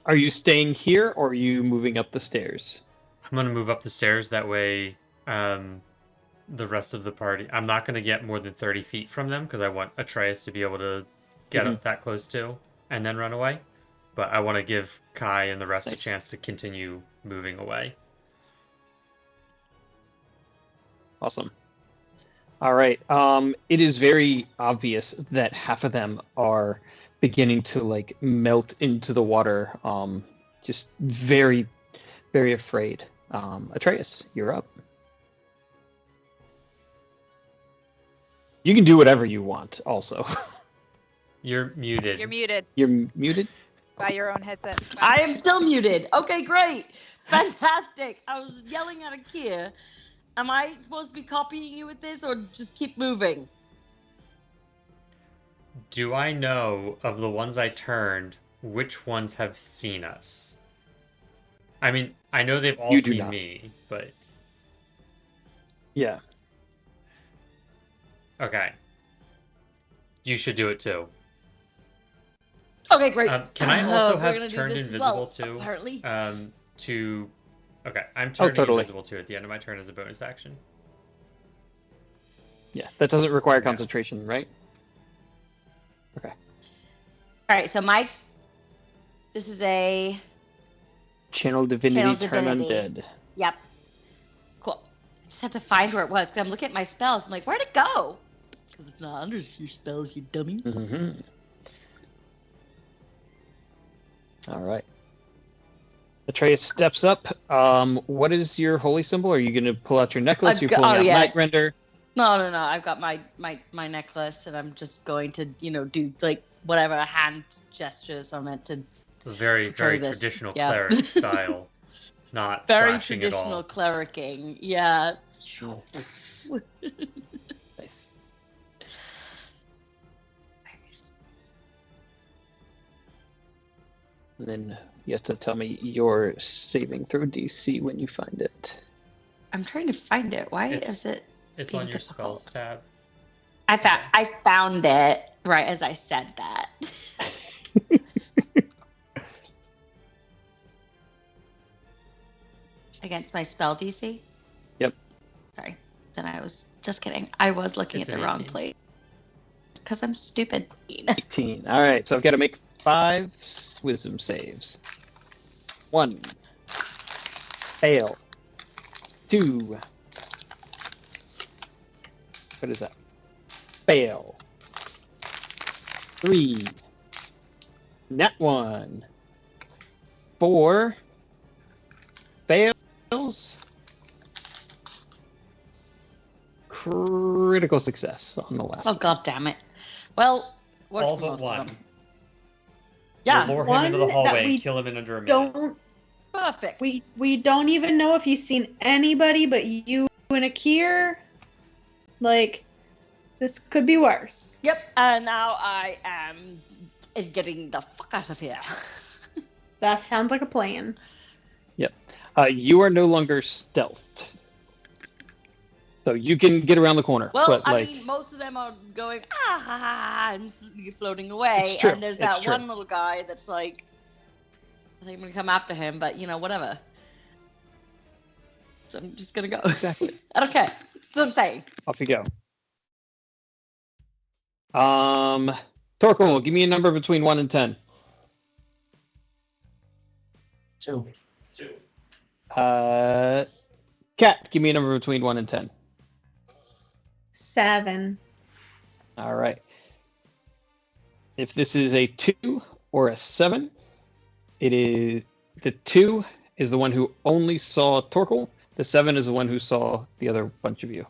Are you staying here, or are you moving up the stairs? I'm gonna move up the stairs. That way, the rest of the party. I'm not gonna get more than 30 feet from them because I want Atreus to be able to get up that close too, and then run away. But I want to give Kai and the rest Nice. a chance to continue moving away. Awesome. All right. It is very obvious that half of them are beginning to like melt into the water. Just very, very afraid. Atreus, you're up. You can do whatever you want. Also, You're muted. You're muted you're muted. by your own headset. I am still muted. Okay, great. Fantastic. I was yelling at Akia. Am I supposed to be copying you with this or just keep moving? Do I know of the ones I turned, which ones have seen us? I mean, I know they've all You do seen not. me, but Yeah. okay. You should do it too. Okay, great. Can I also We're have gonna do turned this as invisible well, too? apparently. Okay, I'm turning totally. invisible too at the end of my turn as a bonus action. Yeah. That doesn't require Yeah. concentration, right? Okay. All right, so this is a Channel divinity, Channel turn divinity. undead. Yep. Cool. I just had to find where it was because I'm looking at my spells. I'm like, where'd it go? Because it's not under your spells, you dummy. Mm-hmm. All right. Atreus steps up. What is your holy symbol? Are you going to pull out your necklace? You're pulling out Night Render. No. I've got my necklace, and I'm just going to, do like whatever hand gestures are meant to. Very, Control very this. traditional Yeah. cleric style. Not Very flashing at traditional all. clericing. Yeah. Nice. And then you have to tell me your saving throw DC when you find it. I'm trying to find it. Why It's- is it? It's being on your difficult? spells tab. I found it right as I said that. Against my spell DC? Yep. Then I was just kidding. I was looking It's at the an wrong 18. place because I'm stupid. 18. All right, so I've got to make 5 wisdom saves. 1. Fail. 2. What is that? Fail. 3. Nat 1. 4. Fails. Critical success on the last Oh one. god damn it. Well, works All for but most one. of them. Yeah, We'll lure him into the one that hallway we and kill him in under a minute. Don't perfect. we don't even know if he's seen anybody but you and Akir. Like, this could be worse. Yep, and now I am getting the fuck out of here. That sounds like a plan. You are no longer stealthed. So you can get around the corner. Well, but, I like, mean, most of them are going and floating away, It's true, and there's it's that true. one little guy that's like, I think I'm gonna come after him, but you know, whatever. So I'm just gonna go. Exactly. I don't care. That's what I'm saying. Off you go. Torkel, give me a number between 1 and 10. 2. Cat, give me a number between 1 and 10. 7. All right. If this is a 2 or a 7, it is the 2 is the one who only saw Torkel. The 7 is the one who saw the other bunch of you.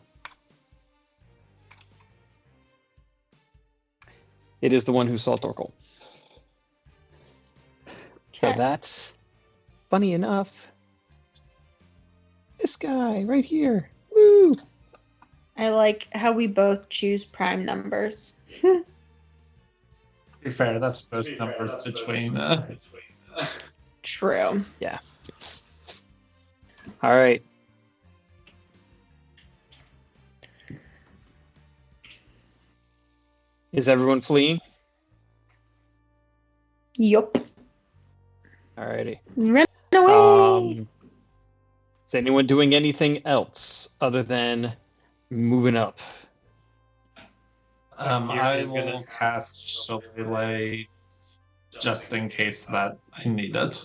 It is the one who saw Torkel. So Okay. that's funny enough. This guy right here. Woo! I like how we both choose prime numbers. To be fair, that's most numbers between. True. All right. Is everyone fleeing? Yup. Alrighty. Run away. Is anyone doing anything else other than moving up? Akira I is will gonna- cast Shillelagh just in case that I need it.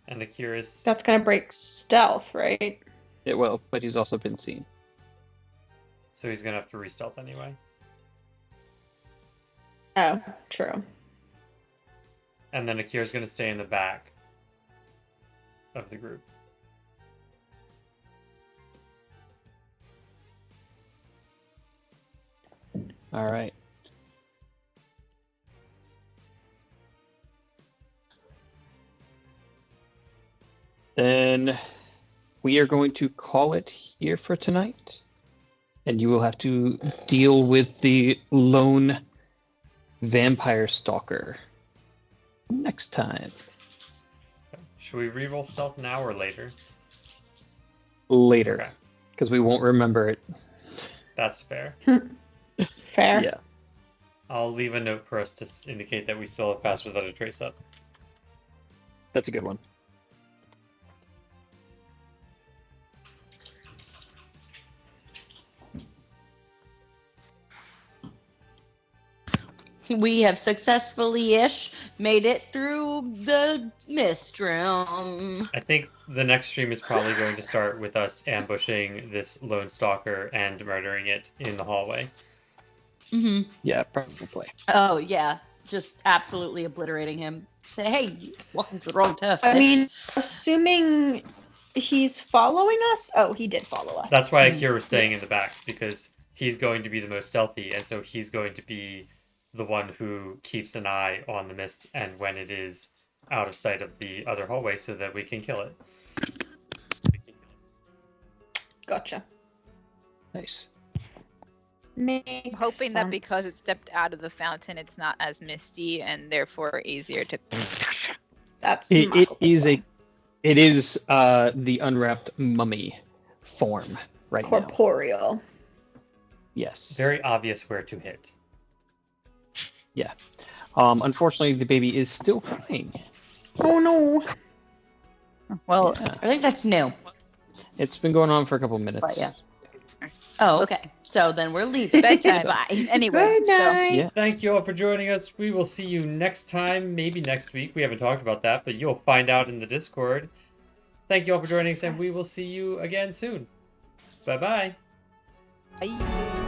And Akira's That's gonna break stealth, right? It will, but he's also been seen. so he's gonna have to re-stealth anyway. Oh, true. And then Akira's gonna stay in the back of the group. All right. Then we are going to call it here for tonight. And you will have to deal with the lone vampire stalker next time. Should we re-roll stealth now or later? Later. Okay. Because we won't remember it. That's fair. Fair. Yeah. I'll leave a note for us to indicate that we still have passed without a trace up. That's a good one. We have successfully-ish made it through the mist realm. I think the next stream is probably going to start with us ambushing this lone stalker and murdering it in the hallway. Mm-hmm. Yeah, probably. Oh yeah, just absolutely obliterating him. Say, hey, welcome to the wrong turf. I bitch." mean, assuming he's following us. Oh, he did follow us. That's why Akira was staying Yes. in the back, because he's going to be the most stealthy, and so he's going to be the one who keeps an eye on the mist and when it is out of sight of the other hallway so that we can kill it. Gotcha. Nice. Makes I'm hoping that because it sense. stepped out of the fountain, it's not as misty and therefore easier to. That's It my hope as is well. it is the unwrapped mummy form right now. corporeal. Yes. Very obvious where to hit. Unfortunately, the baby is still crying. Oh no. Well, Yeah. I think that's new. It's been going on for a couple minutes. But yeah. Oh, okay. So then we're leaving. Bedtime. Bye. Anyway, Good night. Yeah. Thank you all for joining us. We will see you next time, maybe next week. We haven't talked about that, but you'll find out in the Discord. Thank you all for joining us, and we will see you again soon. Bye-bye. Bye.